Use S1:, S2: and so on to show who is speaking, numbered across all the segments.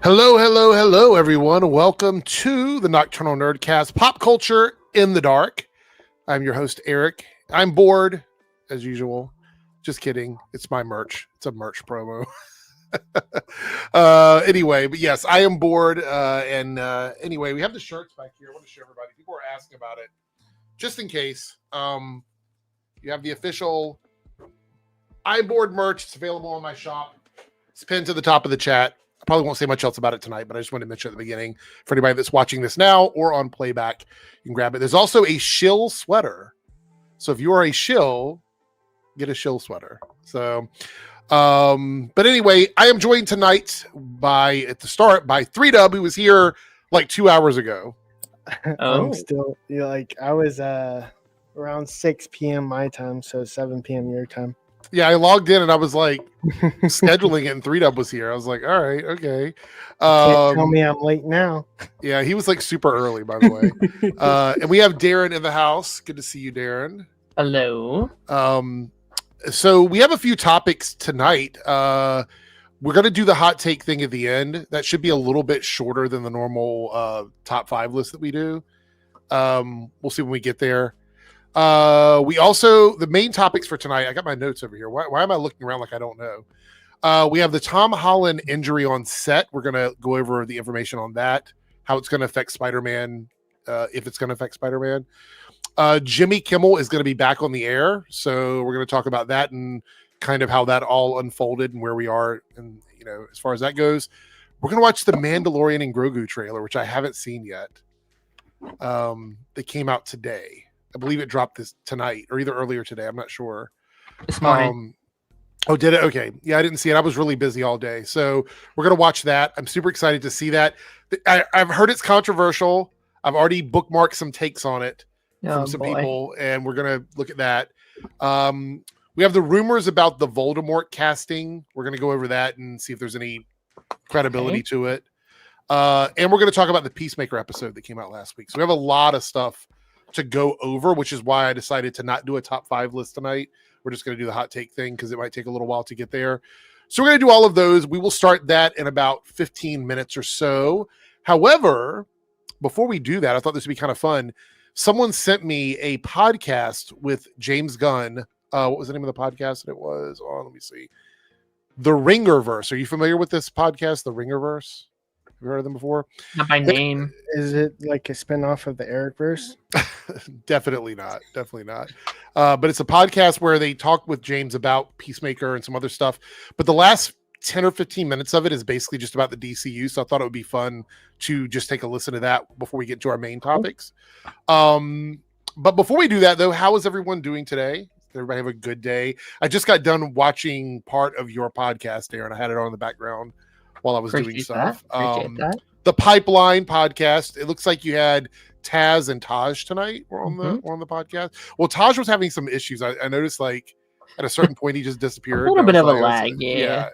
S1: Hello, hello, hello, everyone. Welcome to the Nocturnal Nerdcast, Pop Culture in the Dark. I'm your host, Eric. I'm bored, as usual. Just kidding. It's my merch. It's a merch promo. Anyway, but yes, I am bored. Anyway, we have the shirts back here. I want to show everybody. People are asking about it. Just in case, you have the official I'm bored merch. It's available on my shop. It's pinned to the top of the chat. I probably won't say much else about it tonight, but I just wanted to mention at the beginning for anybody that's watching this now or on playback, you can grab it. There's also a shill sweater. So if you are a shill, get a shill sweater. So, but anyway, I am joined tonight by 3Dub, who was here like 2 hours ago.
S2: I'm still I was around 6 p.m. my time, so 7 p.m. your time.
S1: Yeah, I logged in and I was like scheduling it, and 3Dub was here. I was like, all right, okay.
S2: Can't tell me I'm late now.
S1: Yeah, he was like super early, by the way. And we have Darren in the house. Good to see you, Darren.
S3: Hello.
S1: So we have a few topics tonight. We're going to do the hot take thing at the end. That should be a little bit shorter than the normal top 5 list that we do. We'll see when we get there. We also, the main topics for tonight, I got my notes over here. Why am I looking around like I don't know? We have the Tom Holland injury on set. We're going to go over the information on that, how it's going to affect Spider-Man, if it's going to affect Spider-Man. Jimmy Kimmel is going to be back on the air. So we're going to talk about that and kind of how that all unfolded and where we are. And, you know, as far as that goes, we're going to watch the Mandalorian and Grogu trailer, which I haven't seen yet. That came out today. I believe it dropped this tonight or either earlier today. I'm not sure.
S3: This morning.
S1: Oh, did it? Okay. Yeah, I didn't see it. I was really busy all day. So we're going to watch that. I'm super excited to see that. I've heard it's controversial. I've already bookmarked some takes on it from some people, and we're going to look at that. We have the rumors about the Voldemort casting. We're going to go over that and see if there's any credibility to it. And we're going to talk about the Peacemaker episode that came out last week. So we have a lot of stuff to go over, which is why I decided to not do a top 5 list tonight. We're just going to do the hot take thing because it might take a little while to get there. So we're going to do all of those. We will start that in about 15 minutes or so. However, before we do that, I thought this would be kind of fun. Someone sent me a podcast with James Gunn. What was the name of the podcast? It was, let me see. The Ringerverse. Are you familiar with this podcast, The Ringerverse? Have you heard of them before?
S3: Not by name.
S2: Is it like a spinoff of the AirrickVerse?
S1: Definitely not. But it's a podcast where they talk with James about Peacemaker and some other stuff. But the last 10 or 15 minutes of it is basically just about the DCU. So I thought it would be fun to just take a listen to that before we get to our main topics. But before we do that, though, how is everyone doing today? Did everybody have a good day? I just got done watching part of your podcast, Darren. I had it on in the background while I was doing stuff. The Pipeline podcast. It looks like you had Taz and Taj tonight were on the podcast. Well, Taj was having some issues. I noticed like at a certain point he just disappeared.
S3: A little bit of a lag,
S1: yeah.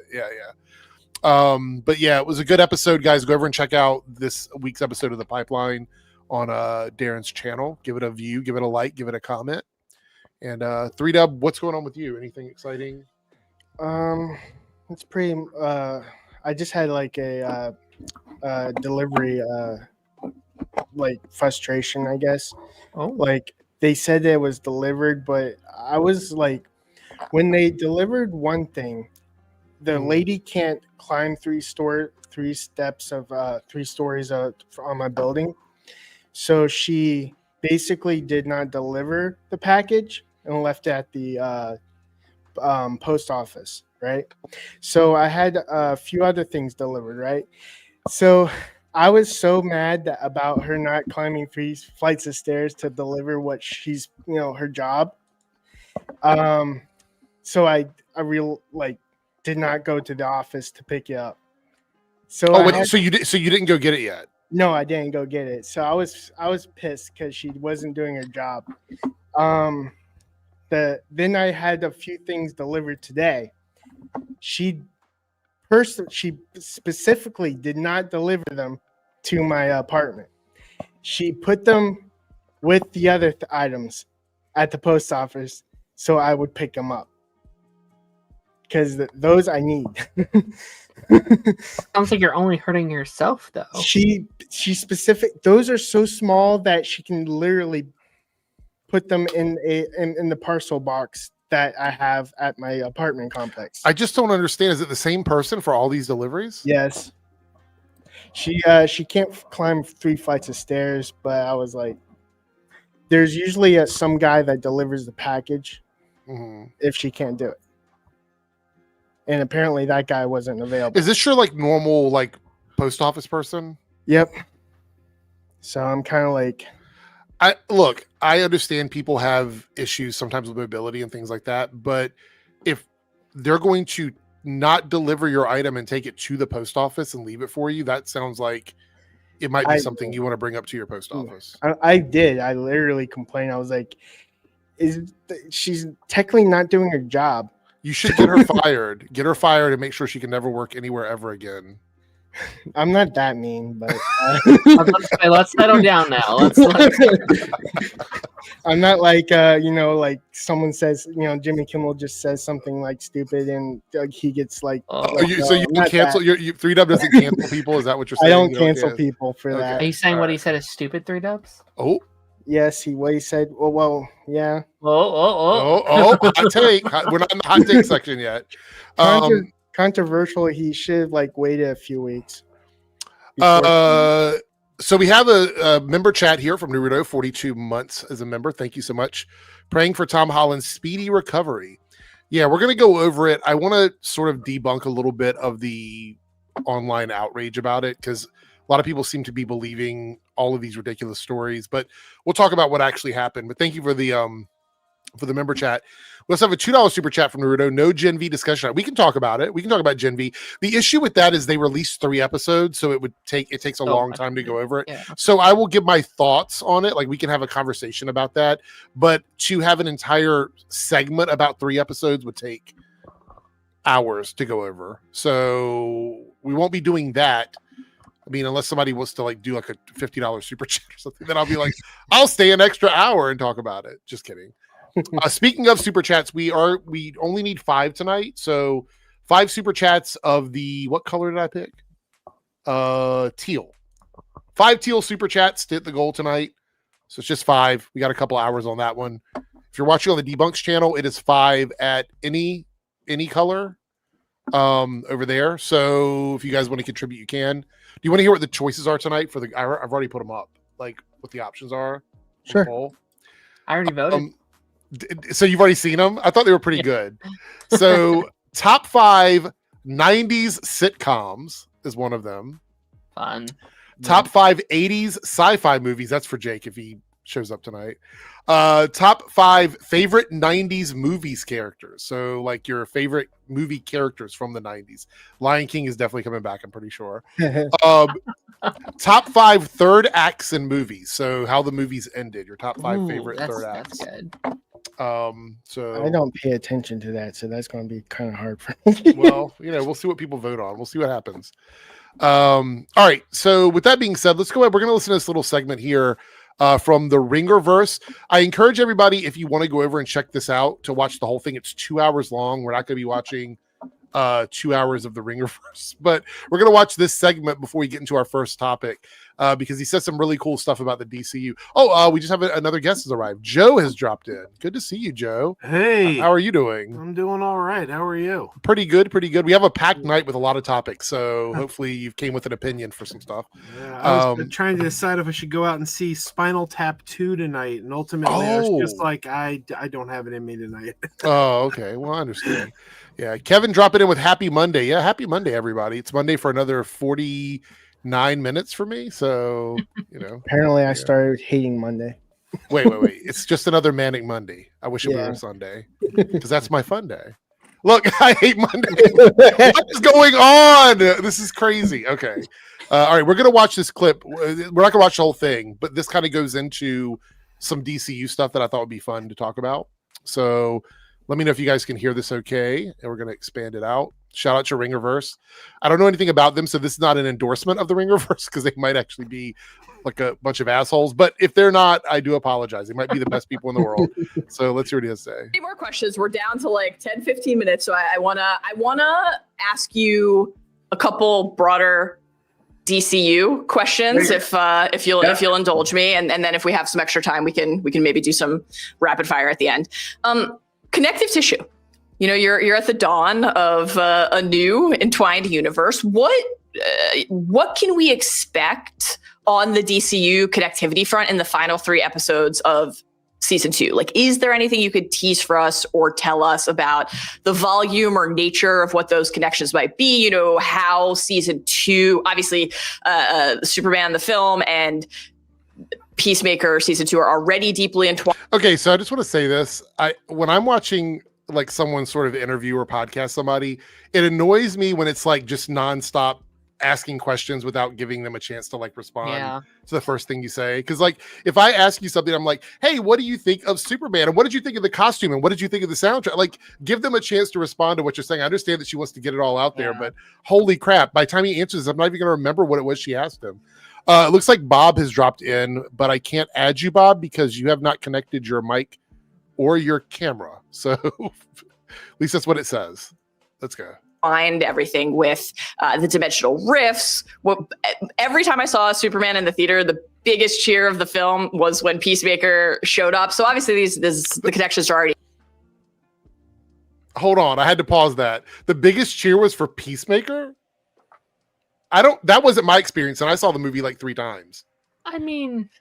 S1: But yeah, it was a good episode, guys. Go over and check out this week's episode of The Pipeline on Darren's channel. Give it a view, give it a like, give it a comment. And 3Dub, what's going on with you? Anything exciting?
S2: It's pretty I just had like a delivery like frustration, I guess. Like they said that it was delivered, but I was like, when they delivered one thing, the lady can't climb 3 steps of 3 stories on my building. So she basically did not deliver the package and left it at the post office. Right. So I had a few other things delivered. Right. So I was so mad about her not climbing 3 flights of stairs to deliver what she's, her job. So I did not go to the office to pick it up. So
S1: so you didn't go get it yet?
S2: No, I didn't go get it. So I was pissed because she wasn't doing her job. Then I had a few things delivered today. She specifically did not deliver them to my apartment. She put them with the other items at the post office so I would pick them up because those I need.
S3: Sounds like you're only hurting yourself, though.
S2: She specific. Those are so small that she can literally put them in the parcel box that I have at my apartment complex.
S1: I just don't understand. Is it the same person for all these deliveries?
S2: Yes. She can't climb 3 flights of stairs, but I was like, there's usually some guy that delivers the package if she can't do it. And apparently that guy wasn't available.
S1: Is this your like normal like post office person?
S2: Yep. So I'm kind of like,
S1: I understand people have issues sometimes with mobility and things like that, but if they're going to not deliver your item and take it to the post office and leave it for you, that sounds like it might be something you want to bring up to your post office.
S2: I did. I literally complained. I was like, she's technically not doing her job.
S1: You should get her fired. Get her fired and make sure she can never work anywhere ever again.
S2: I'm not that mean, but
S3: let's settle down now.
S2: I'm not like like someone says, Jimmy Kimmel just says something like stupid and he gets like.
S1: So you cancel your 3Dub doesn't cancel people? Is that what you're saying?
S2: I don't cancel people for that.
S3: Are you saying what he said is stupid, 3Dubs?
S1: Oh.
S2: Yes, what he said. Well, yeah.
S1: Hot take. We're not in the hot take section yet.
S2: Controversial. He should have like waited a few weeks.
S1: So we have a member chat here from Naruto, 42 months as a member. Thank you so much. Praying for Tom Holland's speedy recovery. Yeah, we're going to go over it. I want to sort of debunk a little bit of the online outrage about it because a lot of people seem to be believing all of these ridiculous stories, but we'll talk about what actually happened. But thank you for the member chat. Let's have a $2 super chat from Naruto. No Gen V discussion. We can talk about it. We can talk about Gen V. The issue with that is they released 3 episodes, so it takes a long time to go over it. Yeah. So I will give my thoughts on it. Like we can have a conversation about that, but to have an entire segment about 3 episodes would take hours to go over. So we won't be doing that. I mean, unless somebody wants to like do like a $50 super chat or something, then I'll be like, I'll stay an extra hour and talk about it. Just kidding. Speaking of super chats, we only need 5 tonight. So 5 super chats of what color did I pick? Teal. 5 teal super chats to hit the goal tonight. So it's just 5. We got a couple hours on that one. If you're watching on the Debunks channel, it is 5 at any color over there. So if you guys want to contribute, you can. Do you want to hear what the choices are tonight for I've already put them up, like what the options are?
S2: Sure.
S3: I already voted.
S1: So you've already seen them? I thought they were pretty good. So top 5 90s sitcoms is one of them.
S3: Fun.
S1: Top 5 80s sci-fi movies. That's for Jake if he shows up tonight. Top 5 favorite 90s movies characters. So like your favorite movie characters from the 90s. Lion King is definitely coming back, I'm pretty sure. Top 5 third acts in movies. So how the movies ended. Your top 5 favorite third acts.
S3: That's good.
S1: So
S2: I don't pay attention to that, so that's going to be kind of hard for me.
S1: Well, we'll see what people vote on. We'll see what happens. All right. So with that being said, let's go ahead. We're going to listen to this little segment here from the Ringerverse. I encourage everybody, if you want to go over and check this out, to watch the whole thing. It's 2 hours long. We're not going to be watching 2 hours of the Ringerverse, but we're going to watch this segment before we get into our first topic because he says some really cool stuff about the DCU. We just have another guest has arrived. Joe has dropped in. Good to see you, Joe.
S4: Hey,
S1: how are you doing?
S4: I'm doing all right. How are you?
S1: Pretty good. We have a packed night with a lot of topics, so hopefully you came with an opinion for some stuff.
S4: Yeah, I was trying to decide if I should go out and see Spinal Tap 2 tonight, and ultimately I was just like, I don't have it in me tonight.
S1: Oh, okay. Well, I understand. Yeah, Kevin dropping in with Happy Monday. Yeah, Happy Monday, everybody. It's Monday for another 49 minutes for me. So,
S2: Apparently, I started hating Monday.
S1: Wait. It's just another manic Monday. I wish it were Sunday because that's my fun day. Look, I hate Monday. What is going on? This is crazy. Okay. All right, we're going to watch this clip. We're not going to watch the whole thing, but this kind of goes into some DCU stuff that I thought would be fun to talk about. So let me know if you guys can hear this okay, and we're going to expand it out. Shout out to Ringerverse. I don't know anything about them, so this is not an endorsement of the Ringerverse because they might actually be like a bunch of assholes. But if they're not, I do apologize. They might be the best people in the world. So let's hear what he has to say.
S5: 3 more questions. We're down to like 10, 15 minutes. So I wanna ask you a couple broader DCU questions if you'll indulge me, and then if we have some extra time, we can maybe do some rapid fire at the end. Connective tissue. You know, you're at the dawn of a new entwined universe. What can we expect on the DCU connectivity front in the final 3 episodes of season 2? Like, is there anything you could tease for us or tell us about the volume or nature of what those connections might be? You know, how season 2, obviously, Superman the film and Peacemaker season 2 are already deeply entwined.
S1: Okay, so I just want to say this: when I'm watching like someone sort of interview or podcast somebody, it annoys me when it's like just nonstop asking questions without giving them a chance to like respond to the first thing you say. Because like if I ask you something, I'm like, hey, what do you think of Superman, and what did you think of the costume, and what did you think of the soundtrack? Like, give them a chance to respond to what you're saying. I understand that she wants to get it all out there, but holy crap, by the time he answers, I'm not even gonna remember what it was she asked him. It looks like Bob has dropped in, but I can't add you, Bob, because you have not connected your mic or your camera. So at least that's what it says. Let's go.
S5: Find everything with the dimensional rifts. Every time I saw Superman in the theater, the biggest cheer of the film was when Peacemaker showed up. So obviously the connections are already.
S1: Hold on, I had to pause that. The biggest cheer was for Peacemaker? That wasn't my experience, and I saw the movie like 3 times.
S3: I mean,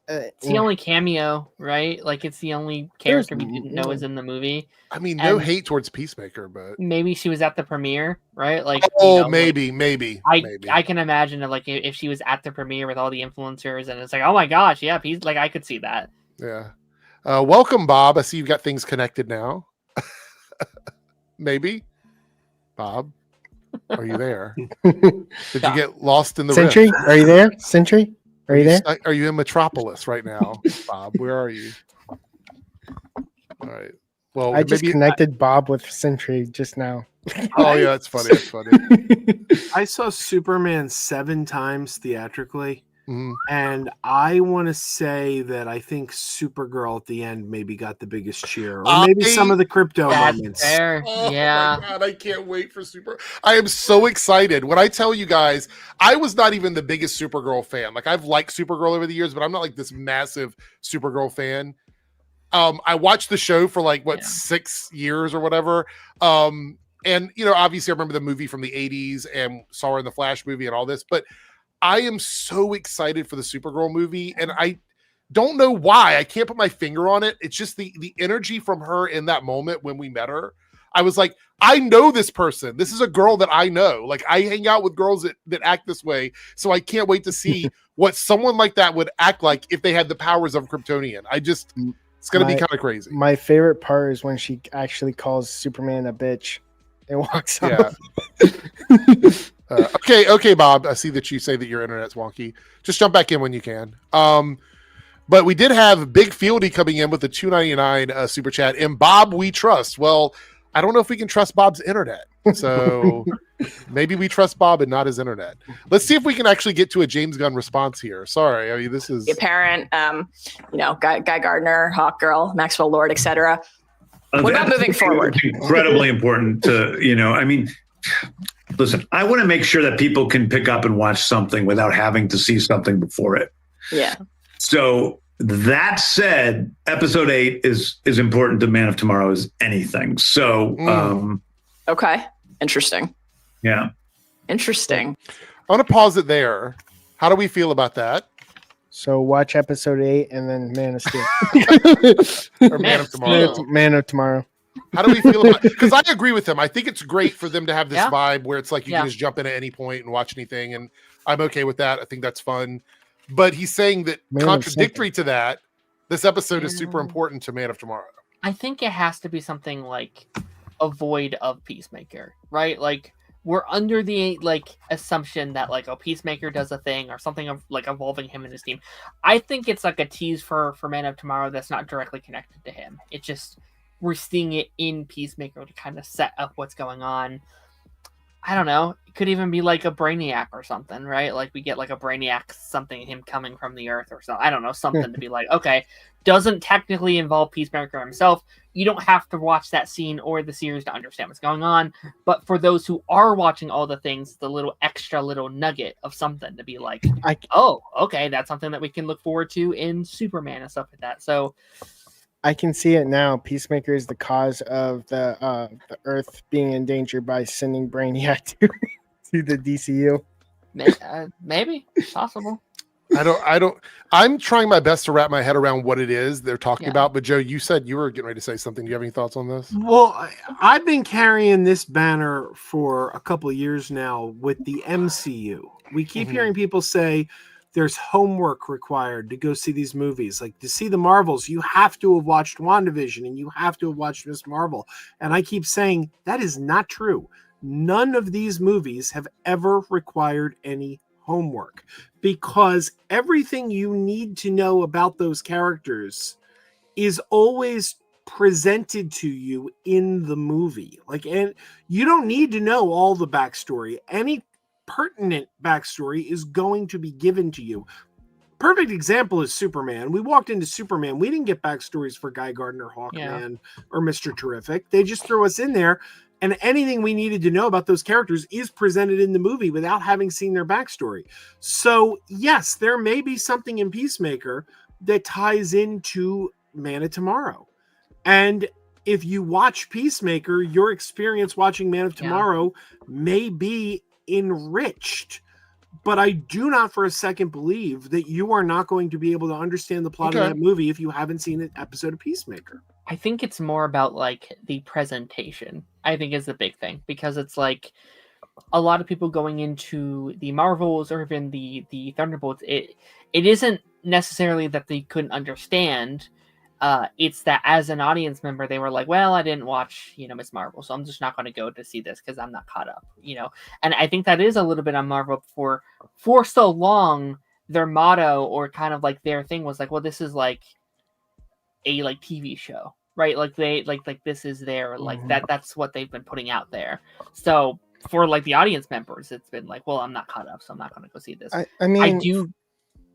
S3: it's the only cameo, right? Like, it's the only character we didn't know was in the movie.
S1: I mean, no hate towards Peacemaker, but
S3: maybe she was at the premiere, right? Like,
S1: maybe.
S3: I can imagine that, like, if she was at the premiere with all the influencers, and it's like, oh my gosh, yeah, like, I could see that.
S1: Yeah. Welcome, Bob. I see you've got things connected now. Maybe, Bob. Are you there? Did you get lost in the
S2: Sentry?
S1: rift?
S2: Are you there? Sentry? Are you there?
S1: Are you in Metropolis right now, Bob? Where are you? All right. Well,
S2: I just connected Bob with Sentry just now.
S1: Oh yeah, that's funny. That's funny.
S4: I saw Superman 7 times theatrically, and I want to say that I think Supergirl at the end maybe got the biggest cheer, or maybe some of the crypto moments.
S3: Fair.
S1: Oh my God, I can't wait for I am so excited. When I tell you guys, I was not even the biggest Supergirl fan. Like, I've liked Supergirl over the years, but I'm not like this massive Supergirl fan. I watched the show for 6 years or whatever. And you know, obviously I remember the movie from the 80s and saw her in the Flash movie and all this, but I am so excited for the Supergirl movie, and I don't know why. I can't put my finger on it. It's just the energy from her in that moment when we met her. I was like, I know this person. This is a girl that I know. Like, I hang out with girls that act this way, so I can't wait to see what someone like that would act like if they had the powers of Kryptonian. It's going to be kind of crazy.
S2: My favorite part is when she actually calls Superman a bitch and walks off.
S1: Okay, Bob. I see that you say that your internet's wonky. Just jump back in when you can. But we did have Big Fieldy coming in with the $2.99 super chat. And Bob, we trust. Well, I don't know if we can trust Bob's internet. So maybe we trust Bob and not his internet. Let's see if we can actually get to a James Gunn response here. Sorry, I mean, this is
S5: apparent. Guy Gardner, Hawk Girl, Maxwell Lord, etc. What about moving forward?
S6: Incredibly important to, I mean, listen, I want to make sure that people can pick up and watch something without having to see something before it.
S5: Yeah.
S6: So that said, episode 8 is important to Man of Tomorrow as anything. So,
S5: okay. Interesting.
S6: Yeah.
S5: Interesting.
S1: I want to pause it there. How do we feel about that?
S2: So watch episode 8 and then Man of Steel.
S1: Or Man of Tomorrow.
S2: Man of Tomorrow.
S1: How do we feel about it? Because I agree with him. I think it's great for them to have this vibe where it's like you can just jump in at any point and watch anything. And I'm okay with that. I think that's fun. But he's saying that contradictory to that, this episode is super important to Man of Tomorrow.
S3: I think it has to be something like a void of Peacemaker, right? Like, we're under the assumption that a Peacemaker does a thing or something of involving him and his team. I think it's like a tease for Man of Tomorrow that's not directly connected to him. It just, we're seeing it in Peacemaker to kind of set up what's going on. I don't know. It could even be like a Brainiac or something, right? Like we get like a Brainiac, something him coming from the Earth or something. I don't know, something to be like, okay, doesn't technically involve Peacemaker himself. You don't have to watch that scene or the series to understand what's going on. But for those who are watching all the things, the little extra little nugget of something to be like, oh, okay, that's something that we can look forward to in Superman and stuff like that. So
S2: I can see it now. Peacemaker is the cause of the Earth being endangered by sending Brainiac to the DCU.
S3: Maybe possible.
S1: I'm trying my best to wrap my head around what it is they're talking about. But Joe, you said you were getting ready to say something. Do you have any thoughts on this?
S4: Well, I've been carrying this banner for a couple of years now with the MCU. We keep hearing people say there's homework required to go see these movies. Like to see the Marvels, you have to have watched WandaVision and you have to have watched Miss Marvel. And I keep saying that is not true. None of these movies have ever required any homework because everything you need to know about those characters is always presented to you in the movie. Like, and you don't need to know all the backstory. Any pertinent backstory is going to be given to you. Perfect example is Superman. We walked into Superman. We didn't get backstories for Guy Gardner, Hawkman, or Mr. Terrific. They just threw us in there. And anything we needed to know about those characters is presented in the movie without having seen their backstory. So, yes, there may be something in Peacemaker that ties into Man of Tomorrow. And if you watch Peacemaker, your experience watching Man of Tomorrow may be enriched. But I do not for a second believe that you are not going to be able to understand the plot of that movie if you haven't seen an episode of Peacemaker.
S3: I think it's more about like the presentation, I think is the big thing, because it's like a lot of people going into the Marvels or even the Thunderbolts, it isn't necessarily that they couldn't understand. It's that as an audience member, they were like, well, I didn't watch, Miss Marvel, so I'm just not going to go to see this because I'm not caught up, And I think that is a little bit on Marvel for so long, their motto or kind of like their thing was like, well, this is like a like TV show, right? Like they like this is their like that's what they've been putting out there. So for like the audience members, it's been like, well, I'm not caught up, so I'm not going to go see this.
S2: I mean,
S3: I do.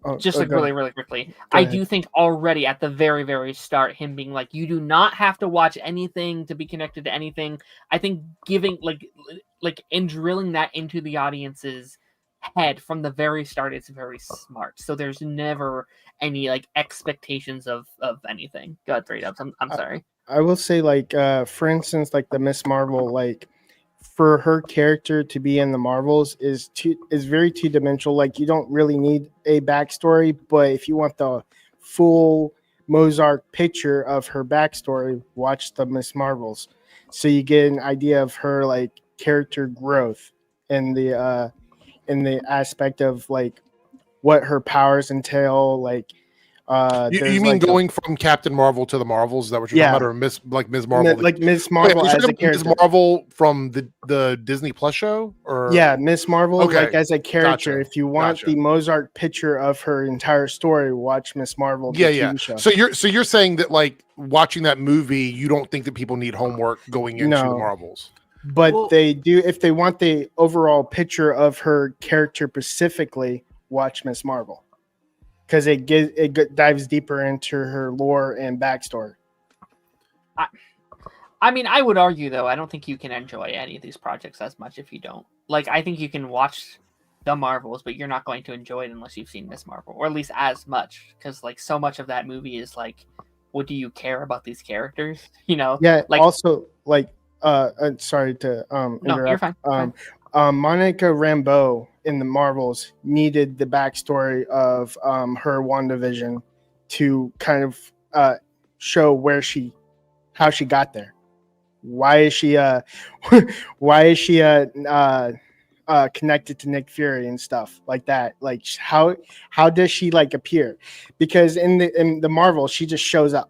S3: Really, really quickly, I do think already at the very, very start, him being like, you do not have to watch anything to be connected to anything. I think giving like and drilling that into the audience's head from the very start, it's very smart. So there's never any like expectations of anything. Go ahead, 3Dubs. I'm sorry.
S2: I will say like, for instance, like the Miss Marvel, like for her character to be in the Marvels is very two-dimensional. Like you don't really need a backstory, but if you want the full Mozart picture of her backstory, watch the Miss Marvels. So you get an idea of her like character growth in the aspect of like what her powers entail, like
S1: you mean like going from Captain Marvel to the Marvels? Is that what you're talking about? Or Ms. Marvel?
S2: Like Miss Marvel as a character.
S1: Ms. Marvel from the Disney Plus show? Or
S2: Miss Marvel like as a character. Gotcha. If you want the Mozart picture of her entire story, watch Miss Marvel. TV show.
S1: So you're saying that like watching that movie, you don't think that people need homework going into the Marvels?
S2: But they do if they want the overall picture of her character specifically, watch Miss Marvel. Because it dives deeper into her lore and backstory.
S3: I mean, I would argue, though, I don't think you can enjoy any of these projects as much if you don't. Like, I think you can watch the Marvels, but you're not going to enjoy it unless you've seen Miss Marvel, or at least as much. Because, like, so much of that movie is like, what do you care about these characters?
S2: Yeah, like, also, like, sorry to interrupt.
S3: No, you're fine.
S2: Monica Rambeau in the Marvels needed the backstory of her WandaVision to kind of show how she got there. Why is she connected to Nick Fury and stuff like that? Like how does she like appear? Because in the Marvel, she just shows up.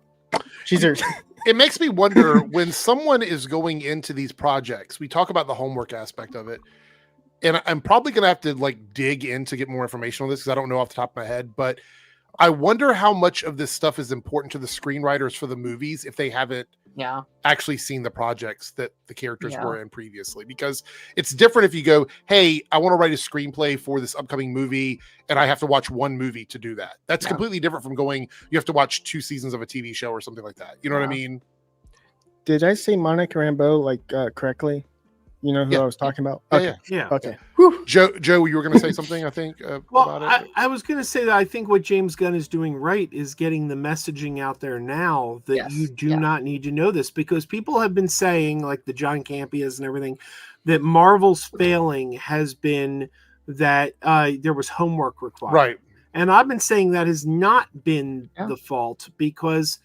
S2: She's her.
S1: It makes me wonder when someone is going into these projects, we talk about the homework aspect of it. And I'm probably going to have to like dig in to get more information on this because I don't know off the top of my head, but I wonder how much of this stuff is important to the screenwriters for the movies if they haven't actually seen the projects that the characters were in previously, because it's different if you go, hey, I want to write a screenplay for this upcoming movie and I have to watch one movie to do that. That's completely different from going, you have to watch 2 seasons of a TV show or something like that. You know what I mean?
S2: Did I say Monica Rambeau correctly? You know who I was talking about? Okay.
S4: Yeah.
S2: Okay.
S1: Joe, you were going to say something, I think,
S4: Well,
S1: about it?
S4: I was going to say that I think what James Gunn is doing right is getting the messaging out there now that you do not need to know this, because people have been saying, like the John Campias and everything, that Marvel's failing has been that there was homework required.
S1: Right.
S4: And I've been saying that has not been the fault, because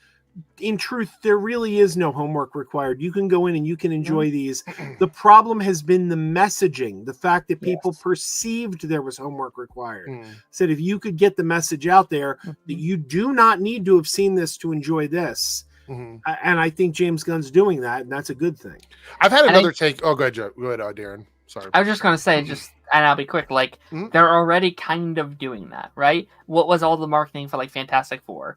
S4: in truth, there really is no homework required. You can go in and you can enjoy these. The problem has been the messaging, the fact that people perceived there was homework required. Said if you could get the message out there that you do not need to have seen this to enjoy this. And I think James Gunn's doing that, and that's a good thing.
S1: I've had another take. Oh, go ahead, Joe. Go ahead, Darren. Sorry.
S3: I was just going to say, and I'll be quick, like, they're already kind of doing that, right? What was all the marketing for, like, Fantastic Four?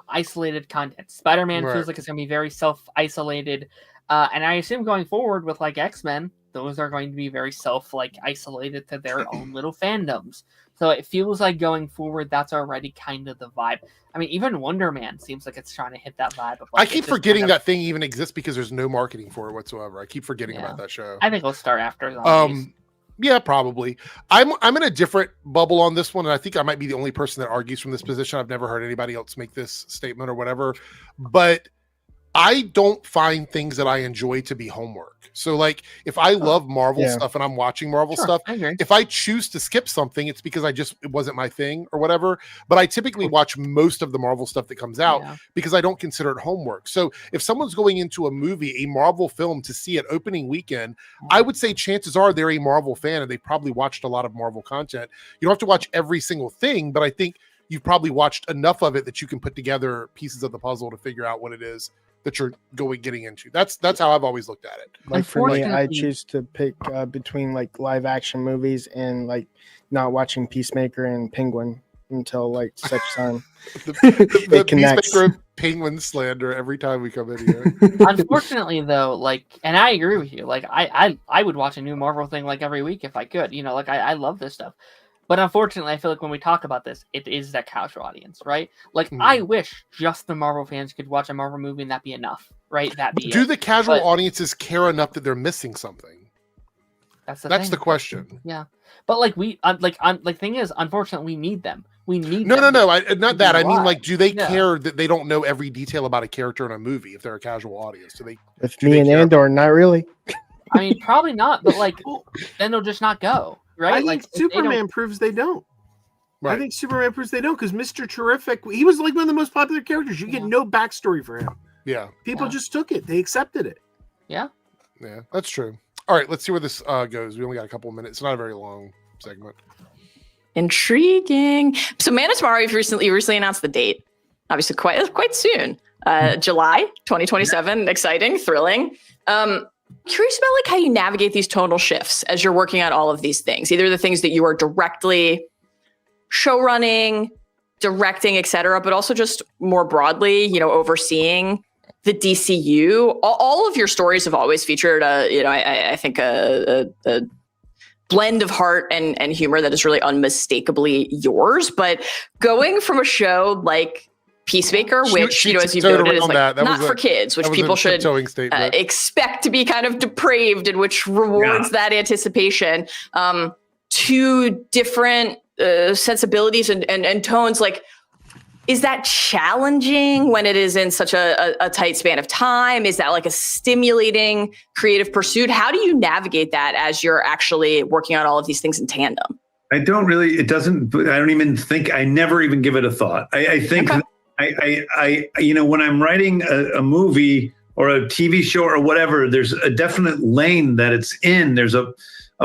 S3: Isolated content. Spider-Man feels like it's going to be very self-isolated. And I assume going forward with, like, X-Men, those are going to be very isolated to their own little fandoms. So it feels like going forward, that's already kind of the vibe. I mean, even Wonder Man seems like it's trying to hit that vibe. Of, like,
S1: I keep forgetting that thing even exists because there's no marketing for it whatsoever. I keep forgetting about that show.
S3: I think it'll start after zombies.
S1: Yeah, probably. I'm in a different bubble on this one, and I think I might be the only person that argues from this position. I've never heard anybody else make this statement or whatever, but I don't find things that I enjoy to be homework. So, like, if I love Marvel stuff and I'm watching Marvel stuff, if I choose to skip something, it's because it wasn't my thing or whatever. But I typically watch most of the Marvel stuff that comes out because I don't consider it homework. So if someone's going into a movie, a Marvel film, to see it opening weekend, I would say chances are they're a Marvel fan and they probably watched a lot of Marvel content. You don't have to watch every single thing, but I think you've probably watched enough of it that you can put together pieces of the puzzle to figure out what it is that you're getting into. That's how I've always looked at it.
S2: Like for me, I choose to pick between like live action movies and like not watching Peacemaker and Penguin until like such time.
S1: the Peacemaker Penguin slander every time we come in here.
S3: Unfortunately, though, like, and I agree with you. Like, I would watch a new Marvel thing like every week if I could. You know, like I love this stuff. But unfortunately, I feel like when we talk about this, it is that casual audience, right? Like, I wish just the Marvel fans could watch a Marvel movie and that be enough, right?
S1: Do the casual audiences care enough that they're missing something? That's the question.
S3: Yeah, but like the thing is, unfortunately, we need them. We need
S1: no. Not that. I mean, like, do they care that they don't know every detail about a character in a movie if they're a casual audience? Do they?
S2: With me and Andor, not really.
S3: I mean, probably not. But like, then they'll just not go. Right?
S4: I think Superman proves they don't. Right. I think Superman proves they don't, because Mr. Terrific, he was like one of the most popular characters. You get no backstory for him.
S1: Yeah.
S4: People just took it. They accepted it.
S3: Yeah.
S1: Yeah, that's true. All right, let's see where this goes. We only got a couple of minutes. It's not a very long segment.
S5: Intriguing. So Man of Tomorrow, you recently announced the date. Obviously quite soon. July 2027. Exciting, thrilling. Curious about like how you navigate these tonal shifts as you're working on all of these things, either the things that you are directly show running, directing, etc., but also just more broadly, you know, overseeing the DCU. All of your stories have always featured I think a blend of heart and humor that is really unmistakably yours. But going from a show like Peacemaker, which, you know, as you noted, is like not for kids, which people should expect to be kind of depraved, and which rewards that anticipation. Two different sensibilities and tones. Like, is that challenging when it is in such a tight span of time? Is that like a stimulating creative pursuit? How do you navigate that as you're actually working on all of these things in tandem?
S6: I don't even think, I never even give it a thought. I think... Okay. I you know, when I'm writing a movie or a TV show or whatever, there's a definite lane that it's in. There's a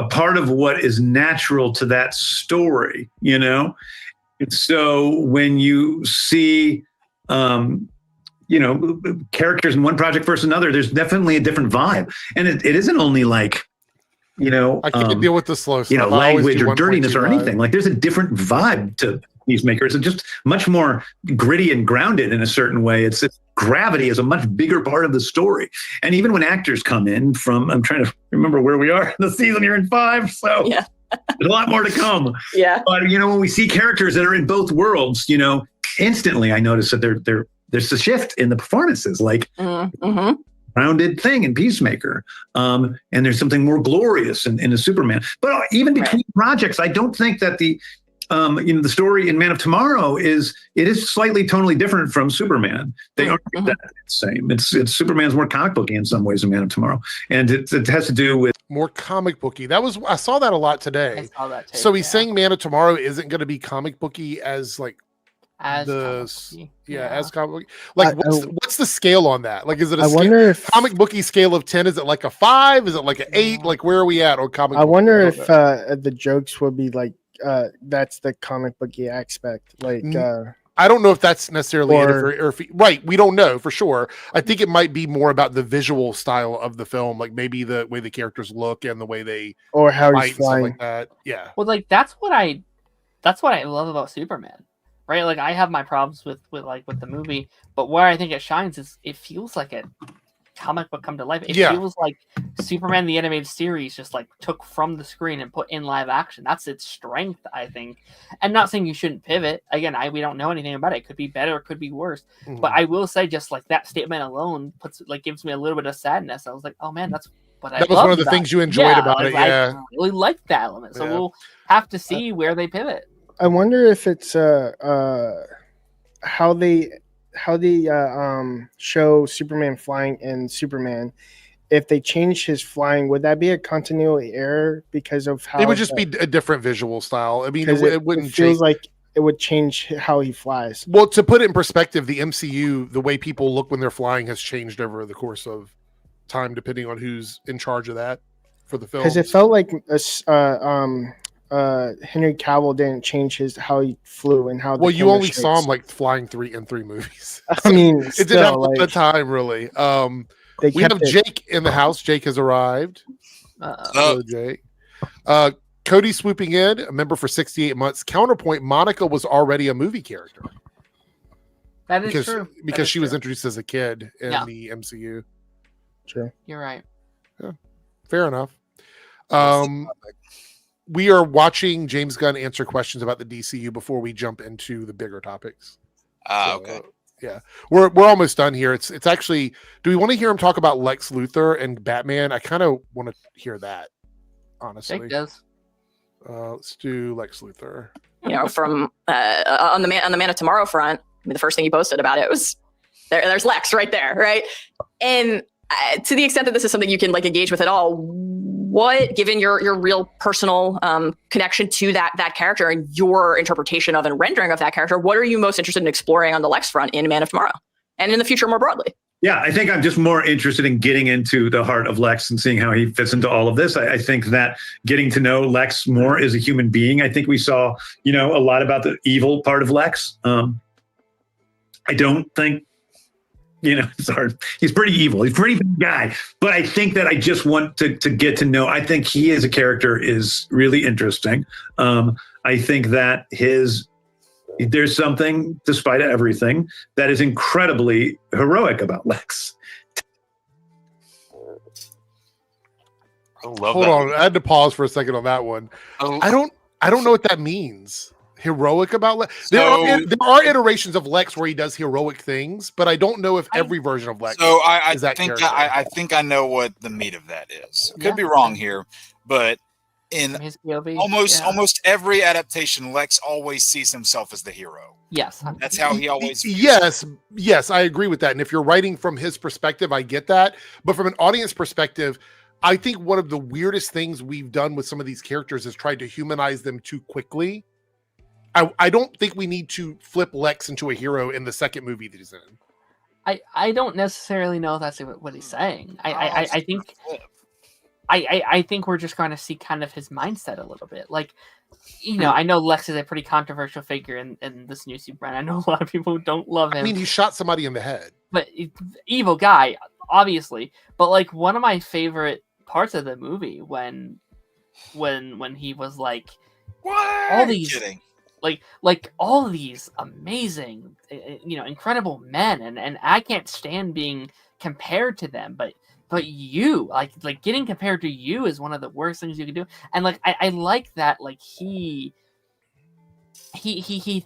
S6: part of what is natural to that story, you know? And so when you see, you know, characters in one project versus another, there's definitely a different vibe. And it isn't only like, you know,
S1: I can't deal with the slow stuff.
S6: You know, language or dirtiness or anything. Like, there's a different vibe to Peacemaker. It's just much more gritty and grounded in a certain way. It's gravity is a much bigger part of the story. And even when actors come in from, I'm trying to remember where we are in the season. You're in 5, so
S5: Yeah.
S6: there's a lot more to come.
S5: Yeah.
S6: But when we see characters that are in both worlds, instantly I notice that there's a shift in the performances, like grounded thing in Peacemaker, and there's something more glorious in a Superman. But even between projects, I don't think that the story in Man of Tomorrow is slightly tonally different from Superman. They aren't that same. It's Superman's more comic booky in some ways than Man of Tomorrow, and it has to do with
S1: more comic booky. I saw that a lot today.
S3: I saw that too,
S1: so he's saying Man of Tomorrow isn't going to be comic booky as like
S3: as
S1: comic booky. Like what's the scale on that? Like is it a comic booky scale of 10? Is it like a 5? Is it like an 8? Like where are we at on comic?
S2: I wonder if the jokes would be like that's the comic booky aspect. Like
S1: I don't know if that's necessarily right. We don't know for sure. I think it might be more about the visual style of the film, like maybe the way the characters look and the way they
S2: or how
S1: fight
S2: he's flying.
S1: Like that. Yeah.
S3: Well, like that's what I love about Superman, right? Like I have my problems with the movie, but where I think it shines is it feels like a comic book come to life. It feels like Superman the animated series just like took from the screen and put in live action. That's its strength, I think. And not saying you shouldn't pivot. Again, we don't know anything about it. It could be better, it could be worse. But I will say, just like that statement alone gives me a little bit of sadness. I was like, oh man, that's what
S1: that was one of the things you enjoyed about it. Yeah,
S3: I really liked that element. So we'll have to see where they pivot.
S2: I wonder if it's how they show Superman flying in Superman. If they change his flying, would that be a continuity error because of how
S1: it would just be a different visual style? I mean, it wouldn't.
S2: It feels like it would change how he flies.
S1: Well, to put it in perspective, the MCU, the way people look when they're flying, has changed over the course of time, depending on who's in charge of that for the film.
S2: Because it felt like Henry Cavill didn't change how he flew and how.
S1: Well, you only saw him like flying in three movies.
S2: I mean,
S1: it didn't have a lot of time, really. We have Jake in the house. Jake has arrived. Hello, Jake. Cody swooping in, a member for 68 months. Counterpoint: Monica was already a movie character.
S3: That is true.
S1: Because she was introduced as a kid in the MCU.
S2: True.
S3: You're right.
S1: Yeah. Fair enough. We are watching James Gunn answer questions about the DCU before we jump into the bigger topics.
S7: Okay.
S1: Yeah, we're almost done here. It's actually. Do we want to hear him talk about Lex Luthor and Batman? I kind of want to hear that. Honestly,
S3: Jake does.
S1: Let's do Lex Luthor.
S5: From on the Man of Tomorrow front. I mean, the first thing he posted about it was there's Lex right there, right? And to the extent that this is something you can like engage with at all, what, given your real personal connection to that character and your interpretation of and rendering of that character, what are you most interested in exploring on the Lex front in Man of Tomorrow and in the future more broadly?
S6: Yeah, I think I'm just more interested in getting into the heart of Lex and seeing how he fits into all of this. I think that getting to know Lex more as a human being, I think we saw, a lot about the evil part of Lex. I don't think, it's hard. He's pretty evil. He's a pretty bad guy. But I think that I just want to get to know. I think he as a character is really interesting. I think that there's something, despite everything, that is incredibly heroic about Lex.
S7: Hold
S1: on, I had to pause for a second on that one. I don't know what that means. Heroic about Lex. There are iterations of Lex where he does heroic things, but I don't know if every version of Lex.
S7: So
S1: is that character.
S7: I think I know what the meat of that is. Could be wrong here, but in
S3: his POV,
S7: almost every adaptation, Lex always sees himself as the hero.
S3: Yes,
S7: that's how he always.
S1: Yes, I agree with that. And if you're writing from his perspective, I get that. But from an audience perspective, I think one of the weirdest things we've done with some of these characters is tried to humanize them too quickly. I don't think we need to flip Lex into a hero in the second movie that he's in.
S3: I don't necessarily know if that's what he's saying. I think we're just going to see kind of his mindset a little bit. Like, I know Lex is a pretty controversial figure in this new Superman. I know a lot of people don't love him.
S1: I mean, he shot somebody in the head.
S3: But evil guy, obviously. But like one of my favorite parts of the movie when he was like,
S7: what?
S3: all these.
S7: Kidding.
S3: like all of these amazing, incredible men, and I can't stand being compared to them, but you, like getting compared to you is one of the worst things you can do. And like I like that, like he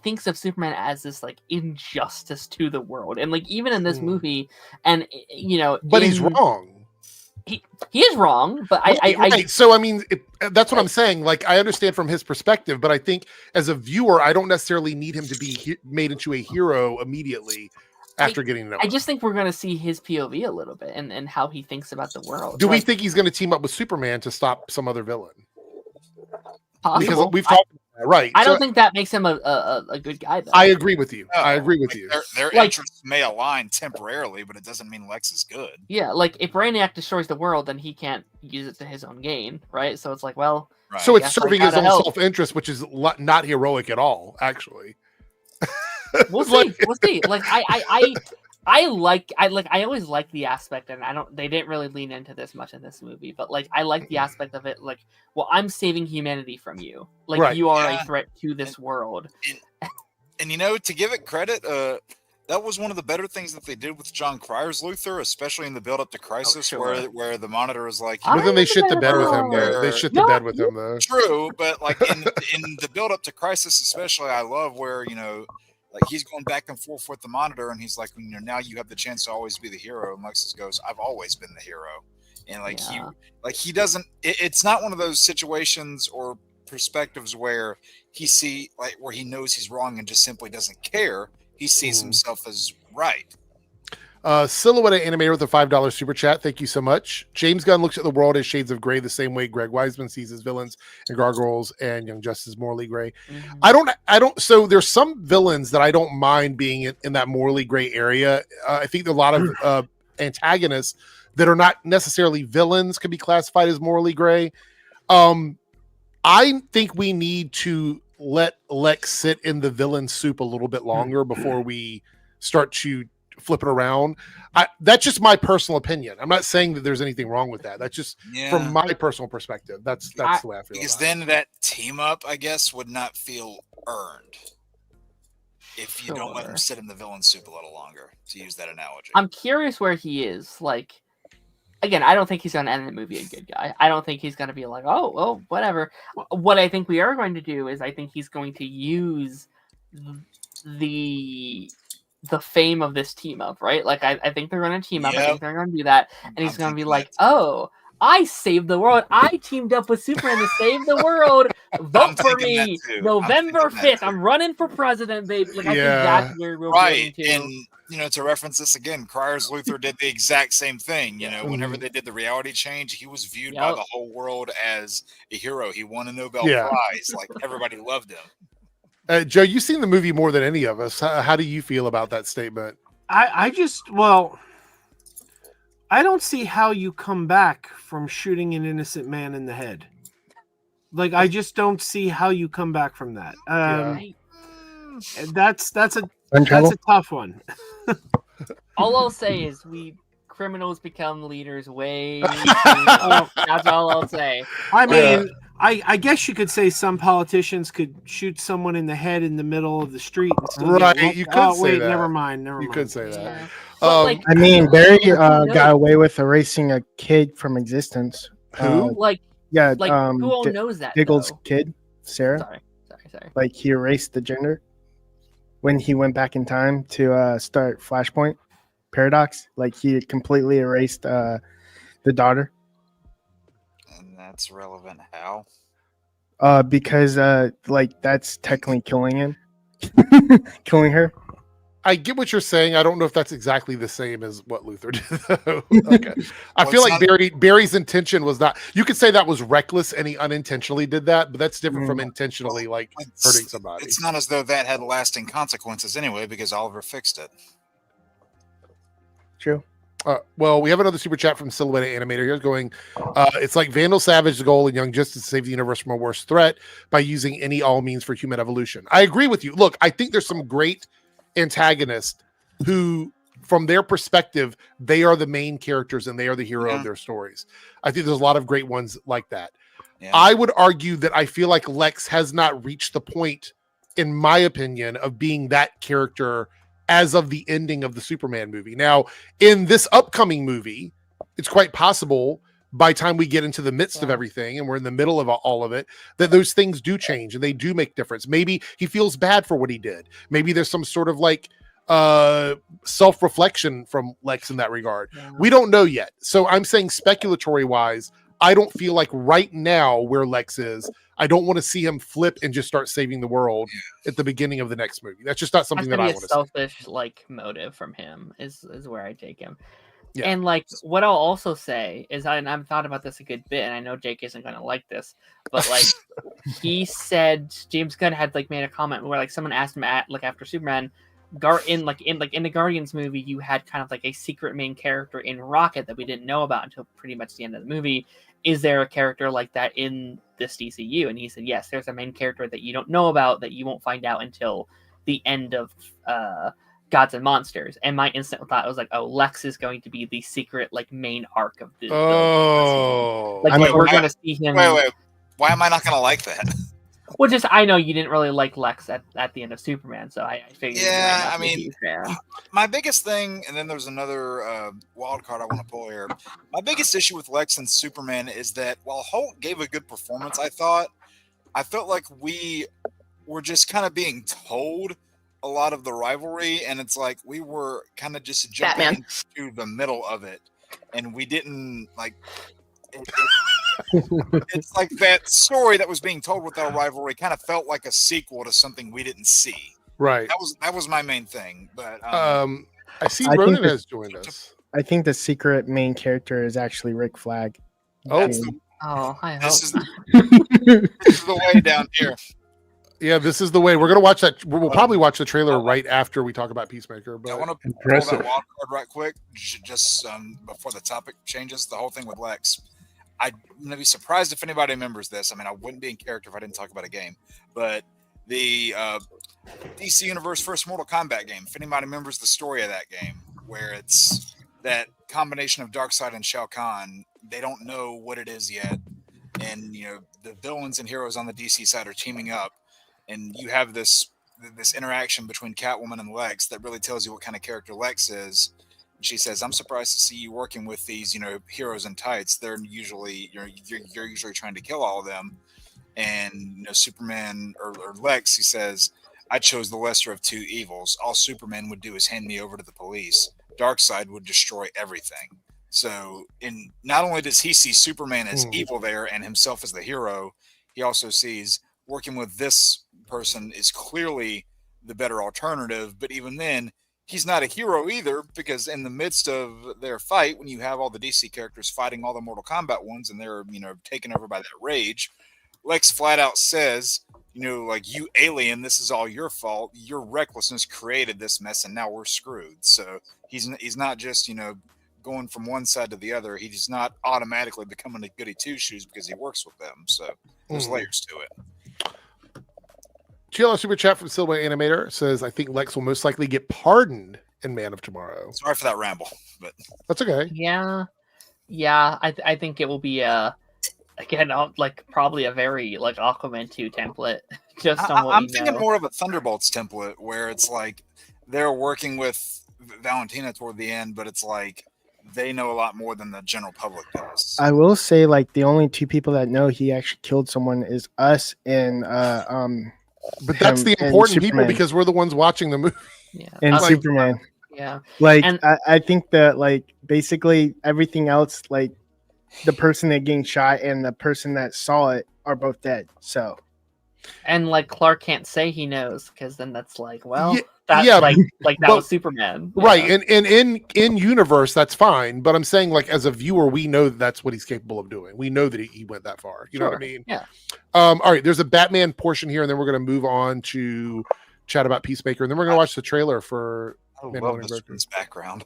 S3: thinks of Superman as this like injustice to the world, and like even in this movie, and
S1: but he's wrong.
S3: He is wrong, but
S1: right. So I mean, that's what I'm saying. Like, I understand from his perspective, but I think as a viewer, I don't necessarily need him to be made into a hero immediately after getting to know him.
S3: I just think we're going to see his POV a little bit and how he thinks about the world.
S1: Do we think he's going to team up with Superman to stop some other villain?
S3: Possible.
S1: Because we've talked about that, right?
S3: I don't think that makes him a good guy, though.
S1: I agree with you. I agree with you.
S7: Their interests may align temporarily, but it doesn't mean Lex is good.
S3: Yeah, like if Brainiac destroys the world, then he can't use it to his own gain, right? So it's like, well,
S7: right.
S1: So it's serving his own self-interest, which is not heroic at all, actually.
S3: We'll see. We'll see. Like I always like the aspect, and they didn't really lean into this much in this movie, but like I like the aspect of it, like, well, I'm saving humanity from you. Like, right. You are a threat to this world.
S7: And to give it credit, that was one of the better things that they did with John Cryer's Luthor, especially in the build up to Crisis, where the Monitor is like,
S1: but then they shit the bed with him though. They shit the bed with him though.
S7: True, but like in the build up to Crisis, especially, I love where like he's going back and forth with the Monitor, and he's like, now you have the chance to always be the hero. And Lexus goes, I've always been the hero. And he doesn't. It's not one of those situations or perspectives where where he knows he's wrong and just simply doesn't care. He sees himself as right.
S1: Silhouette Animator with a $5 super chat. Thank you so much. James Gunn looks at the world as shades of gray the same way Greg Weisman sees his villains and Gargoyles and Young Justice morally gray. Mm-hmm. I don't. So there's some villains that I don't mind being in that morally gray area. I think there are a lot of antagonists that are not necessarily villains could be classified as morally gray. I think we need to let Lex sit in the villain soup a little bit longer before we start to flip it around. That's just my personal opinion. I'm not saying that there's anything wrong with that. That's just from my personal perspective. That's the way I feel.
S7: Because then that team up, I guess, would not feel earned if you don't let him sit in the villain soup a little longer, to use that analogy.
S3: I'm curious where he is. Like, again, I don't think he's going to end the movie a good guy. I don't think he's going to be like, oh, well, whatever. What I think we are going to do is I think he's going to use the fame of this team up, right? Like, I think they're going to team up. I think they're going to do that. And he's going to be like, oh, I saved the world. I teamed up with Superman to save the world. Vote for me. November 5th. I'm running for president, babe. Like, I think that's where we're going to.
S7: And, to reference this again, Cryer's Luthor did the exact same thing. Whenever they did the reality change, he was viewed by the whole world as a hero. He won a Nobel Prize. Like, everybody loved him.
S1: Joe, you've seen the movie more than any of us. How do you feel about that statement?
S4: I don't see how you come back from shooting an innocent man in the head. Like, I just don't see how you come back from that. That's a tough one.
S3: All I'll say is criminals become leaders way. That's all I'll say.
S4: I mean, I guess you could say some politicians could shoot someone in the head in the middle of the street. And still
S1: right. You could say that.
S4: Never mind.
S1: You could say that.
S3: Yeah.
S2: I mean, Barry got away with erasing a kid from existence.
S1: Who?
S3: Who all knows that?
S2: Diggle's kid, Sarah.
S3: Sorry.
S2: Like, he erased the gender when he went back in time to start Flashpoint Paradox. Like, he completely erased the daughter.
S7: And that's relevant how?
S2: Because that's technically killing him, killing her.
S1: I get what you're saying. I don't know if that's exactly the same as what Luthor did, though. Okay. I feel like Barry's intention was not. You could say that was reckless and he unintentionally did that, but that's different from intentionally hurting somebody.
S7: It's not as though that had lasting consequences anyway, because Oliver fixed it.
S2: True.
S1: Well, we have another super chat from Silhouette Animator here going, it's like Vandal Savage's goal in Young Justice to save the universe from a worse threat by using any all means for human evolution. I agree with you. Look, I think there's some great antagonists who, from their perspective, they are the main characters and they are the hero of their stories. I think there's a lot of great ones like that. Yeah. I would argue that I feel like Lex has not reached the point in my opinion, of being that character as of the ending of the Superman movie. Now, in this upcoming movie, it's quite possible by the time we get into the midst of everything and we're in the middle of all of it, that those things do change and they do make difference. Maybe he feels bad for what he did. Maybe there's some sort of like self-reflection from Lex in that regard. Yeah. We don't know yet. So I'm saying speculatory wise, I don't feel like right now where Lex is, I don't want to see him flip and just start saving the world at the beginning of the next movie. That's just not something that I want to see.
S3: Selfish like motive from him is where I take him. Yeah. And like what I'll also say is, and I've thought about this a good bit, and I know Jake isn't going to like this, but like he said, James Gunn had like made a comment where like someone asked him after Superman, in the Guardians movie, you had kind of like a secret main character in Rocket that we didn't know about until pretty much the end of the movie. Is there a character like that in this DCU? And he said, yes, there's a main character that you don't know about that you won't find out until the end of Gods and Monsters. And my instant thought was like, oh, Lex is going to be the secret like main arc of the we're going to see him.
S7: Wait, why am I not going to like that?
S3: Well, just I know you didn't really like Lex at the end of Superman, so I figured.
S7: Yeah, I mean, my biggest thing, and then there's another wild card I want to pull here. My biggest issue with Lex and Superman is that while Holt gave a good performance, I felt like we were just kind of being told a lot of the rivalry, and it's like we were kind of just jumping into the middle of it, and we didn't like. It's like that story that was being told with our rivalry kind of felt like a sequel to something we didn't see.
S1: Right.
S7: That was my main thing. But
S1: I see Ronan has joined us.
S2: I think the secret main character is actually Rick Flag.
S3: I hope.
S7: This is the way down here.
S1: Yeah, this is the way. We're gonna watch that. We'll probably watch the trailer right after we talk about Peacemaker. But
S7: I want to pull that wild card right quick, just before the topic changes. The whole thing with Lex. I'm going to be surprised if anybody remembers this. I mean, I wouldn't be in character if I didn't talk about a game. But the DC Universe first Mortal Kombat game, if anybody remembers the story of that game, where it's that combination of Darkseid and Shao Kahn, they don't know what it is yet. And, you know, the villains and heroes on the DC side are teaming up. And you have this interaction between Catwoman and Lex that really tells you what kind of character Lex is. She says, "I'm surprised to see you working with these, you know, heroes in tights. They're usually you're usually trying to kill all of them." And you know, Superman or Lex, he says, "I chose the lesser of two evils. All Superman would do is hand me over to the police. Darkseid would destroy everything." So, in not only does he see Superman as evil there and himself as the hero, he also sees working with this person is clearly the better alternative. But even then, he's not a hero either, because in the midst of their fight, when you have all the DC characters fighting all the Mortal Kombat ones and they're, you know, taken over by that rage, Lex flat out says, you know, like, you alien, this is all your fault. Your recklessness created this mess and now we're screwed. So he's not just, you know, going from one side to the other. He's not automatically becoming a goody two-shoes because he works with them. So there's layers to it.
S1: GLR Super Chat from Silver Animator says, I think Lex will most likely get pardoned in Man of Tomorrow.
S7: Sorry for that ramble, but
S1: that's okay.
S3: Yeah. I think it will be again like probably a very like Aquaman 2 template. Just on what
S7: I'm thinking more of a Thunderbolts template where it's like they're working with Valentina toward the end, but it's like they know a lot more than the general public does.
S2: I will say, like, the only two people that know he actually killed someone is us and
S1: But that's the important people because we're the ones watching the movie.
S3: Yeah.
S2: And Superman.
S3: Yeah.
S2: Like, I think that, like, basically everything else, like, the person that getting shot and the person that saw it are both dead. So.
S3: And, like, Clark can't say he knows because then that's like, well, that was Superman.
S1: Right. And in universe, that's fine. But I'm saying, like, as a viewer, we know that's what he's capable of doing. We know that he went that far. You know what I mean?
S3: Yeah.
S1: All right. There's a Batman portion here, and then we're going to move on to chat about Peacemaker, and then we're going to watch the trailer for
S7: Mandalorian and Grogu. Background.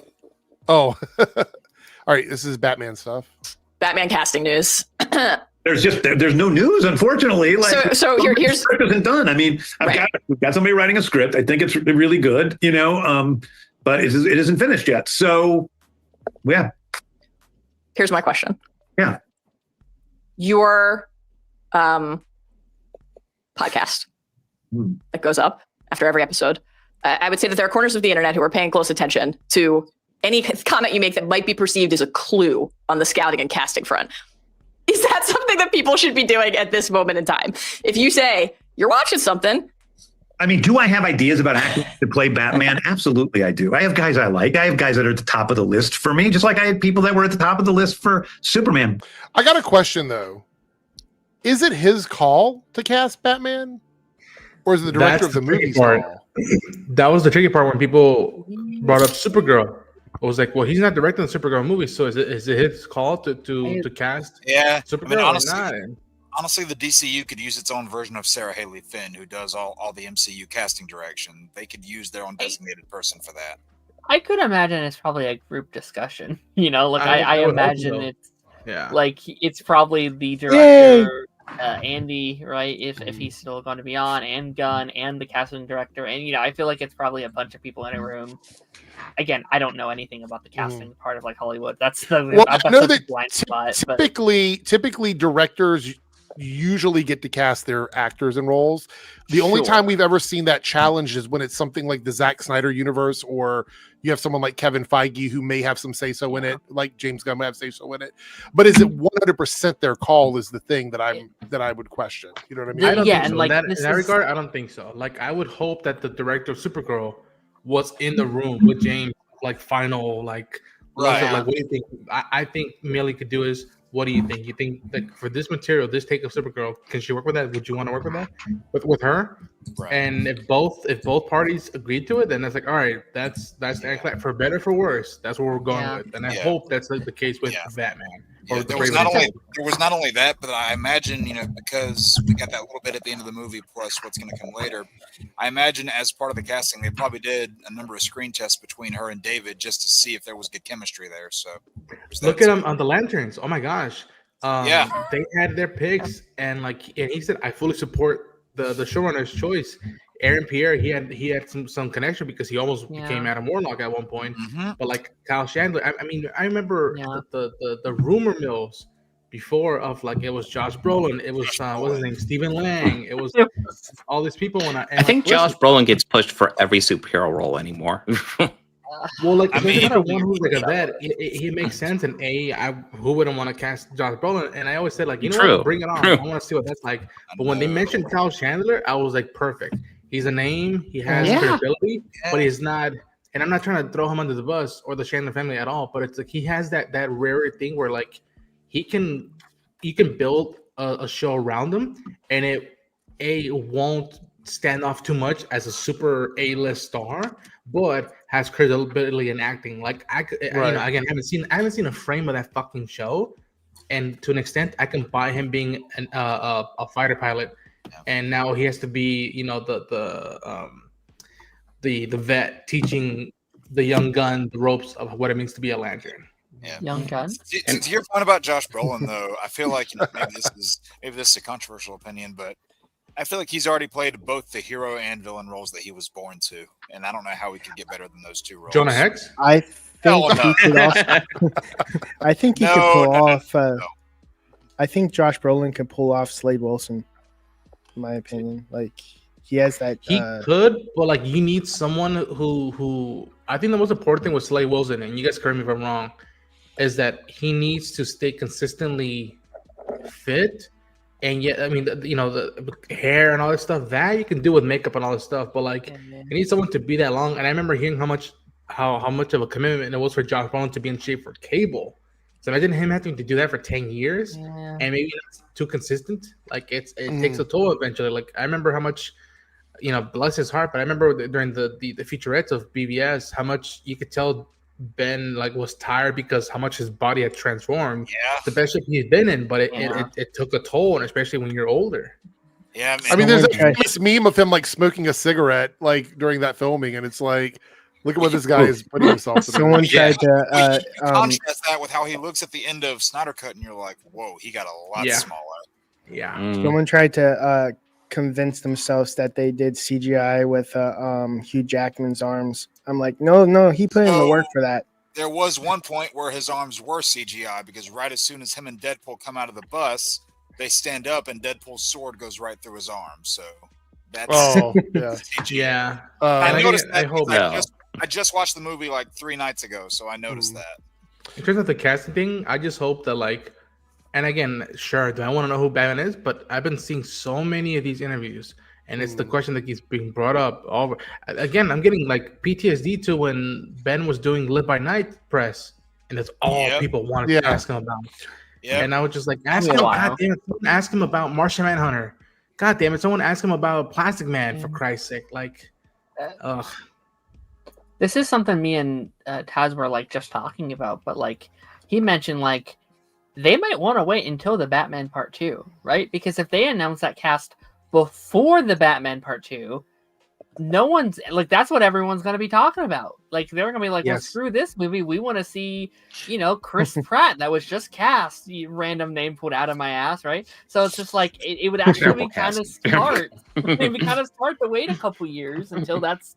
S1: Oh. All right. This is Batman stuff.
S5: Batman casting news.
S6: There's no news, unfortunately. Like,
S5: so here's
S6: the script isn't done. I mean, we've got somebody writing a script. I think it's really good, you know, but it isn't finished yet. So, yeah.
S5: Here's my question.
S6: Yeah.
S5: Your podcast. that goes up after every episode. I would say that there are corners of the internet who are paying close attention to any comment you make that might be perceived as a clue on the scouting and casting front. Is that something that people should be doing at this moment in time? If you say you're watching something.
S6: I mean, do I have ideas about actors to play Batman? Absolutely, I do. I have guys I like. I have guys that are at the top of the list for me, just like I had people that were at the top of the list for Superman.
S1: I got a question, though. Is it his call to cast Batman? Or is it the director of the movie's call?
S8: That was the tricky part when people brought up Supergirl. I was like, well, he's not directing the Supergirl movie, so is it his call to cast Supergirl?
S7: Honestly, the DCU could use its own version of Sarah Haley Finn, who does all the MCU casting direction. They could use their own designated person for that.
S3: I could imagine it's probably a group discussion. I imagine it's like it's probably the director, Andy, right? If he's still going to be on, and Gunn, and the casting director, and I feel like it's probably a bunch of people in a room. Again, I don't know anything about the casting part of like Hollywood. That's the
S1: I know that
S3: blind spot.
S1: Typically directors usually get to cast their actors in roles. The only time we've ever seen that challenged is when it's something like the Zack Snyder universe, or you have someone like Kevin Feige who may have some say-so in it, like James Gunn may have say-so in it. But is it 100% their call is the thing that I would question. You know what I mean?
S8: I don't think so. Like, in that regard, I don't think so. Like, I would hope that the director of Supergirl was in the room with James, like final, like, right. Like, what do you think? I think Millie could do is, what do you think? You think like for this material, this take of Supergirl, can she work with that? Would you want to work with that with her? Right. And if both parties agreed to it, then that's like, all right, that's for better or for worse. That's where we're going with. And I hope that's like the case with Batman.
S7: Yeah, there was not only that, but I imagine, because we got that little bit at the end of the movie, plus what's going to come later. I imagine as part of the casting, they probably did a number of screen tests between her and David just to see if there was good chemistry there. So
S8: look at them on the Lanterns. Oh my gosh, they had their picks, and he said, I fully support the showrunner's choice. Aaron Pierre, he had some connection because he almost became Adam Warlock at one point. But like Kyle Chandler, I remember the rumor mills before of like it was Josh Brolin, it was what's his name, Stephen Lang, it was all these people. I
S9: think Josh Brolin gets pushed for every superhero role anymore.
S8: Well, like there's another one who's like a vet. It makes sense, and who wouldn't want to cast Josh Brolin? And I always said like, what, bring it on. I want to see what that's like. But when they mentioned Kyle Chandler, I was like, perfect. He's a name. He has credibility, but he's not. And I'm not trying to throw him under the bus or the Chandler family at all. But it's like he has that rare thing where like he can build a show around him, and it won't stand off too much as a super A-list star, but has credibility in acting. Like again, I haven't seen a frame of that fucking show, and to an extent, I can buy him being a fighter pilot. And now he has to be, the vet teaching the young Gunn the ropes of what it means to be a Lantern.
S3: Yeah. Young Gunn.
S7: To your point about Josh Brolin, though, I feel like maybe this is a controversial opinion, but I feel like he's already played both the hero and villain roles that he was born to, and I don't know how he could get better than those two roles.
S8: Jonah Hex.
S2: I think he could pull off. I think Josh Brolin could pull off Slade Wilson. In my opinion, like he has that.
S8: He could, but like you need someone who I think the most important thing with Slade Wilson, and you guys correct me if I'm wrong, is that he needs to stay consistently fit, and yet the hair and all this stuff that you can do with makeup and all this stuff, but like you need someone to be that long. And I remember hearing how much of a commitment it was for Josh Brolin to be in shape for Cable. So imagine him having to do that for 10 years and maybe not too consistent. Like it takes a toll eventually. Like I remember how much, bless his heart, but I remember during the featurettes of BBS, how much you could tell Ben like was tired because how much his body had transformed. Yeah. The best shape he's been in, but it took a toll, and especially when you're older.
S7: Yeah, man.
S1: I mean, there's a famous meme of him like smoking a cigarette like during that filming, and it's like, look at what this guy is putting himself through.
S2: Someone tried to
S7: contrast that with how he looks at the end of Snyder Cut, and you're like, whoa, he got a lot smaller.
S8: Yeah.
S2: Someone tried to convince themselves that they did CGI with Hugh Jackman's arms. I'm like, no, he put in the work for that.
S7: There was one point where his arms were CGI because right as soon as him and Deadpool come out of the bus, they stand up and Deadpool's sword goes right through his arm. So That's
S8: yeah.
S7: I noticed that.
S8: I hope
S7: I just watched the movie like 3 nights ago, so I noticed that.
S8: In terms of the casting thing, I just hope that like, and again, sure, do I want to know who Batman is? But I've been seeing so many of these interviews, and it's the question that keeps being brought up over. Again, I'm getting like PTSD to when Ben was doing Live by Night press, and that's all people wanted to ask him about. Yeah, and I was just like, ask him, God damn it, someone ask him about Martian Manhunter. God damn it, someone ask him about Plastic Man for Christ's sake. Like,
S3: this is something me and Taz were like just talking about, but like he mentioned like they might want to wait until the Batman Part 2, right? Because if they announce that cast before the Batman Part 2, no one's like, that's what everyone's going to be talking about. Like they're going to be like, well, screw this movie. We want to see, Chris Pratt that was just cast, random name pulled out of my ass, right? So it's just like, it would actually be kind of smart. It'd be kind of smart to wait a couple years until that's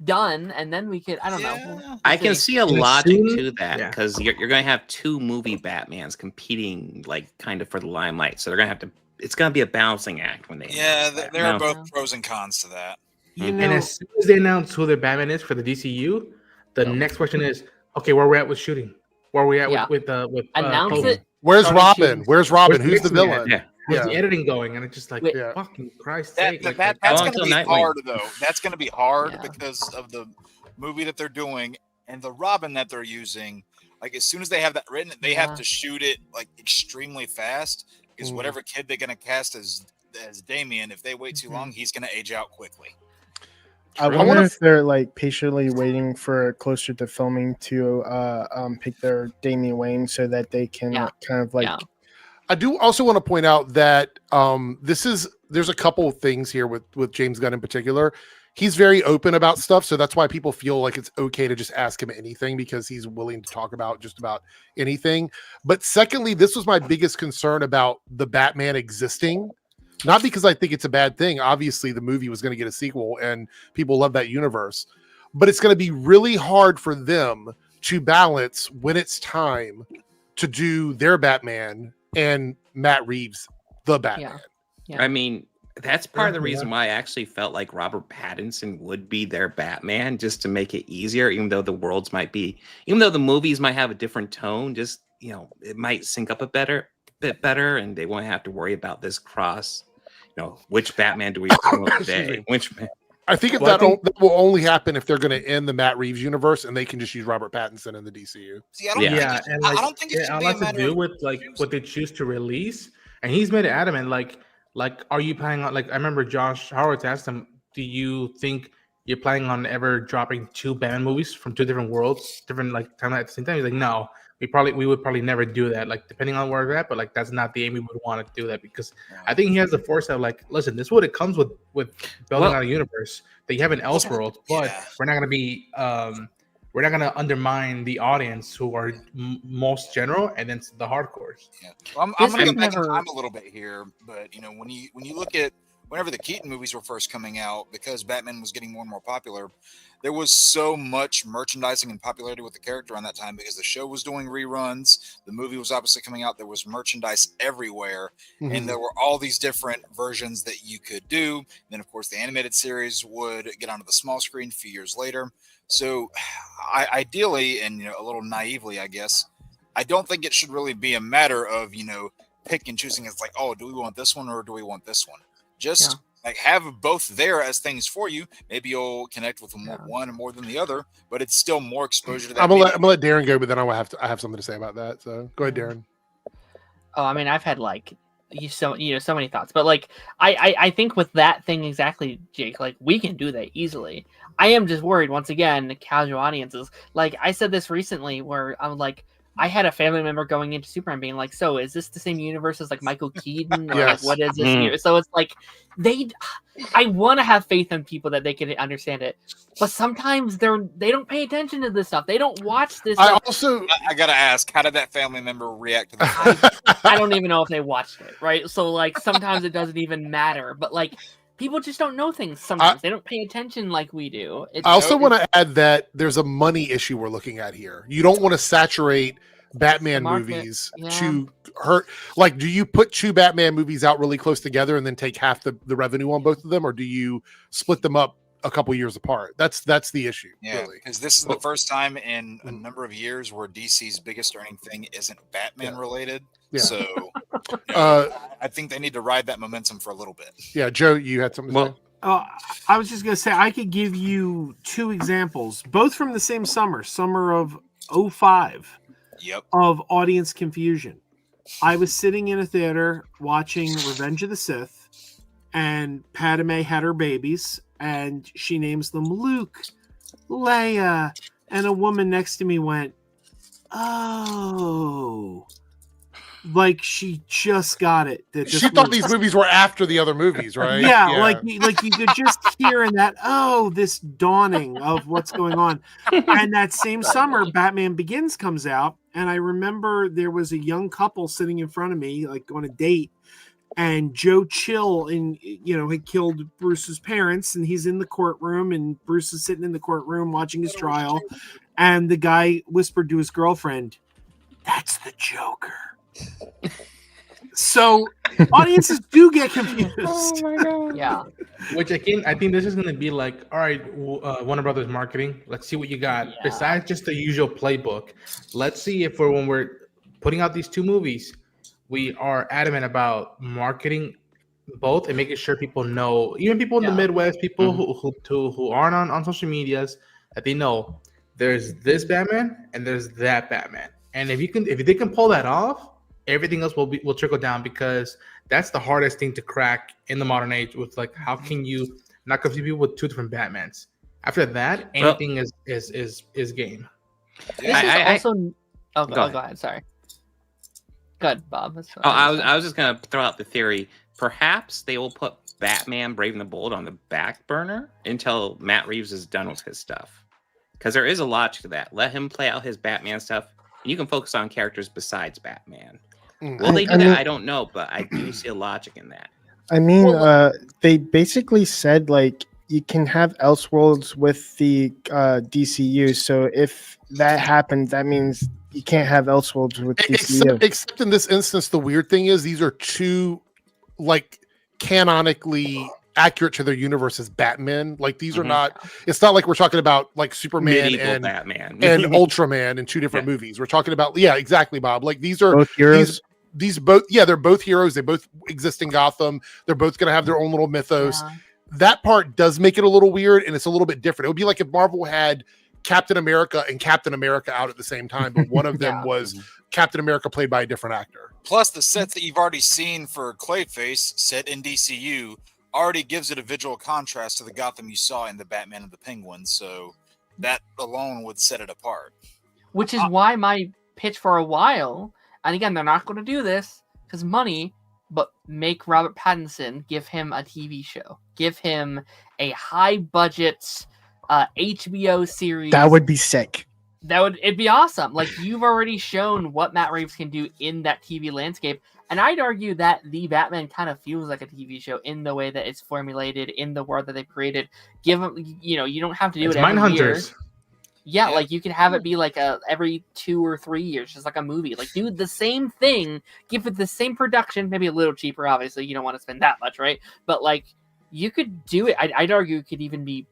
S3: done, and then we could, I don't know.
S9: I can see a logic to that because you're going to have 2 movie Batmans competing, like kind of for the limelight. So they're going to have to, it's going to be a balancing act when they.
S7: Yeah, there are both pros and cons to that.
S8: And as soon as they announce who their Batman is for the DCU, the next question is, okay, where we're at with shooting? Where are we at with
S3: announce it?
S1: Where's Robin? Where's Robin? Who's the villain?
S8: Where's the editing going? And it's just like, fucking Christ sake.
S7: That's going to be hard, though. That's going to be hard because of the movie that they're doing and the Robin that they're using. Like, as soon as they have that written, they have to shoot it, like, extremely fast because whatever kid they're going to cast as Damian, if they wait too long, he's going to age out quickly.
S2: I wonder if they're like patiently waiting for closer to filming to pick their Damian Wayne so that they can kind of like. Yeah.
S1: I do also want to point out that there's a couple of things here with James Gunn in particular. He's very open about stuff, so that's why people feel like it's okay to just ask him anything because he's willing to talk about just about anything. But secondly, this was my biggest concern about the Batman existing. Not because I think it's a bad thing. Obviously, the movie was going to get a sequel and people love that universe. But it's going to be really hard for them to balance when it's time to do their Batman and Matt Reeves, the Batman.
S9: Yeah. I mean, that's part of the reason why I actually felt like Robert Pattinson would be their Batman, just to make it easier, even though the movies might have a different tone, just, it might sync up a bit better and they won't have to worry about this cross. Which Batman do we promote today?
S1: I think that will only happen if they're going to end the Matt Reeves universe and they can just use Robert Pattinson in the DCU.
S7: See, I don't think it should be a matter
S8: to do with like what they choose to release. And he's made it adamant, like, are you planning on, like, I remember Josh Howard asked him, do you think you're planning on ever dropping 2 Batman movies from 2 different worlds, different like timeline at the same time? He's like, no. We would probably never do that, like depending on where we're at, but like that's not the aim. We would want to do that because I think he has the foresight of like, listen, this is what it comes with building out a universe that you have in Elseworlds, but we're not going to undermine the audience who are most general and then the hardcores.
S7: Yeah, well, I'm going to go back in time a little bit here, but when you look at whenever the Keaton movies were first coming out, because Batman was getting more and more popular, there was so much merchandising and popularity with the character on that time because the show was doing reruns. The movie was obviously coming out. There was merchandise everywhere. And there were all these different versions that you could do. And then, of course, the animated series would get onto the small screen a few years later. So ideally, and a little naively, I guess, I don't think it should really be a matter of, pick and choosing. It's like, oh, do we want this one or do we want this one? Just like have both there as things for you. Maybe you'll connect with one more than the other, but it's still more exposure to that.
S1: I'm gonna let Darren go, but then I have something to say about that. So go ahead, Darren.
S3: Oh, I mean, I've had like so many thoughts, but like I think with that thing exactly, Jake, like we can do that easily. I am just worried once again, casual audiences. Like I said this recently, where I'm like, I had a family member going into Superman being like, so is this the same universe as like Michael Keaton? Or like, what is this? So it's like I want to have faith in people that they can understand it, but sometimes they don't pay attention to this stuff. They don't watch this.
S7: I gotta ask, how did that family member react to this?
S3: I don't even know if they watched it, right? So like sometimes it doesn't even matter, but like people just don't know things sometimes. They don't pay attention like we do.
S1: I also want to add that there's a money issue we're looking at here. You don't want to saturate Batman movies to hurt? Like, do you put 2 Batman movies out really close together and then take half the revenue on both of them, or do you split them up a couple years apart? That's the issue.
S7: Yeah,
S1: really,
S7: because this is the first time in a number of years where DC's biggest earning thing isn't Batman related. Yeah. So I think they need to ride that momentum for a little bit.
S1: Yeah, Joe, you had something to say?
S4: I was just going to say, I could give you 2 examples, both from the same summer of 2005, of audience confusion. I was sitting in a theater watching Revenge of the Sith, and Padme had her babies, and she names them Luke, Leia, and a woman next to me went, "Oh." Like she just got it.
S1: She thought these movies were after the other movies, right?
S4: Yeah, like you could just hear in that, this dawning of what's going on. And that same summer, Batman Begins comes out, and I remember there was a young couple sitting in front of me, like on a date, and Joe Chill, had killed Bruce's parents, and he's in the courtroom, and Bruce is sitting in the courtroom watching his trial, and the guy whispered to his girlfriend, "That's the Joker." So audiences do get confused.
S3: Oh my god! Yeah.
S8: Which again, I think this is going to be like, all right, Warner Brothers marketing. Let's see what you got. Yeah. Besides just the usual playbook, let's see if when we're putting out these 2 movies, we are adamant about marketing both and making sure people know, even people in the Midwest, people who aren't on social medias, that they know there's this Batman and there's that Batman. And if they can pull that off, everything else will trickle down, because that's the hardest thing to crack in the modern age. With like, how can you not confuse people with 2 different Batmans? After that, anything is game.
S3: Go ahead. Sorry. Go ahead, Bob.
S9: I was just gonna throw out the theory. Perhaps they will put Batman Brave and the Bold on the back burner until Matt Reeves is done with his stuff, because there is a logic to that. Let him play out his Batman stuff, and you can focus on characters besides Batman. Will they do that? I don't know, but I do see a logic in that.
S2: I mean, they basically said like you can have Elseworlds with the DCU. So if that happens, that means you can't have Elseworlds with DCU.
S1: Except in this instance, the weird thing is these are 2 like canonically accurate to their universe as Batman. Like these are not. It's not like we're talking about like Superman
S9: medieval
S1: and
S9: Batman
S1: and Ultraman in 2 different movies. We're talking about exactly, Bob. Like these are
S2: both heroes.
S1: These both, they're both heroes. They both exist in Gotham. They're both going to have their own little mythos. Yeah. That part does make it a little weird, and it's a little bit different. It would be like if Marvel had Captain America and Captain America out at the same time, but one of them was Captain America played by a different actor.
S7: Plus, the sets that you've already seen for Clayface set in DCU already gives it a visual contrast to the Gotham you saw in the Batman and the Penguin. So that alone would set it apart.
S3: Which is why my pitch for a while. And again, they're not going to do this because money, but make Robert Pattinson, give him a TV show. Give him a high-budget HBO series.
S2: That would be sick.
S3: It'd be awesome. Like, you've already shown what Matt Reeves can do in that TV landscape. And I'd argue that The Batman kind of feels like a TV show in the way that it's formulated, in the world that they've created. Give them, you don't have to do it every year. Yeah, like you can have it be like every 2 or 3 years, just like a movie. Like do the same thing, give it the same production, maybe a little cheaper. Obviously, you don't want to spend that much, right? But like you could do it. I'd argue it could even be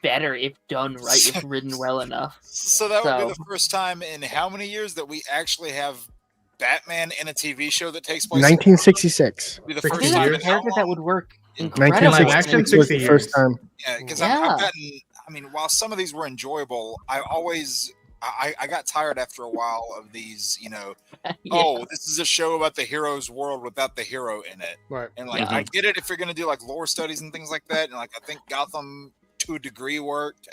S3: better if done right, if written well enough.
S7: So that would be the first time in how many years that we actually have Batman in a TV show that takes place?
S2: 1966.
S7: Be the first time in
S3: character that would work incredibly.
S2: 1966 was the first time.
S7: Yeah, because I've gotten. I mean, while some of these were enjoyable, I got tired after a while of these, this is a show about the hero's world without the hero in it.
S1: Right.
S7: And like, I get it if you're going to do like lore studies and things like that. And like, I think Gotham to a degree worked.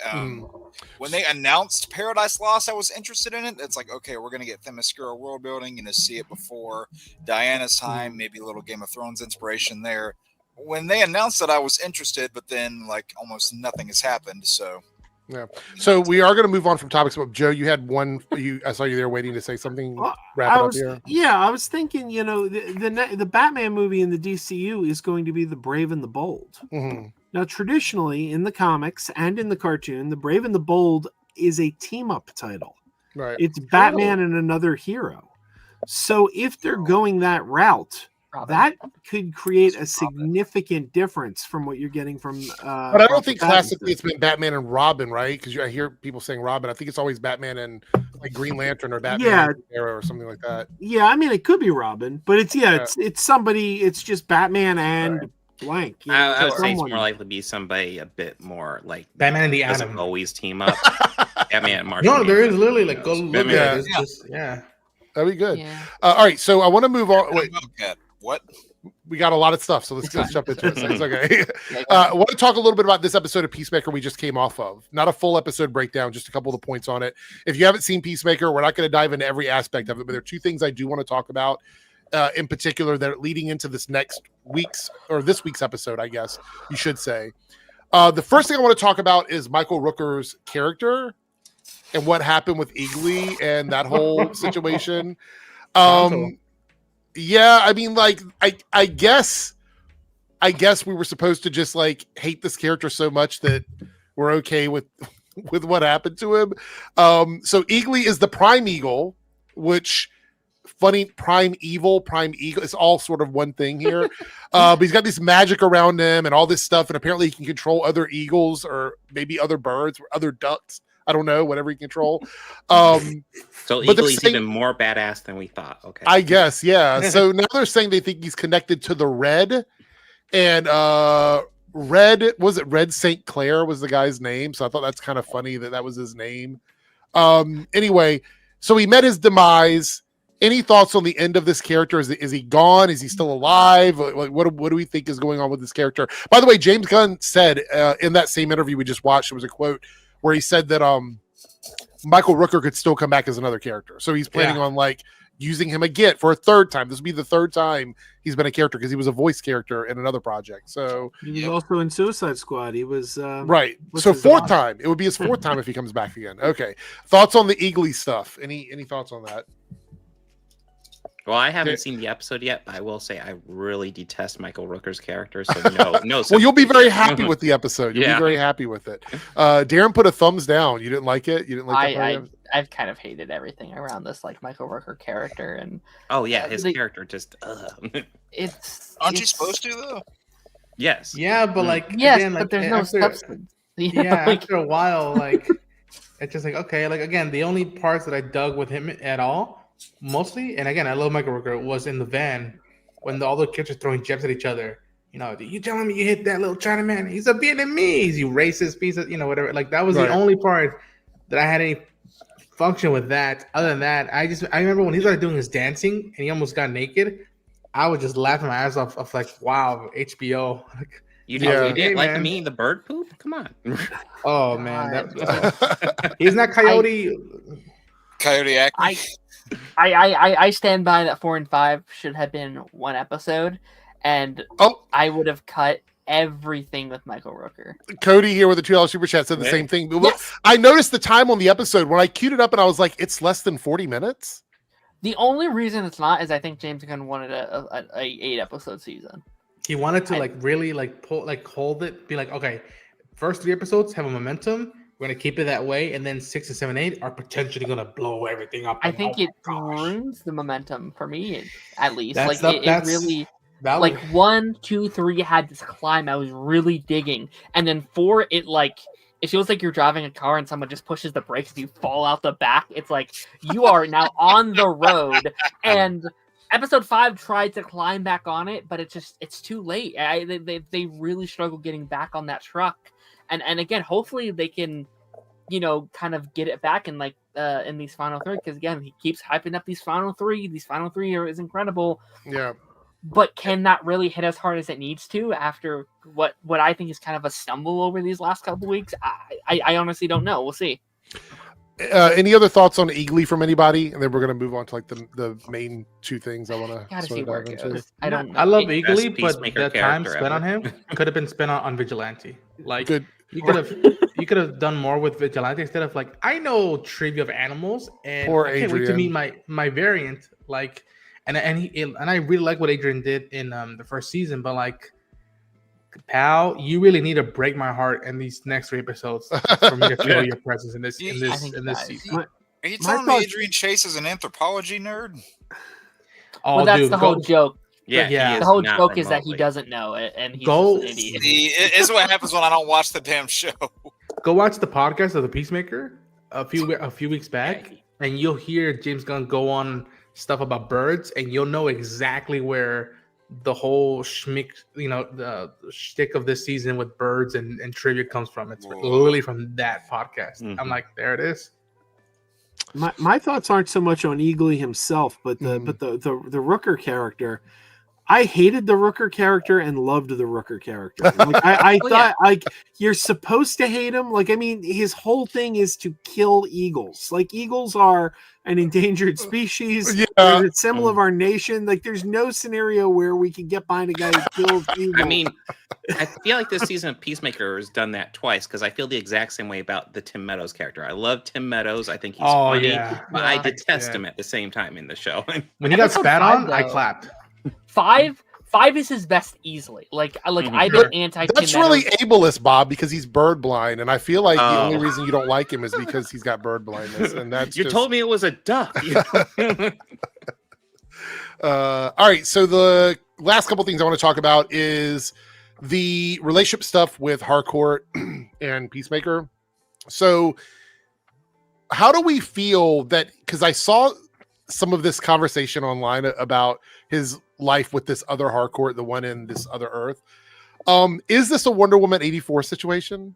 S7: When they announced Paradise Lost, I was interested in it. It's like, okay, we're going to get Themyscira world building, see it before Diana's time, maybe a little Game of Thrones inspiration there. When they announced that, I was interested, but then like almost nothing has happened. So
S1: so we are going to move on from topics. But Joe, you had one. I saw you there waiting to say something. Wrap it up here.
S4: Yeah, I was thinking. The Batman movie in the DCU is going to be the Brave and the Bold.
S1: Mm-hmm.
S4: Now, traditionally in the comics and in the cartoon, the Brave and the Bold is a team-up title.
S1: Right.
S4: It's Batman and another hero. So if they're going that route, that could create a significant difference from what you're getting from.
S1: But I don't think classically it's been Batman and Robin, right? Because I hear people saying Robin. I think it's always Batman and like Green Lantern or Batman and Arrow or something like that.
S4: Yeah, I mean it could be Robin, but it's somebody. It's just Batman and blank.
S9: I would say it's more likely to be somebody a bit more like
S8: Batman and the
S9: doesn't
S8: Atom.
S9: always team up. Batman and Martian.
S8: No, there is literally like go look at it.
S1: Yeah, that'd be good.
S3: Yeah.
S1: All right, so I want to move on. Wait,
S7: what?
S1: We got a lot of stuff, so let's jump into it. So it's okay. I want to talk a little bit about this episode of Peacemaker we just came off of. Not a full episode breakdown, just a couple of the points on it. If you haven't seen Peacemaker, we're not going to dive into every aspect of it, but there are two things I do want to talk about in particular that are leading into this week's episode, I guess you should say. The first thing I want to talk about is Michael Rooker's character and what happened with Eagly and that whole situation. Yeah, I mean, like, I guess we were supposed to just like hate this character so much that we're okay with what happened to him. So Eagly is the Prime Eagle, which funny Prime Eagle, it's all sort of one thing here. But he's got this magic around him and all this stuff, and apparently he can control other eagles or maybe other birds or other ducks. I don't know, whatever he control.
S9: So Eagly's even more badass than we thought. Okay.
S1: I guess, yeah. So now they're saying they think he's connected to the Red. And Red St. Clair was the guy's name. So I thought that's kind of funny that was his name. Anyway, so he met his demise. Any thoughts on the end of this character? Is he gone? Is he still alive? What do we think is going on with this character? By the way, James Gunn said in that same interview we just watched, there was a quote where he said that Michael Rooker could still come back as another character. So he's planning on like using him again for a third time. This would be the third time he's been a character because he was a voice character in another project. So
S4: he was also in Suicide Squad. He was
S1: right. So fourth time. It would be his fourth time if he comes back again. Okay. Thoughts on the Eagly stuff? Any thoughts on that?
S9: Well, I haven't seen the episode yet, but I will say I really detest Michael Rooker's character. So no.
S1: Well, you'll be very happy with the episode. You'll be very happy with it. Darren put a thumbs down. You didn't like it. You didn't like.
S3: I've kind of hated everything around this like Michael Rooker character and.
S9: Oh yeah, his character just.
S7: Aren't you supposed to though?
S9: Yes.
S8: Yeah, but like
S3: again, but there's no substance.
S8: After a while, like it's just like okay, like again, the only parts that I dug with him at all. Mostly, and again, I love Michael Rooker, was in the van when all the kids are throwing gems at each other. You know, you telling me you hit that little Chinaman? He's a Vietnamese, you racist piece of, whatever. Like, that was the only part that I had any function with that. Other than that, I remember when he started doing his dancing and he almost got naked, I was just laughing my ass off of like, wow, HBO. Like,
S9: you didn't like me, the bird poop? Come on.
S8: Oh, man. He's not Coyote
S7: Acme.
S3: I stand by that 4 and 5 should have been one episode, and I would have cut everything with Michael Rooker.
S1: Cody here with the $2 super chat said the same thing. Yes. I noticed the time on the episode when I queued it up and I was like, it's less than 40 minutes.
S3: The only reason it's not is I think James Gunn wanted a 8-episode season.
S8: He wanted to really hold it, be like, okay, first 3 episodes have a momentum. We're going to keep it that way, and then 6 and 7, 8 are potentially going to blow everything up.
S3: I think it ruins the momentum for me, at least. It really, 1, 2, 3 had this climb I was really digging, and then 4, it feels like you're driving a car and someone just pushes the brakes and you fall out the back. It's like you are now on the road, and episode 5 tried to climb back on it, but it's too late. They really struggle getting back on that truck. And again, hopefully they can, kind of get it back in in these final 3, because again, he keeps hyping up these final 3. These final 3 is incredible.
S1: Yeah.
S3: But cannot really hit as hard as it needs to after what I think is kind of a stumble over these last couple weeks. I honestly don't know. We'll see.
S1: Any other thoughts on Eagly from anybody? And then we're going to move on to like the main 2 things I want to
S3: see where it goes.
S8: I love Eagly, but the time spent on him could have been spent on Vigilante. Like,
S1: good.
S8: You could have done more with Vigilante instead of like, I know trivia of animals and I can't wait to meet my variant. Like, and I really like what Adrian did in the first season, but like, pal, you really need to break my heart in these next 3 episodes for me to feel your presence in this season.
S7: Are you telling me Adrian Chase is an anthropology nerd?
S8: Oh,
S3: well, that's
S8: dude,
S3: the whole joke.
S9: Yeah,
S3: The whole joke is that he doesn't know it, and he's just an idiot.
S7: It's what happens when I don't watch the damn show.
S8: Go watch the podcast of the Peacemaker a few weeks back, and you'll hear James Gunn go on stuff about birds, and you'll know exactly where the whole schmick, the shtick of this season with birds and trivia comes from. It's literally from that podcast. Mm-hmm. I'm like, there it is.
S4: My thoughts aren't so much on Eagly himself, but the Rooker character. I hated the Rooker character and loved the Rooker character. Like, I thought like you're supposed to hate him. Like, I mean, his whole thing is to kill eagles. Like, eagles are an endangered species. They're a symbol of our nation. Like, there's no scenario where we can get behind a guy who kills eagles.
S9: I mean, I feel like this season of Peacemaker has done that twice because I feel the exact same way about the Tim Meadows character. I love Tim Meadows. I think he's funny, but I detest him at the same time in the show.
S8: When he got spat on, I clapped.
S3: 5 is his best easily. Like I've been anti.
S1: That's really ableist, Bob, because he's bird blind, and I feel like the only reason you don't like him is because he's got bird blindness, and that's
S9: you told me it was a duck.
S1: All right, so the last couple things I want to talk about is the relationship stuff with Harcourt and Peacemaker. So, how do we feel that? Because I saw some of this conversation online about his life with this other Harcourt, the one in this other Earth. Is this a Wonder Woman 84 situation?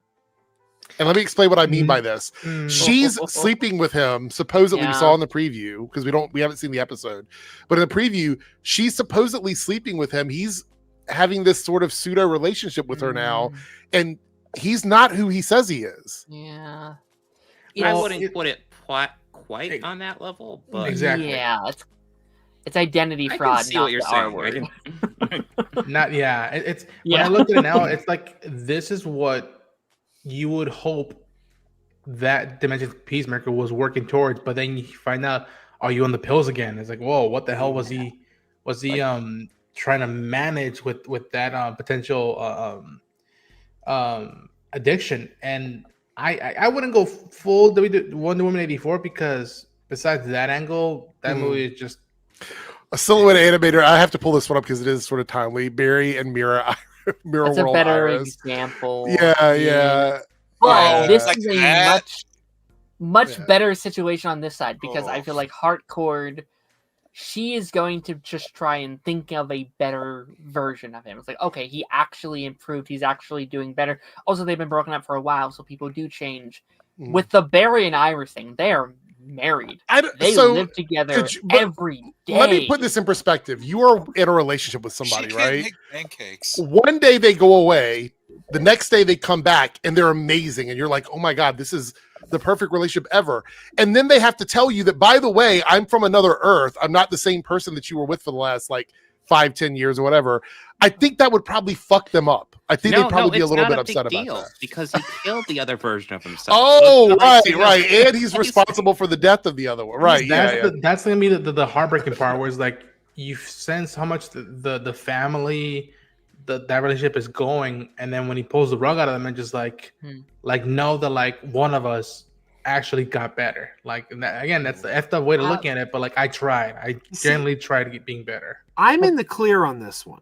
S1: And let me explain what I mean by this. She's sleeping with him, supposedly. We saw in the preview, because we haven't seen the episode, but in the preview, she's supposedly sleeping with him. He's having this sort of pseudo relationship with her now, and he's not who he says he is.
S3: Yeah,
S9: I wouldn't put it quite on that level, but
S8: exactly.
S3: Yeah, it's identity fraud.
S9: I can see what you're saying.
S8: It's when I look at it now, it's like this is what you would hope that Dimension Peacemaker was working towards, but then you find out, are you on the pills again? It's like, whoa, what the hell was he trying to manage with that potential addiction? And I wouldn't go full Wonder Woman 84 because besides that angle, that movie is just
S1: a silhouette animator. I have to pull this one up because it is sort of timely. Barry and Mira
S3: That's
S1: World
S3: a better
S1: Iris.
S3: example.
S1: Yeah.
S3: But this
S7: like
S3: is a
S7: that.
S3: much better situation on this side because I feel like Harcourt, she is going to just try and think of a better version of him. It's like, okay, he actually improved. He's actually doing better. Also, they've been broken up for a while, so people do change. With the Barry and Iris thing, they are married. They live together every day.
S1: Let me put this in perspective. You are in a relationship with somebody,
S7: She
S1: right?
S7: can't make pancakes.
S1: One day they go away, the next day they come back and they're amazing, and you're like, oh my god, this is the perfect relationship ever. And then they have to tell you that, by the way, I'm from another Earth. I'm not the same person that you were with for the last 5-10 years or whatever. I think that would probably fuck them up. I think they'd probably be a little bit upset about that.
S9: Because he killed the other version of himself.
S1: Oh, right. And he's responsible for the death of the other one. Right.
S8: That's going to be the heartbreaking part where it's like you sense how much the family, that relationship is going. And then when he pulls the rug out of them and just know that one of us actually got better. That's the effed up way to look at it. But I tried. I generally tried to get being better.
S4: I'm in the clear on this one.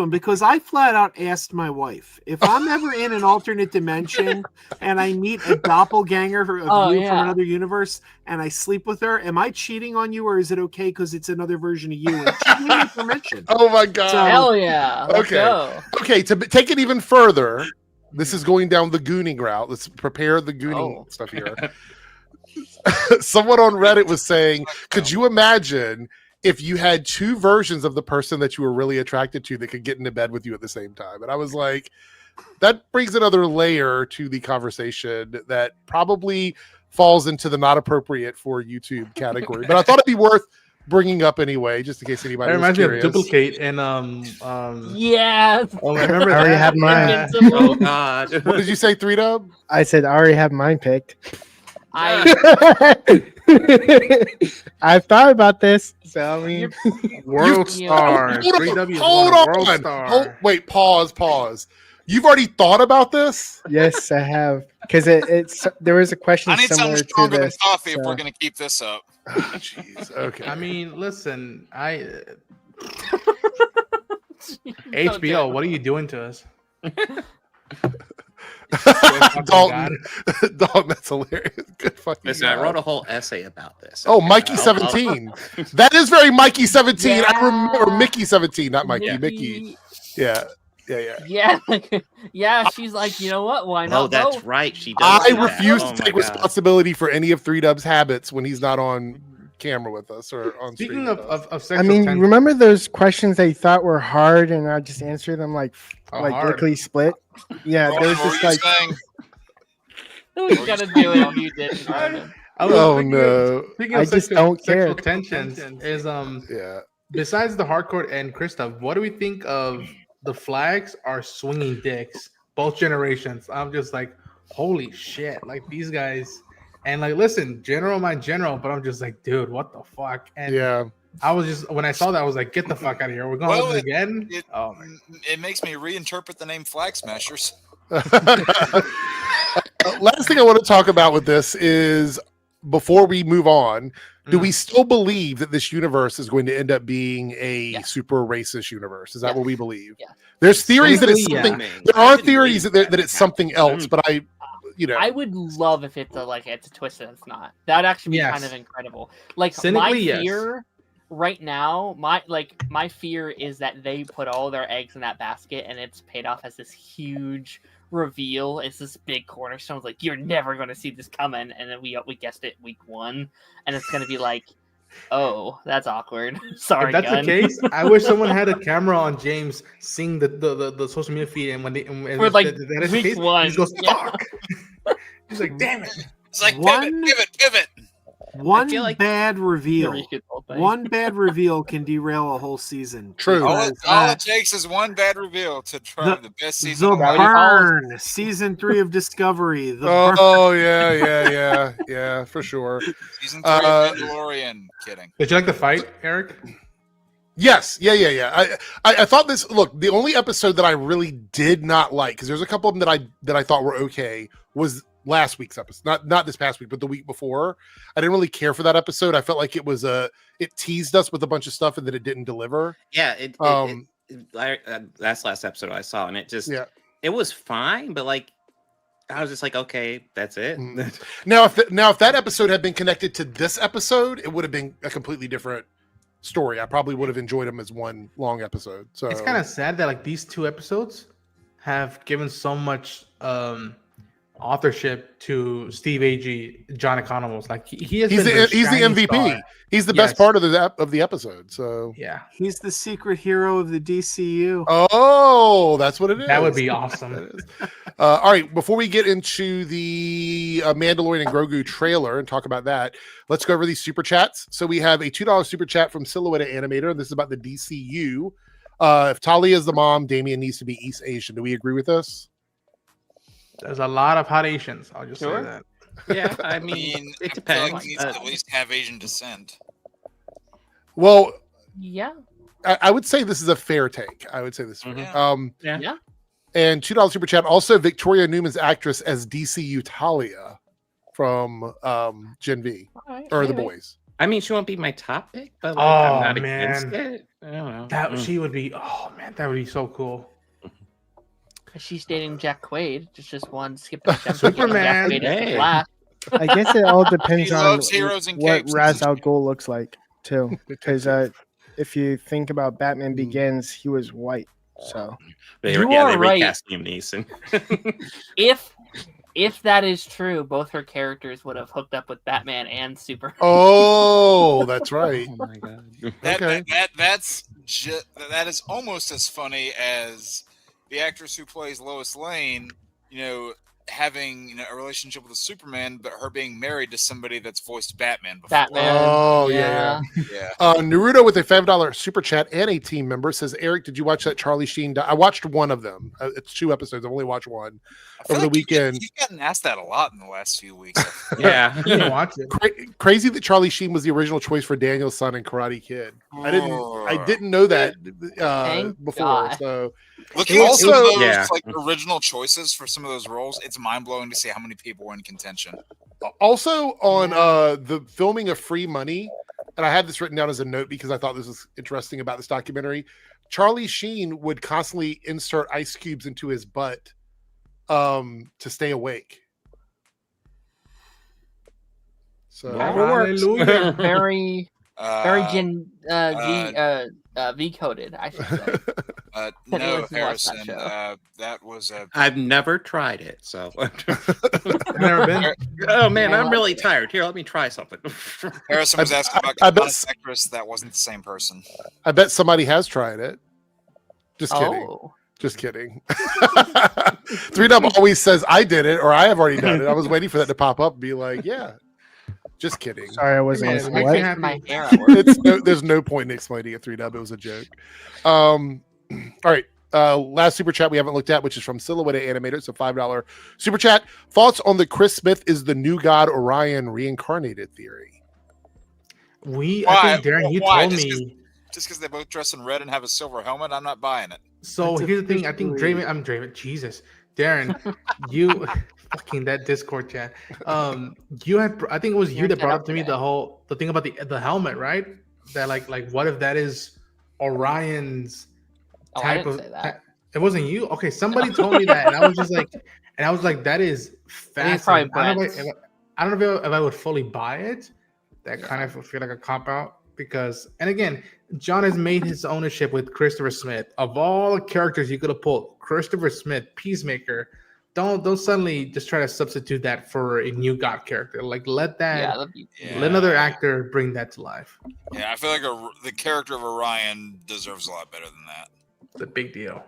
S4: Because I flat out asked my wife, if I'm ever in an alternate dimension and I meet a doppelganger of you from another universe and I sleep with her, am I cheating on you or is it okay because it's another version of you? And she gave me permission.
S1: Oh my god!
S4: So,
S3: hell yeah! Let's go.
S1: Okay. To take it even further, this is going down the gooning route. Let's prepare the gooning stuff here. Someone on Reddit was saying, could you imagine if you had two versions of the person that you were really attracted to that could get into bed with you at the same time? And I was like, that brings another layer to the conversation that probably falls into the not appropriate for YouTube category. But I thought it'd be worth bringing up anyway, just in case anybody was
S8: reminds
S1: curious.
S8: me of Duplicate and
S3: yeah.
S8: Oh, I remember
S2: I already have mine.
S9: Oh god.
S1: What did you say, 3Dub?
S2: I said I already have mine picked.
S3: I
S2: I've thought about this. So I mean,
S8: World Star. 3W
S1: Hold
S8: World
S1: on.
S8: Star.
S1: Wait, pause. You've already thought about this?
S2: Yes, I have. Because it's there was a question
S7: I need
S2: similar
S7: something
S2: to
S7: stronger than
S2: this.
S7: coffee if we're going to keep this up.
S1: Jeez. Okay.
S8: I mean, listen, HBO, what are you doing to us?
S1: Dalton, that's hilarious. Good fucking.
S9: Listen, I wrote a whole essay about this.
S1: Oh, Mikey 17. That is very Mikey 17.
S3: Yeah.
S1: I remember Mickey 17, not Mikey.
S3: Yeah.
S1: Mickey. Yeah.
S3: Yeah. She's like, you know what? Why not?
S9: Oh, that's
S3: both?
S9: right. She does.
S1: I
S9: do that.
S1: refuse
S9: Oh
S1: to
S9: my
S1: take
S9: God.
S1: responsibility for any of 3Dub's habits when he's not on camera with us or on
S8: Speaking
S1: stream
S8: of
S1: with us.
S8: sexual
S2: I mean,
S8: tension,
S2: remember those questions that you thought were hard, and I just answered them like
S8: hard.
S2: lickety split. Yeah,
S7: What
S2: there's
S7: were
S2: just
S7: you
S2: like
S7: saying?
S3: We gotta do it if you did. Brandon.
S1: Oh, no.
S8: Speaking
S2: I
S8: of
S2: just
S8: sexual,
S2: don't care.
S8: sexual tensions is
S1: Yeah.
S8: besides the hardcore and Krista, what do we think of the flags are swinging dicks, both generations? I'm just like, holy shit, like these guys. And like, listen, general, my general, but I'm just like, dude, what the fuck? And
S1: Yeah.
S8: I was just, when I saw that, I was like, get the fuck out of here. We're going
S7: Well,
S8: over again.
S7: Oh, it makes me reinterpret the name Flag Smashers.
S1: Last thing I want to talk about with this is before we move on, do we still believe that this universe is going to end up being a super racist universe? Is that what we believe?
S3: Yeah.
S1: There's theories that it's
S8: Technically,
S1: something.
S9: yeah.
S1: There are theories that it's something else, but I
S3: would love if it's a twist and it's not. That'd actually be kind of incredible. Like my
S8: Cynically,
S3: fear right now, my fear is that they put all their eggs in that basket and it's paid off as this huge reveal. It's this big cornerstone. It's like, you're never going to see this coming, and then we guessed it week 1, and it's going to be like, oh, that's awkward. Sorry,
S8: If that's
S3: Gunn.
S8: the case, I wish someone had a camera on James seeing the social media feed, and when they
S3: For like
S8: that is the
S3: week
S8: case,
S3: 1.
S8: he just goes,
S3: Yeah.
S8: fuck. He's like, damn it.
S7: It's like
S4: One-
S7: pivot.
S4: One
S9: feel like-
S4: bad reveal.
S3: Reshoot the whole thing.
S4: One bad reveal can derail a whole season.
S1: True.
S7: All
S4: Because,
S7: it takes is one bad reveal to try the best season.
S4: The
S7: of life.
S4: Burn, season 3 of Discovery. The Burn.
S1: Oh yeah, for sure.
S7: Season 3 of Mandalorian. Kidding.
S8: Did you like the fight, Eric?
S1: Yes, yeah. I thought this. Look, the only episode that I really did not like, because there's a couple of them that I thought were okay, was last week's episode. Not this past week, but the week before. I didn't really care for that episode. I felt like it was it teased us with a bunch of stuff and that it didn't deliver.
S9: Yeah, that's last episode I saw, and it was fine, but like I was just like, okay, that's it.
S1: Now, if that episode had been connected to this episode, it would have been a completely different story. I probably would have enjoyed them as one long episode. So
S8: It's kind of sad that like these 2 episodes have given so much authorship to Steve Agee, John Economos. Like he's the
S1: MVP.
S8: Star.
S1: He's the best part of the episode. So
S8: yeah,
S4: he's the secret hero of the DCU.
S1: Oh, that's what it is.
S8: That would be awesome.
S1: All right, before we get into the Mandalorian and Grogu trailer and talk about that, let's go over these super chats. So we have a $2 super chat from Silhouette Animator, and this is about the DCU. If Talia is the mom, Damien needs to be East Asian. Do we agree with this?
S8: There's a lot of hot Asians. I'll just say that.
S9: Yeah, I mean, it
S7: I feel
S9: depends.
S7: like he needs to at least have Asian descent.
S1: Well,
S3: Yeah.
S1: I would say this is a fair take. I would say this. Is fair.
S3: Yeah.
S1: And $2 super chat. Also, Victoria Newman's actress as DCU Talia from Gen V or The Boys.
S9: I mean, she won't be my top pick, but like,
S8: Oh,
S9: I'm not
S8: man.
S9: against it. I don't know.
S8: That she would be. Oh man, that would be so cool.
S3: She's dating Jack Quaid. Just one skip to
S8: Superman.
S3: Jack Quaid as the
S9: Hey.
S3: Flash.
S2: I guess it all depends
S7: He
S2: on
S7: loves heroes and
S2: what
S7: capes.
S2: Ra's al Ghul looks like too. Because if you think about Batman Begins, he was white. So
S9: They
S3: You are right.
S9: recast Liam Neeson.
S3: If that is true, both her characters would have hooked up with Batman and Superman.
S1: Oh, that's right.
S9: Oh my god.
S1: Okay.
S7: That is almost as funny as the actress who plays Lois Lane, having a relationship with a Superman, but her being married to somebody that's voiced Batman before.
S3: Batman.
S1: Oh, yeah.
S7: Yeah.
S1: Naruto with a $5 super chat and a team member says, Eric, did you watch that Charlie Sheen? I watched one of them. It's 2 episodes. I've only watched one over the weekend.
S7: You've gotten asked that a lot in the last few weeks.
S9: Yeah.
S8: You can watch it.
S1: Crazy that Charlie Sheen was the original choice for Daniel's son in Karate Kid. I didn't know that
S3: Thank
S1: before.
S3: God.
S1: So
S7: Looking at some of
S1: Also-
S7: those like original choices for some of those roles, it's mind blowing to see how many people were in contention.
S1: Also on the filming of Free Money, and I had this written down as a note because I thought this was interesting about this documentary. Charlie Sheen would constantly insert ice cubes into his butt to stay awake. So
S8: Hallelujah.
S3: Very V coded, I should say.
S7: No,
S3: Anyone can watch that
S7: Harrison.
S3: show.
S7: That was a.
S9: I've never tried it, so.
S8: I've never been.
S9: Oh man, I'm really tired. Here, let me try something.
S7: Harrison was asking about
S1: I bet-
S7: Iconic actress. That wasn't the same person.
S1: I bet somebody has tried it. Just kidding.
S3: Oh.
S1: Just kidding. 3Dub always says I did it or I have already done it. I was waiting for that to pop up and be like, yeah. Just kidding.
S2: Sorry, I wasn't
S8: Yeah,
S2: listening.
S8: it makes
S2: What?
S8: me happy.
S3: My hair at work.
S1: There's no point in explaining it, 3Dub. It was a joke. All right. Last super chat we haven't looked at, which is from Silhouette Animator. It's a $5 super chat. Thoughts on the Chris Smith is the new god Orion reincarnated theory?
S8: I think Darren, you
S7: Why?
S8: told me.
S7: Just because they both dress in red and have a silver helmet, I'm not buying it.
S8: So
S2: It's
S8: here's the thing. I think
S2: officially-
S8: Draven. Jesus, Darren, you fucking that Discord chat. You had. I think it was you that brought up to me the thing about the helmet, right? That like what if that is Orion's
S3: Oh, I
S8: type
S3: didn't
S8: of?
S3: say that.
S8: It wasn't you. Okay, somebody told me that, and I was just like, that is
S3: think it's probably
S8: fascinating. I don't know
S3: Brent.
S8: I don't know if I would fully buy it. That kind of would feel like a cop out because, and again, John has made his ownership with Christopher Smith. Of all the characters you could have pulled, Christopher Smith, Peacemaker. Don't suddenly just try to substitute that for a new God character. Like let
S3: that'd be-
S8: let another actor bring that to life.
S7: Yeah, I feel like the character of Orion deserves a lot better than that.
S8: It's a big deal.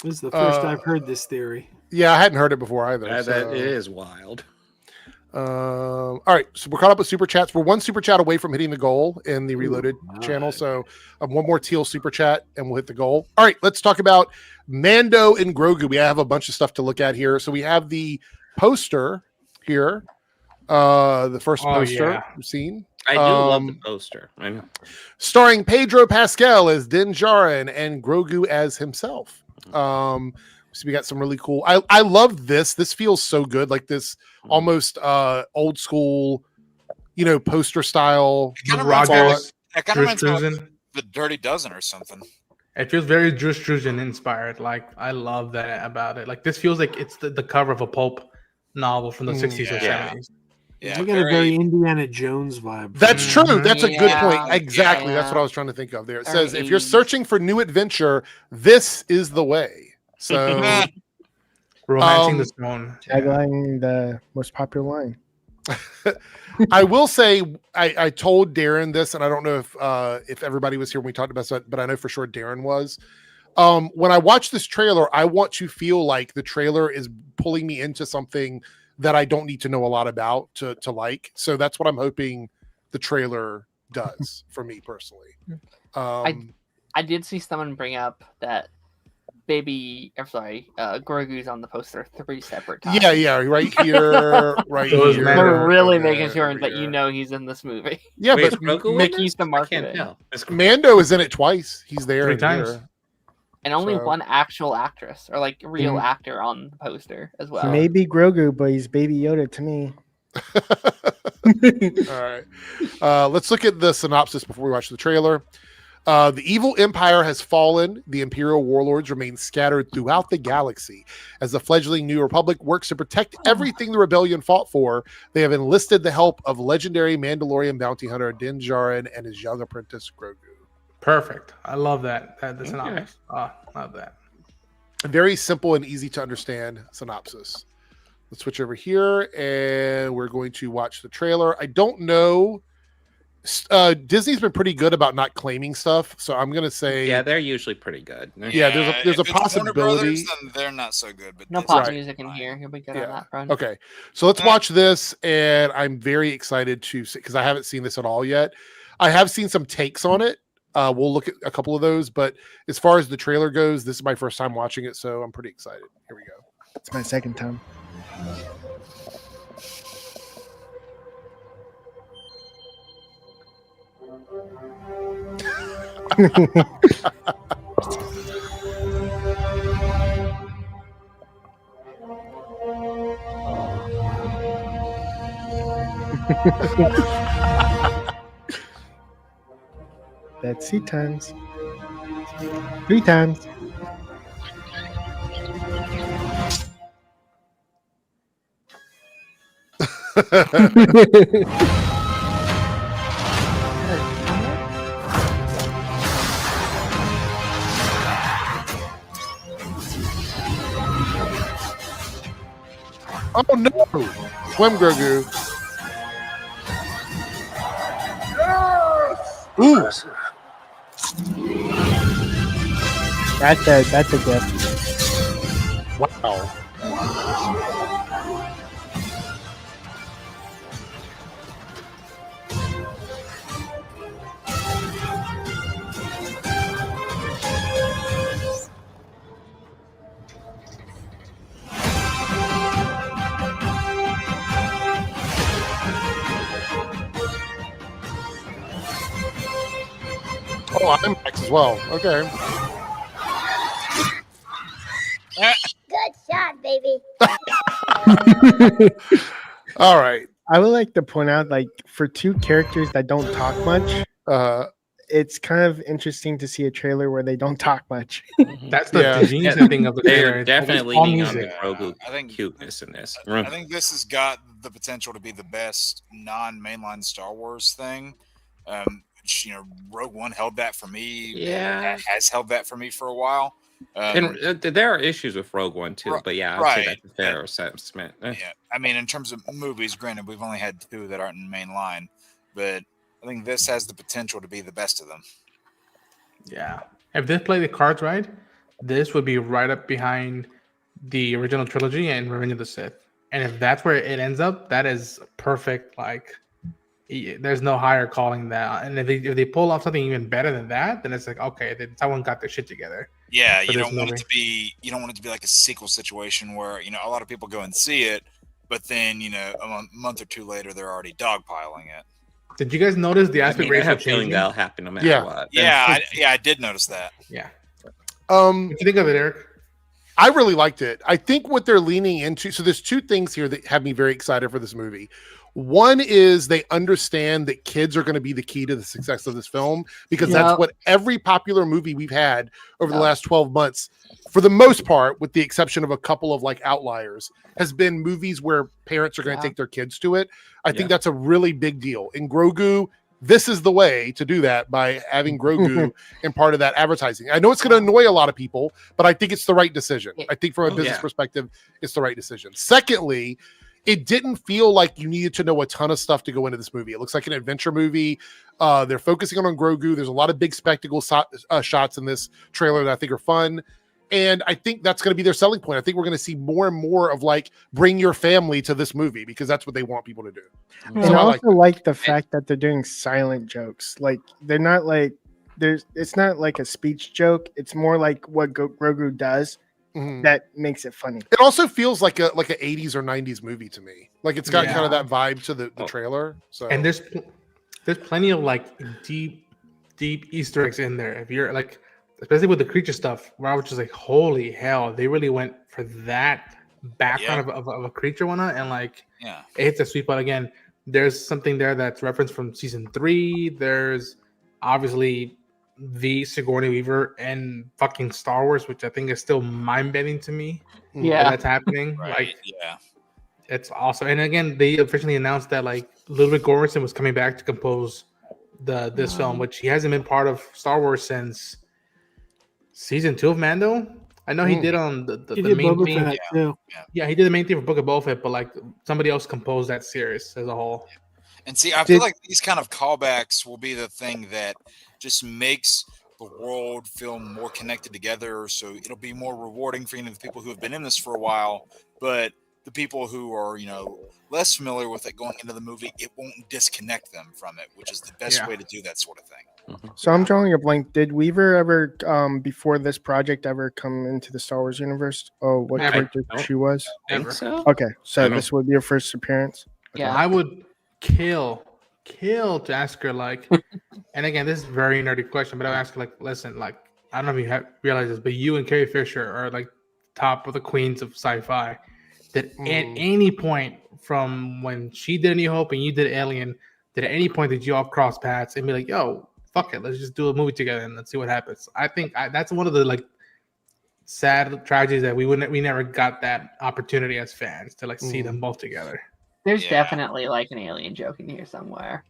S4: This is the first I've heard this theory.
S1: Yeah, I hadn't heard it before either.
S9: That
S1: so-
S9: it is wild.
S1: All right, so we're caught up with super chats. We're one super chat away from hitting the goal in the Reloaded channel. So one more teal super chat and we'll hit the goal. All right, let's talk about Mando and Grogu. We have a bunch of stuff to look at here. So we have the poster here, the first poster we've seen.
S9: I do love the poster. I know.
S1: Starring Pedro Pascal as Din Djarin and Grogu as himself. So we got some really cool. I love this. This feels so good, like this almost old school, poster style.
S7: It kind of reminds me
S8: Drews
S7: of
S8: Struzan.
S7: the Dirty Dozen or something.
S8: It feels very Drews Struzan inspired. Like I love that about it. Like this feels like it's the cover of a pulp novel from the 60s or 70s.
S7: Yeah,
S4: I got a very Indiana Jones vibe.
S1: That's true. That's a good point.
S3: Yeah,
S1: Exactly.
S3: yeah.
S1: That's what I was trying to think of there. It
S3: Very
S1: says, if you're
S3: 80s.
S1: searching for new adventure, this is the way. So
S8: Romancing the Stone.
S2: Tagline, the most popular line.
S1: I will say, I told Darren this, and I don't know if everybody was here when we talked about that, but I know for sure Darren was. When I watch this trailer, I want to feel like the trailer is pulling me into something that I don't need to know a lot about to like. So that's what I'm hoping the trailer does for me personally.
S3: I did see someone bring up that Grogu's on the poster 3 separate times.
S1: Yeah, right here, right
S8: So is
S1: here.
S8: Mando.
S3: They're really
S1: right
S3: making
S1: there,
S3: sure that
S1: here.
S3: you know he's in this movie.
S1: Yeah,
S9: Wait,
S1: but
S9: is Grogu in
S3: Mickey's
S9: this?
S3: the
S9: I
S3: marketing.
S9: can't tell.
S1: Mando is in it twice. He's there
S8: 3
S1: and
S8: times.
S1: here.
S3: And only
S1: So-
S3: one actual actress or like real
S2: Mhm.
S3: actor on the poster as well.
S2: Maybe Grogu, but he's Baby Yoda to me.
S1: All right. Let's look at the synopsis before we watch the trailer. The evil empire has fallen. The Imperial warlords remain scattered throughout the galaxy. As the fledgling New Republic works to protect everything the rebellion fought for, they have enlisted the help of legendary Mandalorian bounty hunter Din Djarin and his young apprentice Grogu.
S8: Perfect. I love that. The synopsis. Love that.
S1: A very simple and easy to understand synopsis. Let's switch over here and we're going to watch the trailer. I don't know. Disney's been pretty good about not claiming stuff, so I'm gonna say
S9: Yeah, they're usually pretty good.
S1: Yeah, there's a
S7: if it's Warner
S1: possibility.
S7: Brothers, then they're not so good. But
S3: No
S7: Disney-
S3: pop
S1: Right.
S3: music in here. You'll be good
S1: Yeah.
S3: on that front.
S1: Okay, so let's watch this, and I'm very excited to see because I haven't seen this at all yet. I have seen some takes on it. We'll look at a couple of those, but as far as the trailer goes, this is my first time watching it, so I'm pretty excited. Here we go.
S2: It's my second time. That's 3 times. 3 times.
S1: Oh no! Swim Grogu. Ooh.
S2: That's a gift.
S1: Wow. Oh, IMAX as well. Okay.
S10: Good shot, baby.
S1: All right.
S2: I would like to point out, like, for 2 characters that don't talk much, it's kind of interesting to see a trailer where they don't talk much.
S8: That's the genius thing of the
S9: They're
S8: trailer.
S9: definitely
S8: all
S9: leaning on
S8: music.
S9: the Grogu
S7: I think
S9: cuteness in this.
S7: I think this has got the potential to be the best non-mainline Star Wars thing. Which, Rogue One held that for me.
S9: Yeah,
S7: has held that for me for a while.
S9: And there are issues with Rogue One too, but yeah, I'd say that's a fair assessment.
S7: Yeah, I mean, in terms of movies, granted, we've only had 2 that aren't in mainline, but I think this has the potential to be the best of them.
S8: Yeah, if they play the cards right, this would be right up behind the original trilogy and Revenge of the Sith. And if that's where it ends up, that is perfect. Like, there's no higher calling that. And if they pull off something even better than that, then it's like, okay, then someone got their shit together.
S7: Yeah, you don't want it to be like a sequel situation where a lot of people go and see it, but then a month or 2 later they're already dogpiling it.
S8: Did you guys notice the aspect ratio?
S9: I have a feeling that'll happen no matter what.
S7: Yeah, I did notice that.
S8: Yeah. What do you think of it, Eric?
S1: I really liked it. I think what they're leaning into. So there's 2 things here that have me very excited for this movie. One is they understand that kids are going to be the key to the success of this film, because that's what every popular movie we've had over the last 12 months, for the most part, with the exception of a couple of like outliers, has been movies where parents are going to take their kids to it. I think that's a really big deal. In Grogu, this is the way to do that, by having Grogu in part of that advertising. I know it's going to annoy a lot of people, but I think it's the right decision. I think from a business perspective, it's the right decision. Secondly, it didn't feel like you needed to know a ton of stuff to go into this movie. It looks like an adventure movie. They're focusing on Grogu. There's a lot of big spectacle shots in this trailer that I think are fun. And I think that's going to be their selling point. I think we're going to see more and more of like, bring your family to this movie, because that's what they want people to do.
S2: And I also like the fact that they're doing silent jokes. Like, they're not like, it's not like a speech joke. It's more like what Grogu does. That makes it funny.
S1: It also feels like a 80s or 90s movie to me. Like, it's got kind of that vibe to the trailer. So,
S8: and there's plenty of like deep Easter eggs in there. If you're like, especially with the creature stuff, where I was just like, holy hell, they really went for that background of a creature one, and like, it hits a sweet spot again. There's something there that's referenced from season 3. There's obviously the Sigourney Weaver and fucking Star Wars, which I think is still mind-bending to me. That's happening. Like, it's awesome. And again, they officially announced that like Ludwig Göransson was coming back to compose this film, which he hasn't been part of Star Wars since season 2 of Mando. I know he did on the main theme. Yeah, he did the main theme for Book of Boba Fett, but like somebody else composed that series as a whole.
S7: And see, I feel like these kind of callbacks will be the thing that just makes the world feel more connected together. So it'll be more rewarding for the people who have been in this for a while, but the people who are, less familiar with it going into the movie, it won't disconnect them from it, which is the best way to do that sort of thing.
S2: So I'm drawing a blank. Did Weaver ever, before this project, ever come into the Star Wars universe? Oh, what character she was?
S9: Think so?
S2: Okay, so this would be her first appearance.
S8: Yeah, I would kill to ask her, like, and again, this is a very nerdy question, but I'll ask her, like, listen, like, I don't know if you realize this, but you and Carrie Fisher are like top of the queens of sci-fi. Did at any point from when she did New Hope and you did Alien, did at any point did you all cross paths and be like, yo, fuck it, let's just do a movie together and let's see what happens? I think that's one of the like sad tragedies that we never got that opportunity as fans to like see them both together.
S3: There's definitely like an alien joke in here somewhere.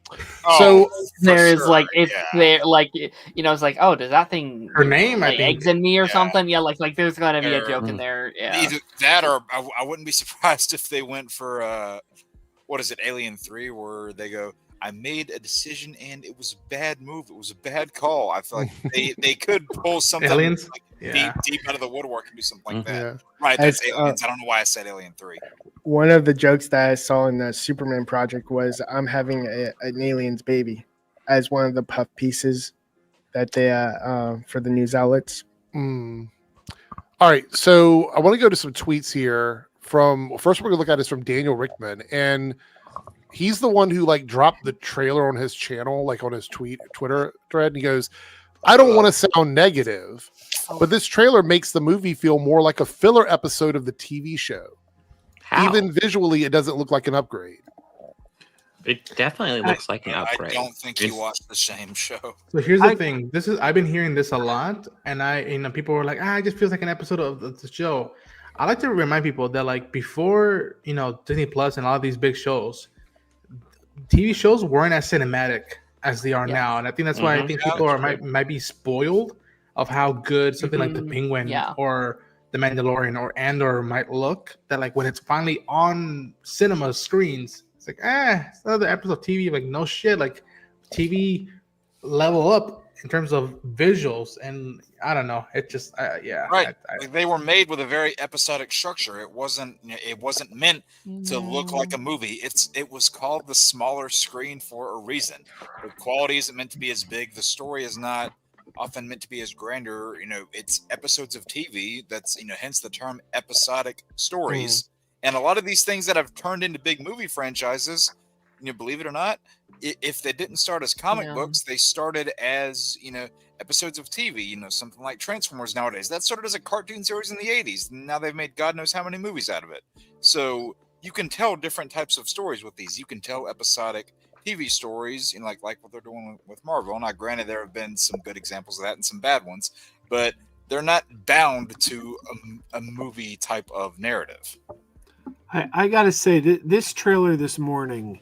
S1: So
S3: there's like it's there like it's like, oh, does that thing
S8: her name
S3: like
S8: I think
S3: eggs in me or something? Yeah, like there's gonna be a joke in there. Yeah.
S7: Either that or I wouldn't be surprised if they went for what is it, Alien 3, where they go, I made a decision and it was a bad move. It was a bad call. I feel like they could pull something
S8: Aliens?
S7: Like
S8: Yeah.
S7: deep out of the woodwork and do something like that.
S1: Yeah.
S7: Right, that's Aliens. I don't know why I said Alien 3.
S2: One of the jokes that I saw in the Superman project was I'm having an alien's baby as one of the puff pieces that they for the news outlets.
S1: All right, so I want to go to some tweets here. First we're gonna look at is from Daniel Rickman, and he's the one who like dropped the trailer on his channel, like on his Twitter thread. And he goes, I don't want to sound negative, but this trailer makes the movie feel more like a filler episode of the TV show.
S9: How?
S1: Even visually, it doesn't look like an upgrade.
S9: It definitely looks like an upgrade.
S7: I don't think you watched the same show.
S8: So here's the thing. I've been hearing this a lot, and people were like, it just feels like an episode of the show. I like to remind people that like before, Disney Plus and all of these big shows, TV shows weren't as cinematic as they are now, and I think that's why I think people might be spoiled of how good something like The Penguin or The Mandalorian or Andor might look. That like when it's finally on cinema screens, it's like it's another episode of TV. Like no shit, like TV level up in terms of visuals, and I don't know. It just
S7: right. They were made with a very episodic structure. It wasn't meant to look like a movie. It was called the smaller screen for a reason. The quality isn't meant to be as big. The story is not often meant to be as grander. It's episodes of TV. That's hence the term episodic stories. And a lot of these things that have turned into big movie franchises, believe it or not, if they didn't start as comic books, they started as episodes of TV. Something like Transformers nowadays that started as a cartoon series in the 80s. Now they've made God knows how many movies out of it. So you can tell different types of stories with these. You can tell episodic TV stories, like what they're doing with Marvel. Now, granted, there have been some good examples of that and some bad ones, but they're not bound to a movie type of narrative.
S4: I gotta say, this trailer this morning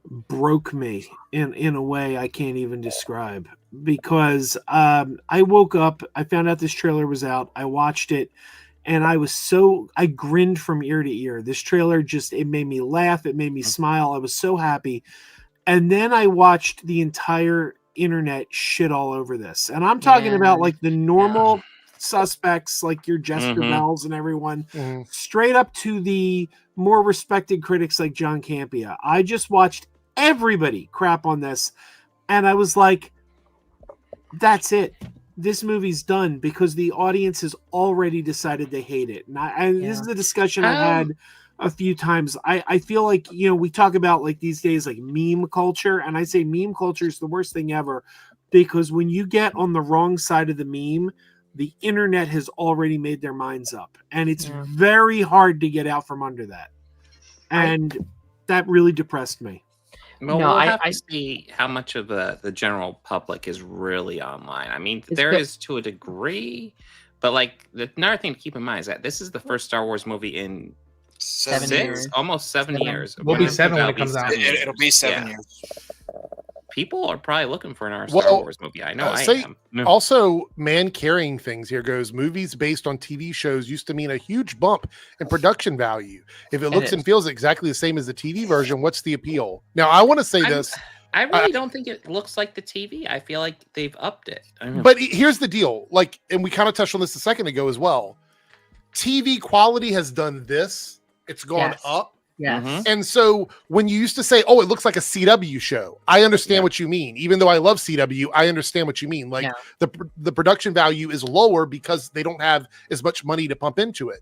S4: broke me in a way I can't even describe, because I woke up, I found out this trailer was out, I watched it, and I grinned from ear to ear. This trailer it made me laugh, it made me smile. I was so happy. And then I watched the entire internet shit all over this. And I'm talking about like the normal suspects, like your Jessica Bells and everyone, straight up to the more respected critics like John Campea. I just watched everybody crap on this, and I was like, that's it. This movie's done, because the audience has already decided they hate it. And this is a discussion I've had a few times. I feel like, we talk about like these days, like meme culture, and I say meme culture is the worst thing ever, because when you get on the wrong side of the meme, the internet has already made their minds up, and it's very hard to get out from under that. And that really depressed me.
S9: Well, we'll have to see how much of the general public is really online. I mean, there is to a degree, but like another thing to keep in mind is that this is the first Star Wars movie in almost 7 years.
S8: Will be 7 when it comes out.
S7: It'll be 7 years.
S9: People are probably looking for another Star Wars movie. I know I am.
S1: Also, man carrying things here goes, movies based on TV shows used to mean a huge bump in production value. If it looks and feels exactly the same as the TV version, what's the appeal? Now, I want to say this.
S9: I really don't think it looks like the TV. I feel like they've upped it.
S1: But here's the deal. Like, and we kind of touched on this a second ago as well. TV quality has done this. It's gone up.
S3: Yes.
S1: And so when you used to say, oh, it looks like a CW show, I understand what you mean. Even though I love CW, I understand what you mean. Like the production value is lower because they don't have as much money to pump into it.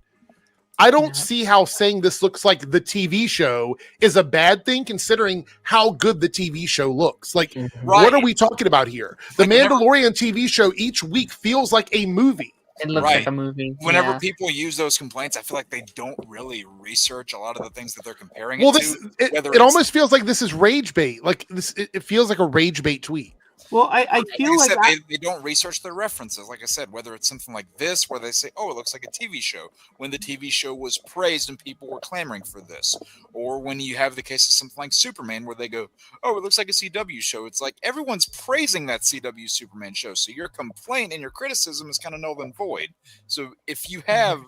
S1: I don't see how saying this looks like the TV show is a bad thing, considering how good the TV show looks. Like, what are we talking about here? The Mandalorian TV show each week feels like a movie.
S3: It looks like a movie.
S7: Whenever people use those complaints, I feel like they don't really research a lot of the things that they're comparing
S1: Well,
S7: it to.
S1: It almost feels like this is rage bait. Like this, it feels like a rage bait tweet.
S4: Well, I feel like
S7: they don't research their references. Like I said, whether it's something like this, where they say, "Oh, it looks like a TV show," when the TV show was praised and people were clamoring for this, or when you have the case of something like Superman, where they go, "Oh, it looks like a CW show." It's like everyone's praising that CW Superman show, so your complaint and your criticism is kind of null and void. So if you have,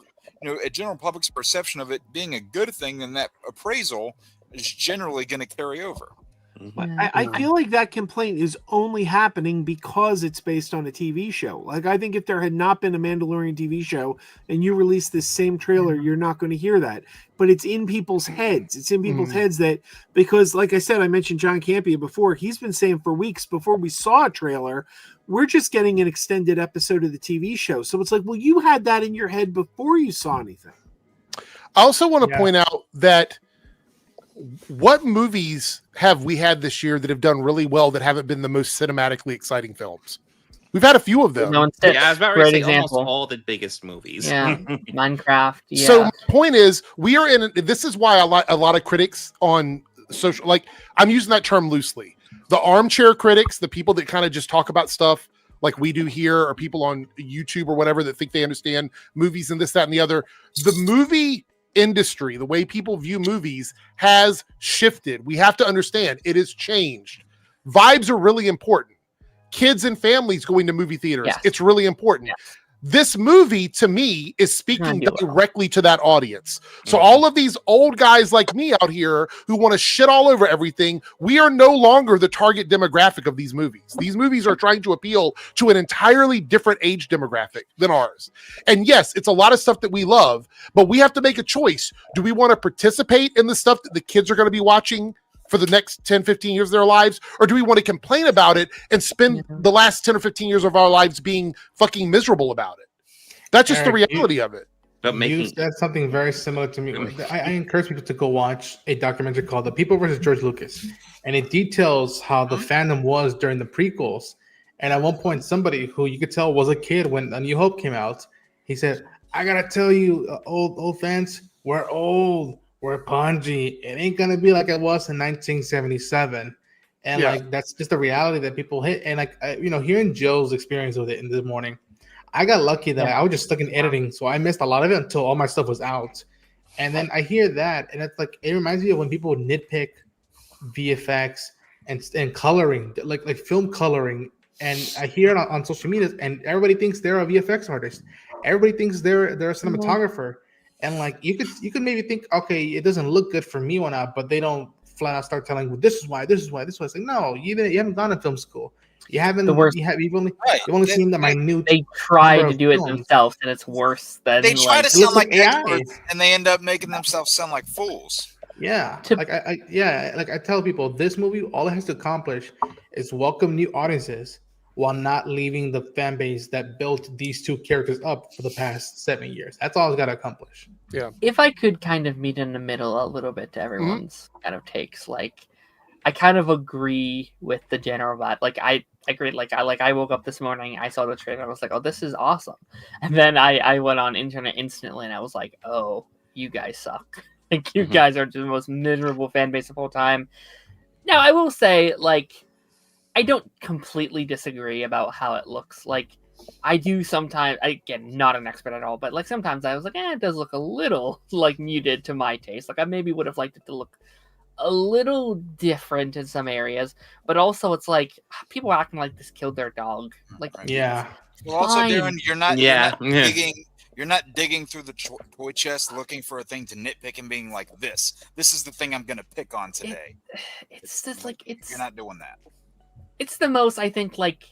S7: a general public's perception of it being a good thing, then that appraisal is generally going to carry over.
S4: I feel like that complaint is only happening because it's based on a TV show. Like, I think if there had not been a Mandalorian TV show and you release this same trailer, you're not going to hear that. But it's in people's heads. It's in people's heads that, because like I said, I mentioned John Campea before, he's been saying for weeks before we saw a trailer, we're just getting an extended episode of the TV show. So it's like, well, you had that in your head before you saw anything.
S1: I also want to point out that what movies have we had this year that have done really well that haven't been the most cinematically exciting films? We've had a few of them.
S9: I was about to say almost all the biggest movies.
S3: Yeah, Minecraft. Yeah.
S1: So my point is, we are in. This is why a lot of critics on social, like I'm using that term loosely. The armchair critics, the people that kind of just talk about stuff like we do here, or people on YouTube or whatever that think they understand movies and this, that, and the other. The movie industry, the way people view movies has shifted. We have to understand it has changed. Vibes are really important. Kids and families going to movie theaters, it's really important. This movie, to me, is speaking directly to that audience. So all of these old guys like me out here who want to shit all over everything, we are no longer the target demographic of these movies. These movies are trying to appeal to an entirely different age demographic than ours. And yes, it's a lot of stuff that we love, but we have to make a choice. Do we want to participate in the stuff that the kids are going to be watching for the next 10, 15 years of their lives? Or do we want to complain about it and spend the last 10 or 15 years of our lives being fucking miserable about it? That's just the reality of it.
S8: But you said something very similar to me. I encourage people to go watch a documentary called The People versus George Lucas. And it details how the fandom was during the prequels. And at one point, somebody who you could tell was a kid when A New Hope came out, he said, I got to tell you, old fans, we're old. We're pungy. It ain't gonna be like it was in 1977, and like that's just the reality that people hit. And like hearing Joe's experience with it in the morning, I got lucky that I was just stuck in editing, so I missed a lot of it until all my stuff was out. And then I hear that, and it's like it reminds me of when people nitpick VFX and coloring, like film coloring. And I hear it on social media, and everybody thinks they're a VFX artist. Everybody thinks they're a cinematographer. And like you could maybe think, okay, it doesn't look good for me or not, but they don't flat out start telling, well, this is why. It's like, no, you haven't gone to film school. You haven't. You've only seen the minute.
S3: They try to do it themselves, and it's worse than
S7: they try to sound like experts, and they end up making themselves sound like fools.
S8: Yeah, like I tell people, this movie, all it has to accomplish is welcome new audiences while not leaving the fan base that built these two characters up for the past 7 years. That's all it's got to accomplish.
S1: Yeah.
S3: If I could kind of meet in the middle a little bit to everyone's kind of takes, like I kind of agree with the general vibe. Like I agree. I woke up this morning, I saw the trailer, I was like, oh, this is awesome. And then I went on internet instantly, and I was like, oh, you guys suck. Like you guys are just the most miserable fan base of all time. Now I will say, like, I don't completely disagree about how it looks. Like, I do sometimes, again, not an expert at all, but like sometimes I was like, it does look a little like muted to my taste. Like I maybe would have liked it to look a little different in some areas, but also it's like people are acting like this killed their dog. Like,
S8: yeah.
S7: Well, also, Darren, you're not digging through the toy chest looking for a thing to nitpick and being like, this is the thing I'm going to pick on today.
S3: It's just like,
S7: you're not doing that.
S3: It's the most, I think, like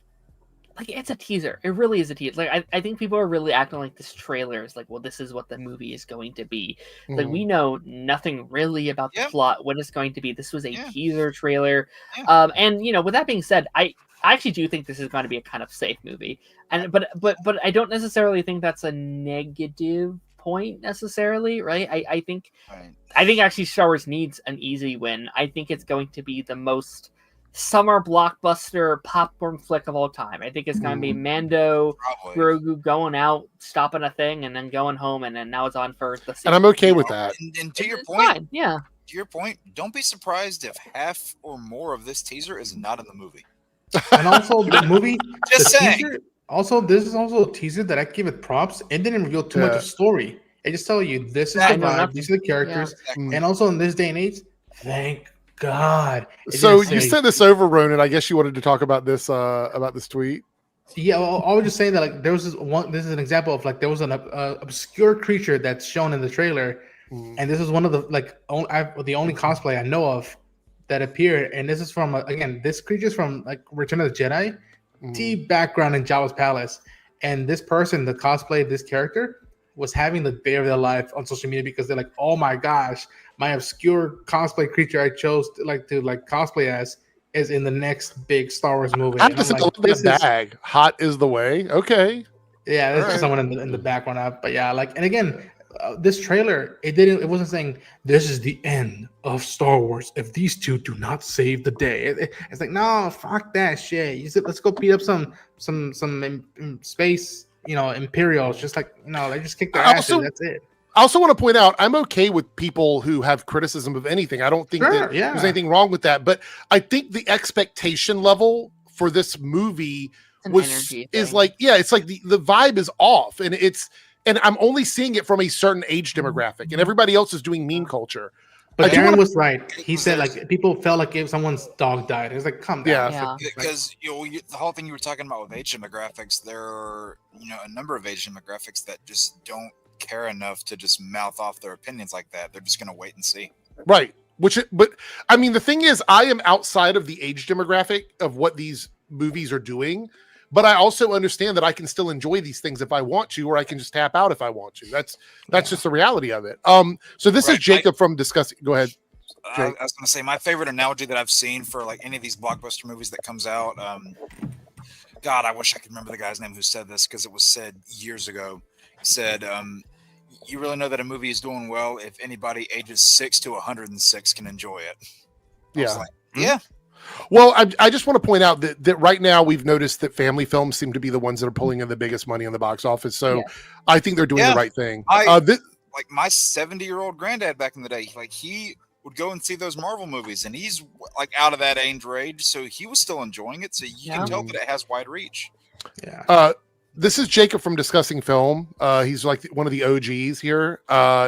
S3: it's a teaser. It really is a teaser. Like I think people are really acting like this trailer is like, well, this is what the movie is going to be. Like we know nothing really about the plot, what it's going to be. This was a teaser trailer. And with that being said, I actually do think this is going to be a kind of safe movie. And but I don't necessarily think that's a negative point necessarily, right? I think actually Star Wars needs an easy win. I think it's going to be the most summer blockbuster popcorn flick of all time. I think it's going to be Mando, Grogu going out, stopping a thing, and then going home, and then now it's on for the season.
S1: And I'm okay with that.
S7: And to your point,
S3: fine. Yeah.
S7: To your point, don't be surprised if half or more of this teaser is not in the movie.
S8: And also the movie,
S7: Just
S8: the
S7: saying.
S8: teaser, also this is also a teaser that I give it props. It didn't reveal too much of story. It just tell you this is the vibe, these are the characters, and also in this day and age, thank God.
S1: So you sent this over, Ronan. I guess you wanted to talk about this tweet.
S8: Yeah, well, I was just saying that like there was this one. This is an example of like there was an obscure creature that's shown in the trailer, and this is one of the the only cosplay I know of that appeared. And this is from again, this creature's from like Return of the Jedi, deep background in Jabba's palace, and this person that cosplayed this character was having the day of their life on social media because they're like, oh my gosh, my obscure cosplay creature I chose to cosplay as is in the next big Star Wars movie.
S1: I just love that bag. Hot is the way. Okay.
S8: Yeah, there's just someone in the background. But yeah, like, and again, this trailer, it wasn't saying this is the end of Star Wars if these two do not save the day. It's like, no, fuck that shit. You said, let's go beat up some space, Imperials. Just like, they just kick their asses. That's it.
S1: I also want to point out, I'm okay with people who have criticism of anything. I don't think that there's anything wrong with that. But I think the expectation level for this movie is like, it's like the vibe is off, and I'm only seeing it from a certain age demographic, and everybody else is doing meme culture.
S8: But Aaron was right. He said like people felt like if someone's dog died. It was like, come down.
S7: Yeah. Because the whole thing you were talking about with age demographics, there are a number of age demographics that just don't care enough to just mouth off their opinions like that. They're just going to wait and see.
S1: Right. But I mean, the thing is, I am outside of the age demographic of what these movies are doing, but I also understand that I can still enjoy these things if I want to, or I can just tap out if I want to. That's just the reality of it. So this is Jacob from Discussing. Go ahead.
S7: I was going to say my favorite analogy that I've seen for like any of these blockbuster movies that comes out. God, I wish I could remember the guy's name who said this because it was said years ago. He said, you really know that a movie is doing well if anybody ages 6 to 106 can enjoy it. Yeah.
S1: Well, I just want to point out that right now we've noticed that family films seem to be the ones that are pulling in the biggest money in the box office. So I think they're doing the right thing.
S7: Like my 70-year-old granddad back in the day, like he would go and see those Marvel movies, and he's like out of that age range, so he was still enjoying it. So you can tell that it has wide reach.
S1: Yeah. This is Jacob from Discussing Film. He's like one of the OGs here.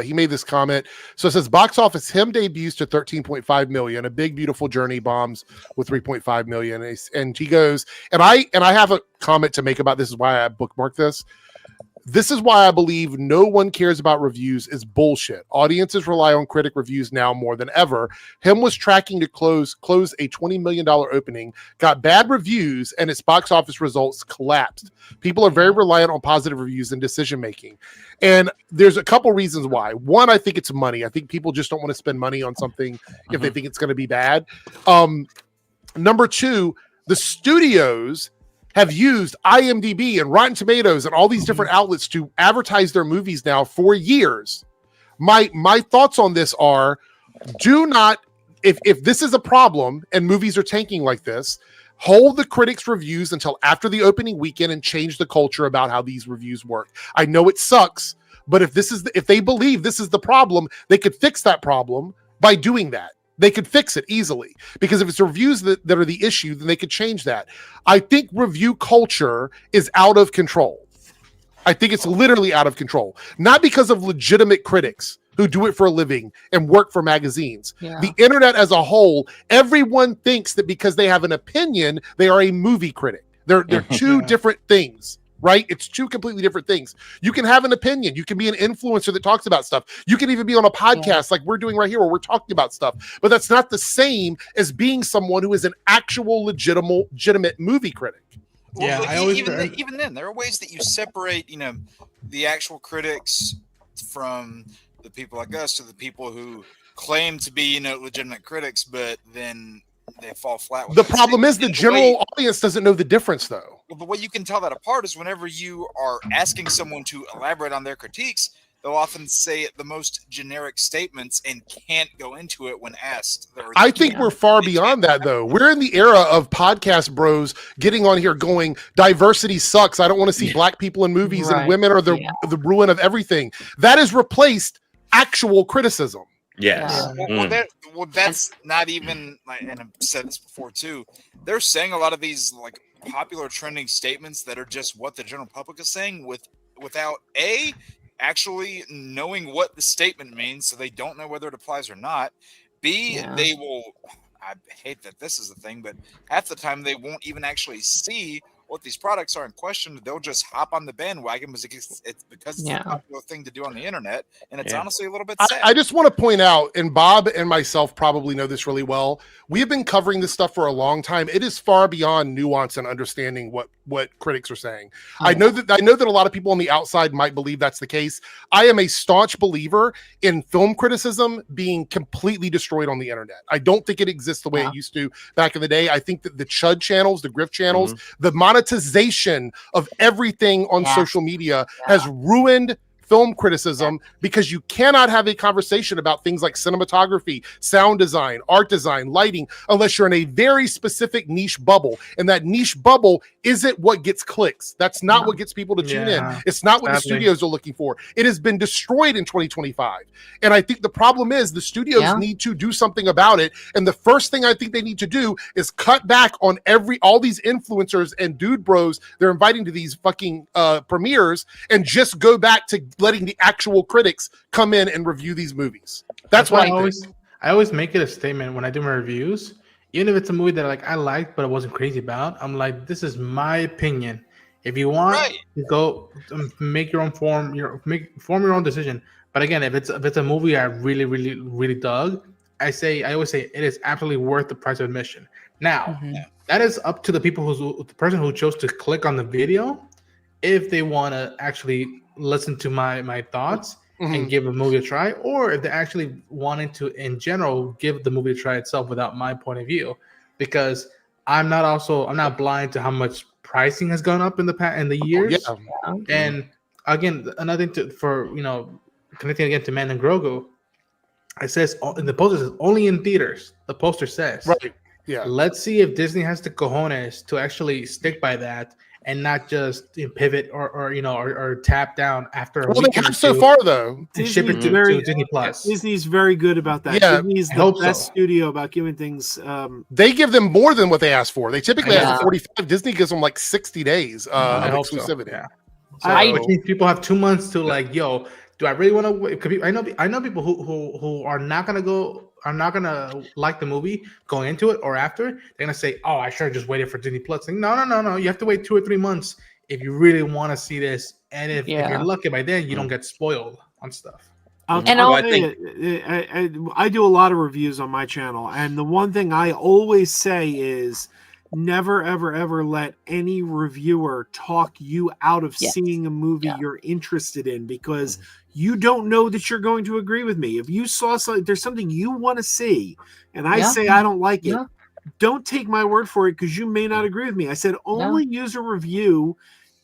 S1: He made this comment. So it says, box office, him debuts to 13.5 million. A Big Beautiful Journey bombs with 3.5 million. And he goes, and I have a comment to make about this, is why I bookmarked this. This is why I believe no one cares about reviews is bullshit. Audiences rely on critic reviews now more than ever. Him was tracking to close a $20 million opening, got bad reviews, and its box office results collapsed. People are very reliant on positive reviews in decision making. And there's a couple reasons why. One, I think it's money. I think people just don't want to spend money on something if they think it's going to be bad. Number two, the studios have used IMDb and Rotten Tomatoes and all these different outlets to advertise their movies now for years. My thoughts on this are, do not, if this is a problem and movies are tanking like this, hold the critics' reviews until after the opening weekend and change the culture about how these reviews work. I know it sucks, but if they believe this is the problem, they could fix that problem by doing that. They could fix it easily, because if it's reviews that are the issue, then they could change that. I think review culture is out of control. I think it's literally out of control. Not because of legitimate critics who do it for a living and work for magazines. Yeah. The internet as a whole, everyone thinks that because they have an opinion, they are a movie critic. They're two different things. Right? It's two completely different things. You can have an opinion. You can be an influencer that talks about stuff. You can even be on a podcast like we're doing right here where we're talking about stuff. But that's not the same as being someone who is an actual legitimate movie critic.
S7: Well, even then, there are ways that you separate, the actual critics from the people like us, or the people who claim to be, legitimate critics, but then they fall flat.
S1: The problem is the general audience doesn't know the difference, though.
S7: Well, the way you can tell that apart is whenever you are asking someone to elaborate on their critiques, they'll often say the most generic statements and can't go into it when asked.
S1: I think we're far beyond that, though. We're in the era of podcast bros getting on here going, diversity sucks. I don't want to see black people in movies and women are the ruin of everything. That has replaced actual criticism.
S9: Yes.
S7: Well, that's not even, and I've said this before too, they're saying a lot of these like popular trending statements that are just what the general public is saying without actually knowing what the statement means, so they don't know whether it applies or not. They will, I hate that this is a thing, but half the time they won't even actually see what these products are in question. They'll just hop on the bandwagon because it's a popular thing to do on the internet, and it's honestly a little bit sad.
S1: I just want to point out, and Bob and myself probably know this really well, we have been covering this stuff for a long time. It is far beyond nuance and understanding what critics are saying. I know that a lot of people on the outside might believe that's the case. I am a staunch believer in film criticism being completely destroyed on the internet. I don't think it exists the way it used to back in the day. I think that the Chud channels, the Grift channels, the monetization of everything on social media has ruined film criticism, because you cannot have a conversation about things like cinematography, sound design, art design, lighting, unless you're in a very specific niche bubble. And that niche bubble isn't what gets clicks. That's not what gets people to tune in. It's not what the studios are looking for. It has been destroyed in 2025. And I think the problem is the studios need to do something about it. And the first thing I think they need to do is cut back on all these influencers and dude bros they're inviting to these fucking premieres, and just go back to letting the actual critics come in and review these movies. That's what
S8: I always make it a statement when I do my reviews, even if it's a movie that I liked but I wasn't crazy about. I'm like, this is my opinion. If you want to go make your own form your own decision. But again, if it's a movie I really, really, really dug, I always say it is absolutely worth the price of admission. Now, that is up to the person who chose to click on the video, if they want to actually listen to my thoughts and give a movie a try, or if they're actually wanting to, in general, give the movie a try itself without my point of view. Because I'm not blind to how much pricing has gone up in the years. And again, another thing connecting again to Man and Grogu, it says in the poster, says only in theaters. The poster says,
S1: right. Yeah.
S8: Let's see if Disney has the cojones to actually stick by that and not just pivot or tap down after a week.
S1: They have so far, though.
S8: And ship it to Disney Plus.
S4: Disney's very good about that.
S1: Yeah,
S4: Disney's the best studio about giving things.
S1: They give them more than what they ask for. They typically ask for 45. Disney gives them like 60 days of exclusivity.
S8: People have 2 months to do I really want to? I know people who are not gonna like the movie going into it or after. They're gonna say, "Oh, I should have just waited for Disney Plus." No. You have to wait 2 or 3 months if you really want to see this, and if you're lucky by then, you don't get spoiled on stuff.
S4: I do a lot of reviews on my channel, and the one thing I always say is, never, ever, ever let any reviewer talk you out of seeing a movie you're interested in, because you don't know that you're going to agree with me. If you saw there's something you want to see, and I say I don't like it, don't take my word for it, because you may not agree with me. I said only use a review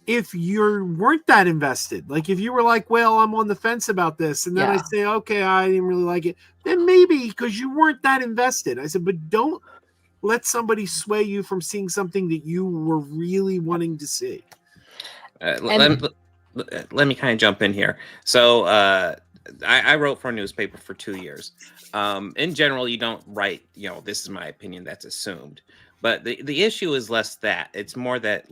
S4: if you weren't that invested. Like if you were like, well, I'm on the fence about this, and then I say, okay, I didn't really like it, then maybe because you weren't that invested. I said, but don't let somebody sway you from seeing something that you were really wanting to see.
S9: Let me kind of jump in here. So I wrote for a newspaper for 2 years. In general, you don't write, this is my opinion, that's assumed. But the issue is less that. It's more that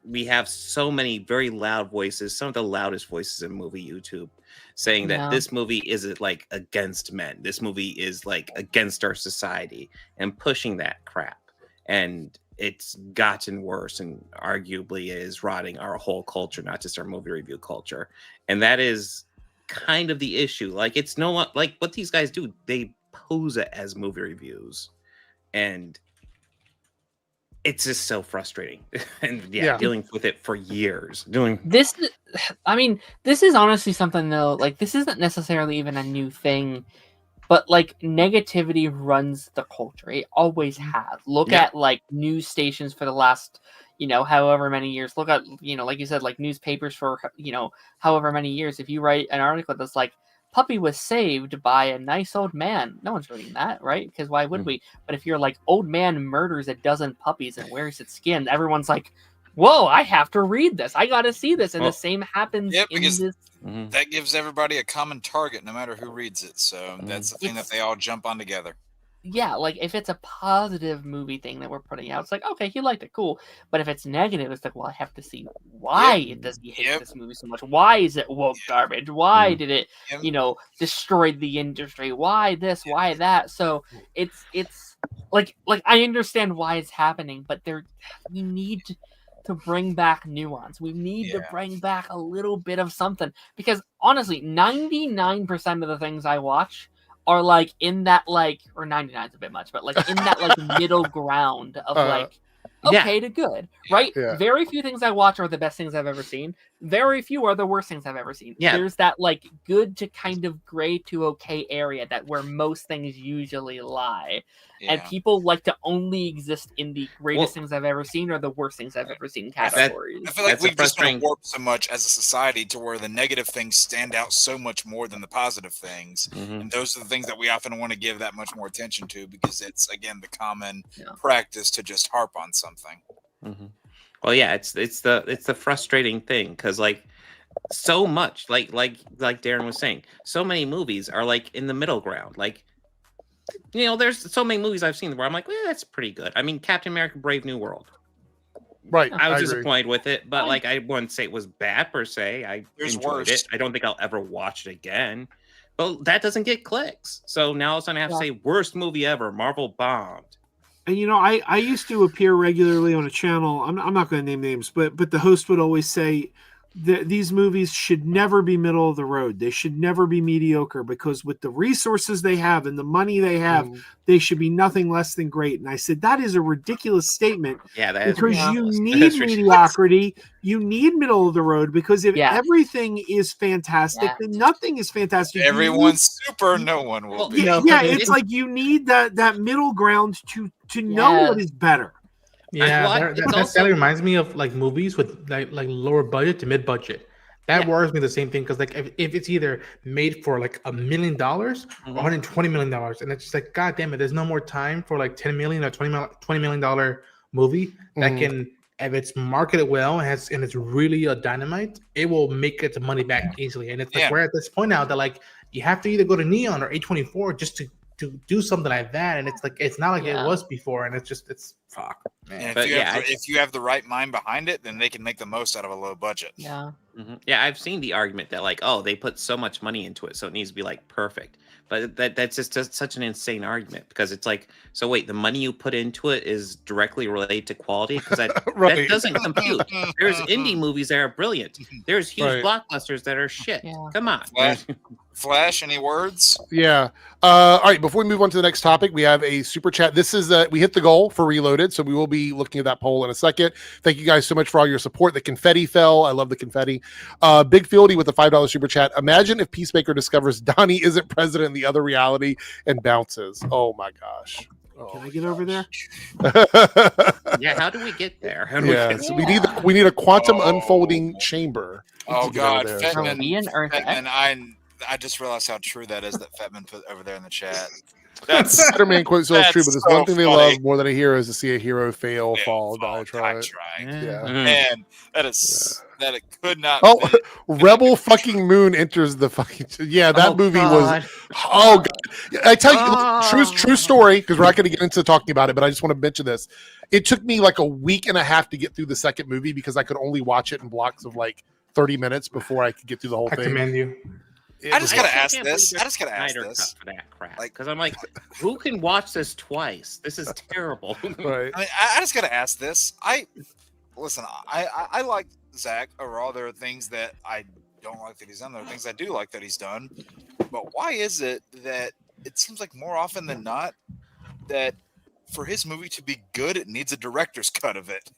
S9: we have so many very loud voices, some of the loudest voices in movie YouTube, saying that this movie isn't against men. This movie is against our society, and pushing that crap. And it's gotten worse, and arguably is rotting our whole culture, not just our movie review culture. And that is kind of the issue. It's no what these guys do. They pose it as movie reviews, and it's just so frustrating. And dealing with it for years.
S3: This is honestly something though. This isn't necessarily even a new thing, but negativity runs the culture. It always has. Look at news stations for the last however many years. Look at, like you said, like newspapers for, however many years. If you write an article that's like, puppy was saved by a nice old man, no one's reading that, right? Because why would we? But if you're like, old man murders a dozen puppies and wears its skin, everyone's like, whoa, I have to read this. I got to see this. And the same happens in this.
S7: That gives everybody a common target, no matter who reads it. So that's the thing that they all jump on together.
S3: Yeah, like if it's a positive movie thing that we're putting out, it's like, okay, he liked it, cool. But if it's negative, it's like, well, I have to see why does he hate this movie so much? Why is it woke garbage? Why did it, destroy the industry? Why this? Why that? So it's like I understand why it's happening, but we need to bring back nuance. We need to bring back a little bit of something, because honestly, 99% of the things I watch are like in that or 99 is a bit much, but like in that middle ground of okay to good, right?
S1: Yeah.
S3: Very few things I watch are the best things I've ever seen. Very few are the worst things I've ever seen.
S9: Yeah.
S3: There's that good to kind of gray to okay area where most things usually lie. Yeah. And people like to only exist in the greatest things I've ever seen or the worst things I've ever seen categories.
S7: I feel like we've just been warped so much as a society to where the negative things stand out so much more than the positive things. And those are the things that we often want to give that much more attention to, because it's, again, the common practice to just harp on something.
S9: Well, yeah, it's the frustrating thing, because so much like Darren was saying, so many movies are in the middle ground. There's so many movies I've seen where I'm like, that's pretty good. I mean, Captain America: Brave New World.
S1: Right.
S9: I was disappointed with it, but I wouldn't say it was bad per se. I enjoyed it. I don't think I'll ever watch it again. But that doesn't get clicks. So now all of a sudden I have to say worst movie ever. Marvel bombed.
S4: And I used to appear regularly on a channel. I'm not going to name names, but the host would always say that these movies should never be middle of the road. They should never be mediocre, because with the resources they have and the money they have, they should be nothing less than great. And I said, that is a ridiculous statement.
S9: Yeah,
S4: because you need mediocrity. You need middle of the road, because if everything is fantastic, then nothing is fantastic.
S7: Everyone's super, no one will be.
S4: Yeah, it's like you need that middle ground to know what is better.
S8: Yeah, that reminds me of movies with like lower budget to mid budget. That worries me the same thing, because if it's either made for $1 million or $120 million, and it's just God damn it, there's no more time for $10 million or $20 million movie that can, if it's marketed well and it's really a dynamite, it will make its money back easily. And it's we're at this point now that you have to either go to Neon or A24 just to do something like that, and it's not like it was before, and it's fuck.
S7: And if you have the right mind behind it, then they can make the most out of a low budget.
S3: Yeah.
S9: Yeah, I've seen the argument that they put so much money into it, so it needs to be perfect. But that's just such an insane argument, because it's so wait, the money you put into it is directly related to quality, because that doesn't compute. There's indie movies that are brilliant. There's huge blockbusters that are shit. Yeah. Come on.
S7: Flash, any words?
S1: Yeah. All right. Before we move on to the next topic, we have a super chat. This is we hit the goal for Reloaded, so we will be looking at that poll in a second. Thank you guys so much for all your support. The confetti fell. I love the confetti. Big Fieldy with a $5 super chat. Imagine if Peacemaker discovers Donnie isn't president in the other reality and bounces. Oh my gosh.
S4: Can I get over there?
S9: Yeah, how do we get there?
S1: So we need a quantum unfolding chamber.
S7: Oh God, Fetman, I just realized how true that is that Fetman put over there in the chat. That's
S1: Spider-Man quote so true, but there's one thing they love more than a hero is to see a hero fall, die try.
S7: Man, that is that it could not.
S1: Oh, Rebel fucking Moon enters the fucking that movie was. Oh God. I tell you, true story, because we're not going to get into talking about it, but I just want to mention this. It took me a week and a half to get through the second movie, because I could only watch it in blocks of 30 minutes before I could get through the whole thing.
S8: I commend you.
S7: I just gotta ask this. For
S9: that crap. Because I'm who can watch this twice? This is terrible.
S1: Right.
S7: I just gotta ask this. I like Zach overall. There are things that I don't like that he's done. There are things I do like that he's done. But why is it that it seems like more often than not that for his movie to be good, it needs a director's cut of it?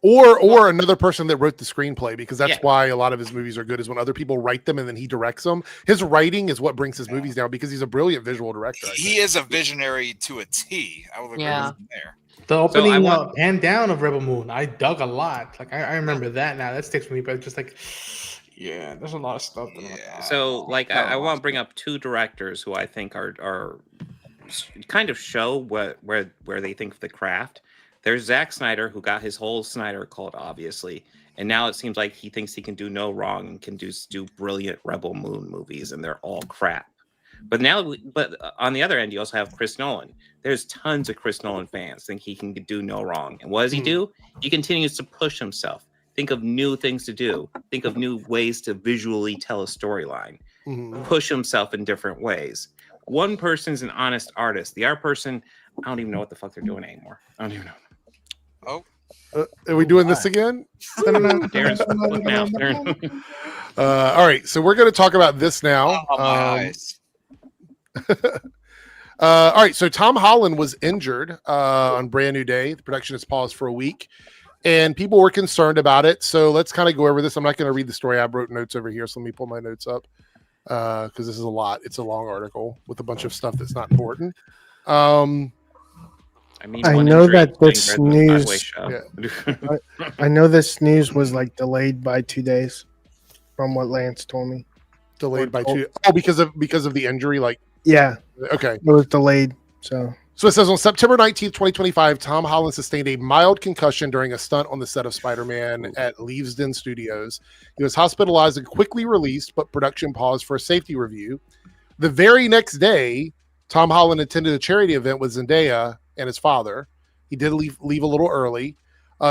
S1: Or another person that wrote the screenplay, because that's why a lot of his movies are good, is when other people write them and then he directs them. His writing is what brings his movies down, because he's a brilliant visual director.
S7: He is a visionary to a T. I will agree with him there.
S8: The opening hand down of Rebel Moon, I dug a lot. Like I remember that now. That sticks with me, but just like, yeah, there's a lot of stuff.
S9: So like I want to bring up two directors who I think are kind of show where they think of the craft. There's Zack Snyder, who got his whole Snyder cult, obviously, and now it seems like he thinks he can do no wrong and can do brilliant Rebel Moon movies, and they're all crap. But on the other end, you also have Chris Nolan. There's tons of Chris Nolan fans think he can do no wrong, and what does he do? He continues to push himself. Think of new things to do. Think of new ways to visually tell a storyline. Push himself in different ways. One person's an honest artist. The other person, I don't even know what the fuck they're doing anymore. I don't even know.
S7: Oh,
S1: are we doing this again?
S9: Darren's looking out.
S1: All right, so we're going to talk about this now.
S7: Oh, my eyes.
S1: All right, so Tom Holland was injured on Brand New Day. The production is paused for a week, and people were concerned about it. So let's kind of go over this. I'm not going to read the story. I wrote notes over here, so let me pull my notes up because this is a lot. It's a long article with a bunch of stuff that's not important.
S9: I mean,
S2: I know that this news. I know this news was like delayed by 2 days, from what Lance told me.
S1: Delayed by 2. Oh, because of the injury, like.
S2: Yeah.
S1: Okay.
S2: It was delayed. So
S1: it says on September 19th, 2025, Tom Holland sustained a mild concussion during a stunt on the set of Spider-Man at Leavesden Studios. He was hospitalized and quickly released, but production paused for a safety review. The very next day, Tom Holland attended a charity event with Zendaya and his father. He did leave a little early.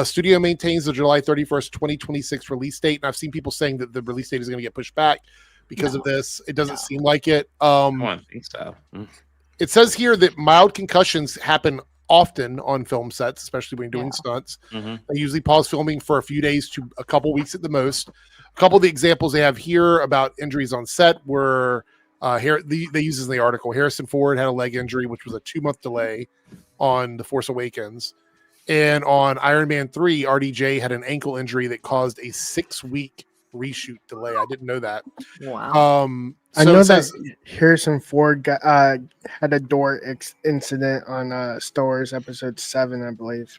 S1: Studio maintains the July 31st, 2026 release date, and I've seen people saying that the release date is going to get pushed back because of this. It doesn't seem like it.
S9: I don't think so.
S1: It says here that mild concussions happen often on film sets, especially when you're doing stunts. They usually pause filming for a few days to a couple weeks at the most. A couple of the examples they have here about injuries on set were here they use this in the article. Harrison Ford had a leg injury, which was a 2-month delay on The Force Awakens. And on Iron Man 3, RDJ had an ankle injury that caused a 6-week reshoot delay. I didn't know that.
S3: Wow.
S2: I know that Harrison Ford had a door incident on Star Wars Episode 7, I believe.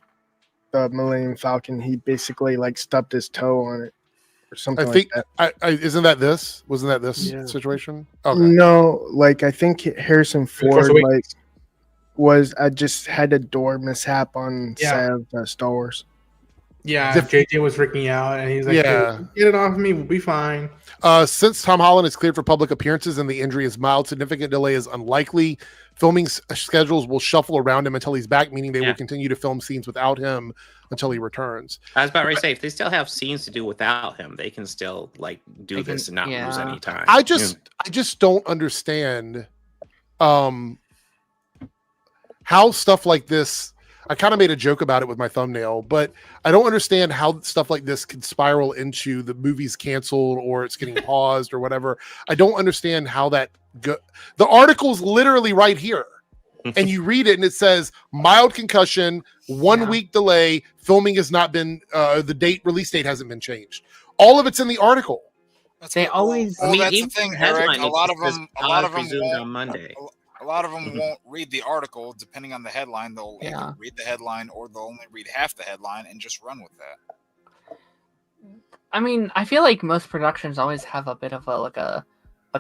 S2: The Millennium Falcon. He basically like stubbed his toe on it or something like that.
S1: Wasn't that this situation? Okay.
S2: No, like I think Harrison Ford just had a door mishap on set of Star Wars.
S8: Yeah, JJ was freaking out, and he's like, hey, get it off me, we'll be fine.
S1: Since Tom Holland is cleared for public appearances and the injury is mild, significant delay is unlikely. Filming schedules will shuffle around him until he's back, meaning they will continue to film scenes without him until he returns.
S9: I was about to say, if they still have scenes to do without him, they can still like do this and not lose any time.
S1: I just don't understand how stuff like this. I kind of made a joke about it with my thumbnail, but I don't understand how stuff like this can spiral into the movie's canceled or it's getting paused or whatever. I don't understand how that the article's literally right here. And you read it and it says mild concussion, 1 week delay, filming has not been the release date hasn't been changed. All of it's in the article.
S3: They always
S7: that's the thing, Eric. A lot of them
S9: on Monday.
S7: A lot of them won't read the article, depending on the headline. They'll either read the headline or they'll only read half the headline and just run with that.
S3: I mean, I feel like most productions always have a bit of a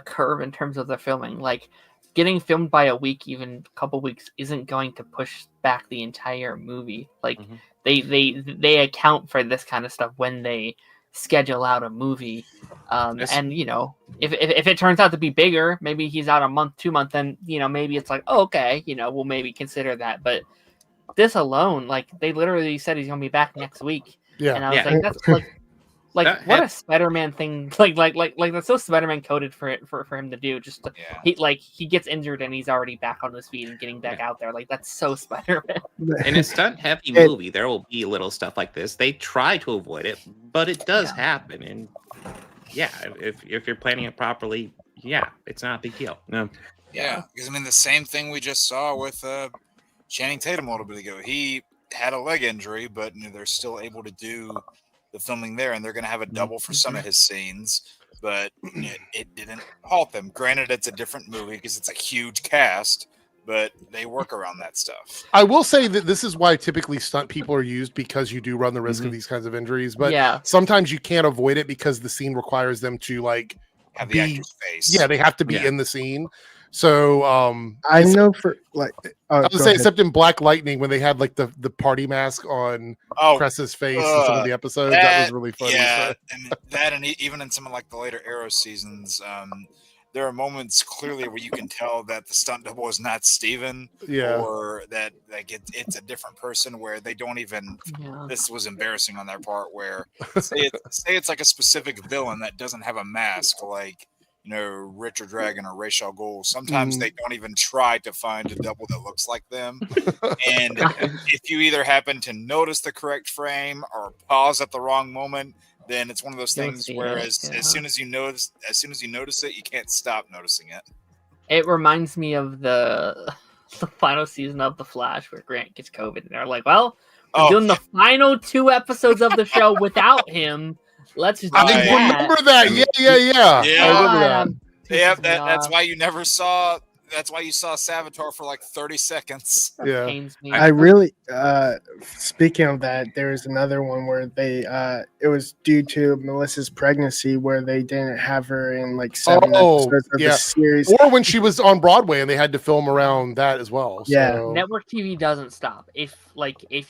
S3: curve in terms of their filming. Like getting filmed by a week, even a couple weeks, isn't going to push back the entire movie. Like they account for this kind of stuff when they schedule out a movie. And you know, if it turns out to be bigger, maybe he's out a month, 2 months, then you know, maybe it's like, oh, okay, you know, we'll maybe consider that. But this alone, like they literally said he's gonna be back next week. Yeah. And I was like, that's like what a Spider-Man thing, like that's so Spider-Man coded for him to do. Just to, he gets injured and he's already back on his feet and getting back out there. Like that's so Spider-Man.
S9: In a stunt heavy movie, there will be little stuff like this. They try to avoid it, but it does happen. And if you're planning it properly, it's not a big deal. No.
S7: Yeah, because I mean the same thing we just saw with Channing Tatum a little bit ago. He had a leg injury, but they're still able to do the filming there, and they're going to have a double for some of his scenes. But it didn't halt them. Granted, it's a different movie because it's a huge cast, but they work around that stuff.
S1: I will say that this is why typically stunt people are used, because you do run the risk of these kinds of injuries. But sometimes you can't avoid it because the scene requires them to
S7: have the actor's face.
S1: Yeah, they have to be in the scene. So
S2: I know for like
S1: I would say, except in Black Lightning when they had like the party mask on Cress's face in some of the episodes, that was really funny.
S7: Yeah, and even in some of like the later Arrow seasons, there are moments clearly where you can tell that the stunt double is not Steven, or that like it's a different person, where they don't even. This was embarrassing on their part. Where say it's like a specific villain that doesn't have a mask, like Richard Dragon or Ra's al Ghul. Sometimes they don't even try to find a double that looks like them. And if you either happen to notice the correct frame or pause at the wrong moment, then it's one of those things where as soon as you notice it, you can't stop noticing it.
S3: It reminds me of the final season of The Flash where Grant gets COVID, and they're like, "Well, we're doing the final 2 episodes of the show without him. Let's just do that."
S1: Remember that? Yeah. I remember that.
S7: Yeah, that's why you never saw. That's why you saw Savitar for like 30 seconds.
S1: Yeah.
S2: I really speaking of that, there was another one where they it was due to Melissa's pregnancy where they didn't have her in like 7 episodes of the series.
S1: Or when she was on Broadway and they had to film around that as well.
S2: Yeah.
S1: So.
S3: Network TV doesn't stop. If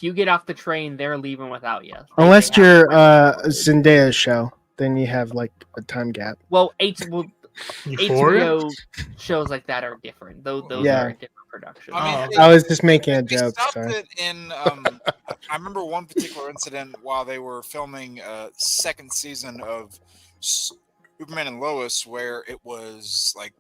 S3: you get off the train, they're leaving without you.
S2: Unless you're Zendaya's show, then you have like a time gap.
S3: Well, HBO shows like that are different. Those are a different production.
S2: I was just making a joke. Sorry.
S7: I remember one particular incident while they were filming second season of Superman and Lois, where it was like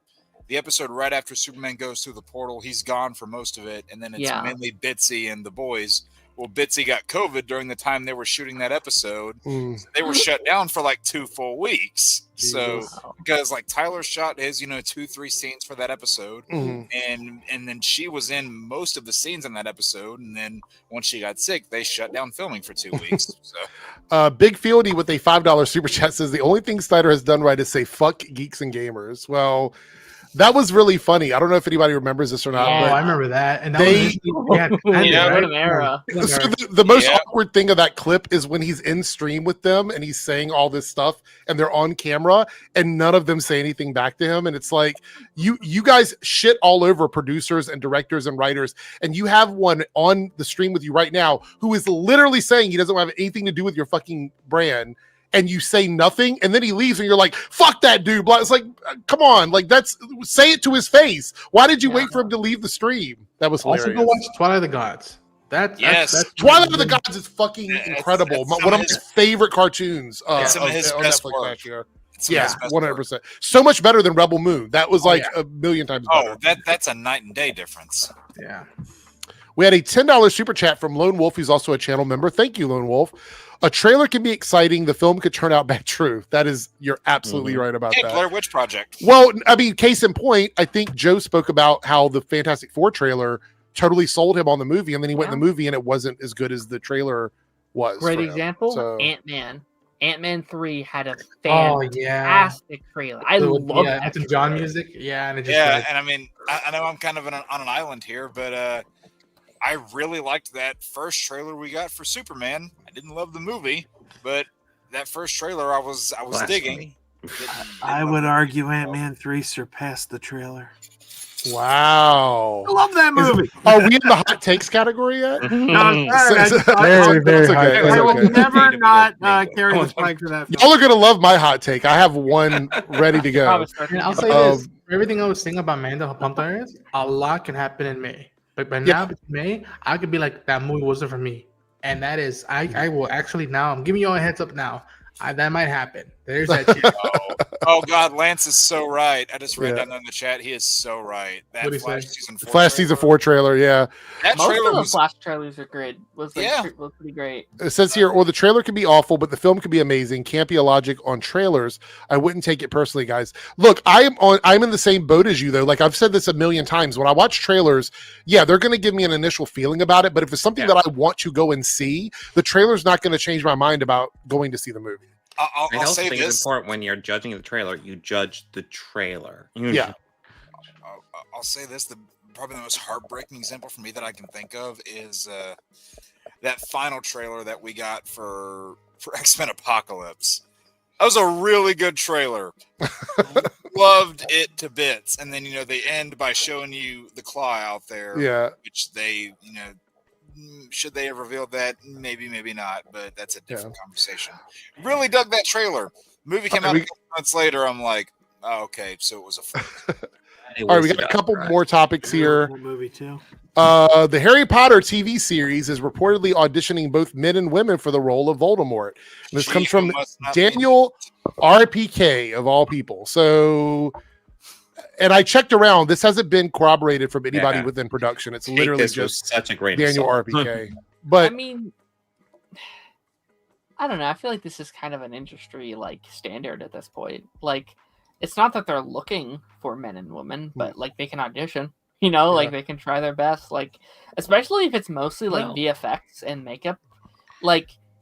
S7: the episode right after Superman goes through the portal. He's gone for most of it, and then it's mainly Bitsy and the boys. Well, Bitsy got COVID during the time they were shooting that episode. So they were shut down for like 2 full weeks. So because like Tyler shot his 2-3 scenes for that episode, and then she was in most of the scenes in that episode, and then once she got sick, they shut down filming for 2 weeks. So
S1: Big Fieldy with a $5 super chat says the only thing Snyder has done right is say fuck geeks and gamers. Well, that was really funny. I don't know if anybody remembers this or not.
S8: Yeah,
S1: but
S8: I remember that. And that
S1: the most awkward thing of that clip is when he's in stream with them and he's saying all this stuff and they're on camera and none of them say anything back to him. And it's like, you guys shit all over producers and directors and writers. And you have one on the stream with you right now who is literally saying he doesn't have anything to do with your fucking brand. And you say nothing, and then he leaves, and you're like, "Fuck that dude!" It's like, come on, like say it to his face. Why did you wait for him to leave the stream? That was hilarious.
S8: Also, go watch Twilight of the Gods. That's
S1: Twilight of the Gods is fucking incredible. One of my favorite cartoons.
S7: Some of his best work.
S1: Yeah, 100%. So much better than Rebel Moon. That was like a million times better.
S7: That's a night and day difference.
S8: Yeah.
S1: We had a $10 super chat from Lone Wolf, who's also a channel member. Thank you, Lone Wolf. A trailer can be exciting. The film could turn out bad. True. You're absolutely right about that.
S7: Blair Witch Project.
S1: Well, I mean, case in point, I think Joe spoke about how the Fantastic Four trailer totally sold him on the movie, and then he went in the movie and it wasn't as good as the trailer was.
S3: Great example, Ant-Man. Ant-Man 3 had a fantastic trailer. I love that.
S8: Elton John music. Yeah. And
S7: and I mean, I know I'm kind of on an island here, but I really liked that first trailer we got for Superman. I didn't love the movie, but that first trailer I was digging.
S4: I would argue Ant-Man 3 surpassed the trailer.
S1: Wow.
S4: I love that movie.
S1: Are we in the hot takes category yet?
S4: No,
S2: very, very hot.
S4: I will never not carry the flag for that film.
S1: Y'all are going to love my hot take. I have one ready to go.
S8: And I'll say this. Everything I was saying about Amanda Pumpkin is a lot can happen in May. But by now, May, I could be like, that movie wasn't for me. And that is, I will actually now, I'm giving you all a heads up now. That might happen. There's that chance.
S7: Oh God, Lance is so right. I just read down in the chat. He is so right. That
S1: Flash season 4 trailer, yeah.
S7: That
S3: Most
S7: trailer
S3: of the
S7: was
S3: Flash trailers are great. Was pretty great.
S1: It says here, or the trailer could be awful, but the film could be amazing. Can't be a logic on trailers. I wouldn't take it personally, guys. Look, I'm in the same boat as you though. Like I've said this a million times. When I watch trailers, yeah, they're going to give me an initial feeling about it. But if it's something that I want to go and see, the trailer's not going to change my mind about going to see the movie.
S7: I'll say
S9: this.
S7: It's
S9: important when you're judging the trailer. You judge the trailer.
S1: Yeah.
S7: I'll say this. Probably the most heartbreaking example for me that I can think of is that final trailer that we got for X-Men Apocalypse. That was a really good trailer. Loved it to bits. And then, they end by showing you the claw out there.
S1: Yeah.
S7: Which they, should they have revealed that? Maybe, maybe not. But that's a different conversation. Really dug that trailer. Movie came out a couple months later. I'm like, oh, okay, so it was a fluke.
S1: All right, we got a couple more topics here.
S4: Movie too.
S1: The Harry Potter TV series is reportedly auditioning both men and women for the role of Voldemort. And this comes from Daniel RPK of all people. So, and I checked around. This hasn't been corroborated from anybody within production. It's literally just
S9: such a great
S1: Daniel RPK. But
S3: I mean, I don't know. I feel like this is kind of an industry standard at this point. It's not that they're looking for men and women, but they can audition. They can try their best. Especially if it's mostly VFX and makeup.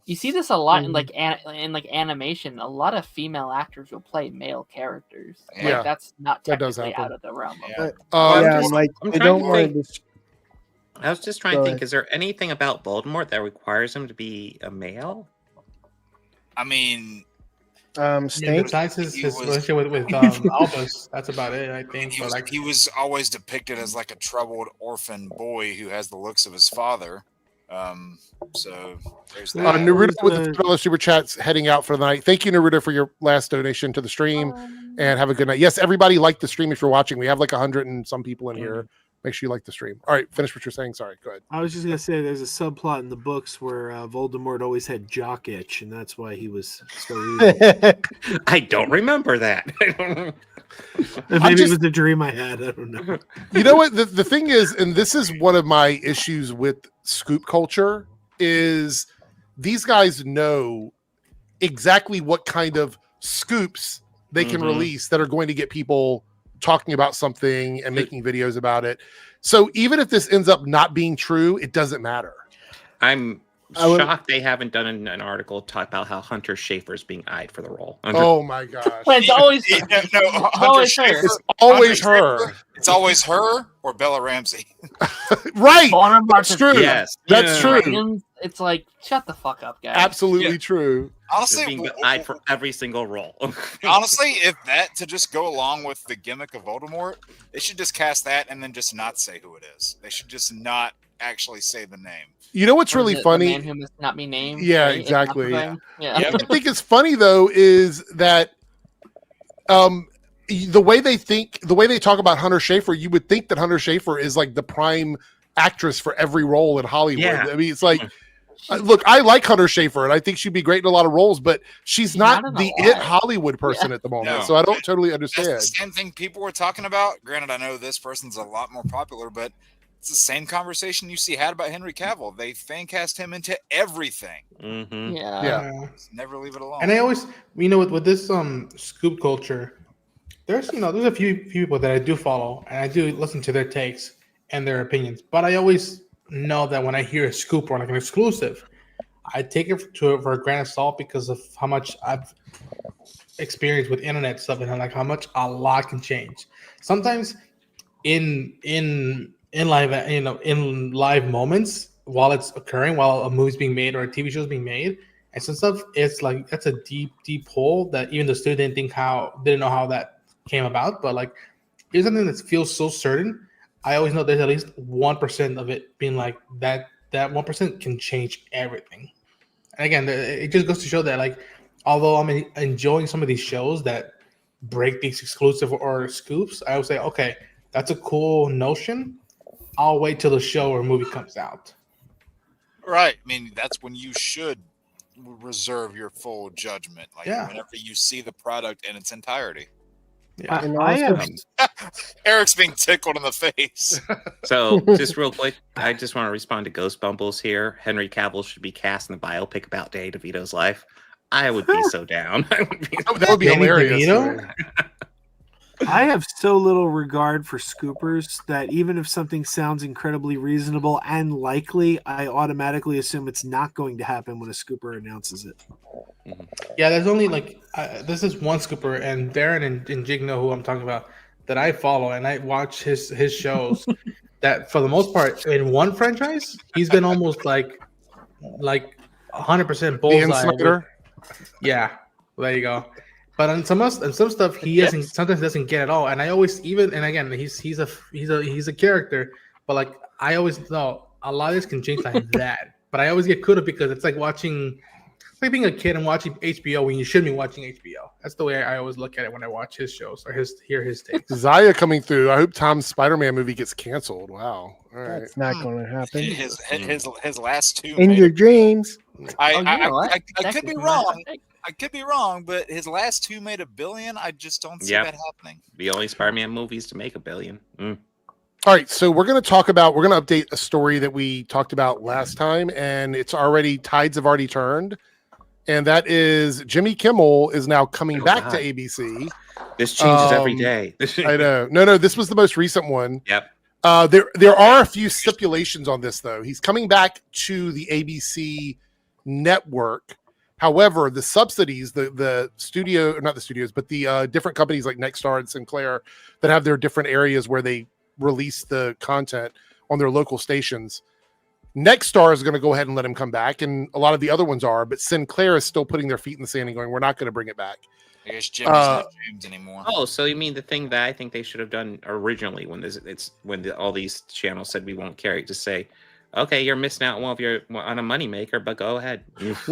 S3: You see this a lot in animation. A lot of female actors will play male characters. That's not technically out of the realm of it.
S2: They don't want to.
S9: I was just trying to think. Is there anything about Voldemort that requires him to be a male?
S7: I mean,
S8: besides his relationship with Albus, that's about it, I think.
S7: He was always depicted as a troubled orphan boy who has the looks of his father. So there's that.
S1: Naruto with the $2 super chats heading out for the night. Thank you, Naruto, for your last donation to the stream, and have a good night. Yes, everybody like the stream if you're watching. We have 100 and some people in here. Make sure you like the stream. All right, finish what you're saying. Sorry, go ahead.
S4: I was just gonna say there's a subplot in the books where Voldemort always had jock itch, and that's why he was so evil.
S9: I don't remember that.
S4: Maybe it was a dream I had. I don't know.
S1: You know what? The thing is, and this is one of my issues with scoop culture, is these guys know exactly what kind of scoops they can release that are going to get people talking about something and making videos about it. So even if this ends up not being true, it doesn't matter.
S9: I'm shocked they haven't done an article talk about how Hunter Schafer is being eyed for the role.
S1: Oh my gosh.
S3: It's always
S1: always her. It's always her.
S7: It's always her or Bella Ramsey.
S1: Right. That's true.
S9: Yes.
S1: That's true.
S3: It's shut the fuck up, guys.
S1: Absolutely true.
S7: Honestly,
S9: being eyed for every single role.
S7: Honestly, if that to just go along with the gimmick of Voldemort, they should just cast that and then just not say who it is. They should just not actually say the name.
S1: You know what's really funny?
S3: The man who must not be named.
S1: Yeah,
S3: right?
S1: exactly.
S3: Yeah.
S1: What I think is funny though is that the way they talk about Hunter Schafer, you would think that Hunter Schafer is the prime actress for every role in Hollywood.
S9: Yeah.
S1: I mean, it's look, I like Hunter Schafer and I think she'd be great in a lot of roles, but she's not the it Hollywood person at the moment.
S7: No.
S1: So I don't totally understand.
S7: That's the same thing people were talking about. Granted, I know this person's a lot more popular, but it's the same conversation you see had about Henry Cavill. They fan cast him into everything.
S1: Yeah.
S7: Never leave it alone.
S8: And I always, with this scoop culture, there's a few people that I do follow and I do listen to their takes and their opinions. But I always know that when I hear a scoop or an exclusive, I take it for a grain of salt because of how much I've experienced with internet stuff and how much a lot can change. Sometimes in live in live moments while it's occurring, while a movie's being made or a TV show's being made, and some stuff, it's that's a deep hole that even the studio didn't know how that came about. But it's something that feels so certain. I always know there's at least 1% of it being that 1% can change everything. And again, it just goes to show that although I'm enjoying some of these shows that break these exclusive or scoops, I would say, okay, that's a cool notion. I'll wait till the show or movie comes out.
S7: Right. I mean, that's when you should reserve your full judgment. Like
S8: Yeah.
S7: whenever you see the product in its entirety.
S8: Yeah.
S2: And
S4: I
S2: also,
S4: have
S7: Eric's being tickled in the face.
S9: So, just real quick, I just want to respond to Ghost Bumbles here. Henry Cavill should be cast in the biopic about Danny DeVito's life. I would be so down. I would be
S1: That would be
S8: Danny
S1: hilarious.
S8: DeVito?
S4: I have so little regard for scoopers that even if something sounds incredibly reasonable and likely, I automatically assume it's not going to happen when a scooper announces it.
S8: Yeah, there's only like this is one scooper, and Darren and Jig know who I'm talking about, that I follow and I watch his shows. That for the most part in one franchise, he's been almost like 100%
S1: The
S8: bullseye.
S1: Insider.
S8: Yeah, there you go. But on some stuff he sometimes doesn't get at all. And I always and again he's a character, but like I always know a lot of this can change like that. But I always get kudos because it's like being a kid and watching HBO when you shouldn't be watching HBO. That's the way I always look at it when I watch his shows or hear his takes.
S1: Zaya coming through. I hope Tom's Spider-Man movie gets canceled. Wow. All right.
S2: that's not going to happen.
S7: His last two.
S2: In your dreams.
S7: I could be wrong. I could be wrong, but his last two made $1 billion. I just don't see that happening.
S9: the only Spider-Man movies to make $1 billion.
S1: All right, so we're going to update a story that we talked about last time, and tides have already turned, and that is Jimmy Kimmel is now coming back to ABC.
S9: This changes every day.
S1: I know. No, this was the most recent one.
S9: Yep.
S1: There are a few stipulations on this, though. He's coming back to the ABC network. However, the subsidies, the studio, not the studios, but the different companies like Nexstar and Sinclair that have their different areas where they release the content on their local stations. Nexstar is going to go ahead and let him come back, and a lot of the other ones are, but Sinclair is still putting their feet in the sand and going, we're not going to bring it back.
S7: I guess Jimmy's not James anymore.
S9: Oh, so you mean the thing that I think they should have done originally when all these channels said we won't carry it, to say, okay, you're missing out on a moneymaker, but go ahead.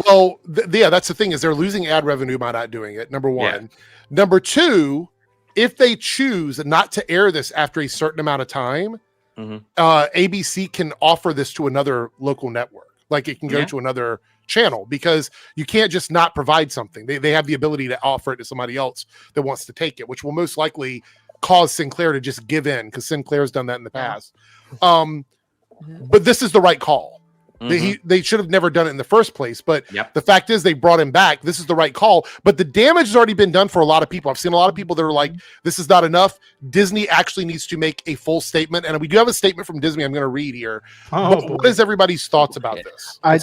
S1: Well, that's the thing, is they're losing ad revenue by not doing it, number one. Yeah. Number two, if they choose not to air this after a certain amount of time, ABC can offer this to another local network. Like it can go to another channel, because you can't just not provide something. They have the ability to offer it to somebody else that wants to take it, which will most likely cause Sinclair to just give in, because Sinclair's done that in the past. But this is the right call. They should have never done it in the first place. But the fact is, they brought him back. This is the right call. But the damage has already been done for a lot of people. I've seen a lot of people that are like, this is not enough. Disney actually needs to make a full statement. And we do have a statement from Disney I'm going to read here. What is everybody's thoughts about this? I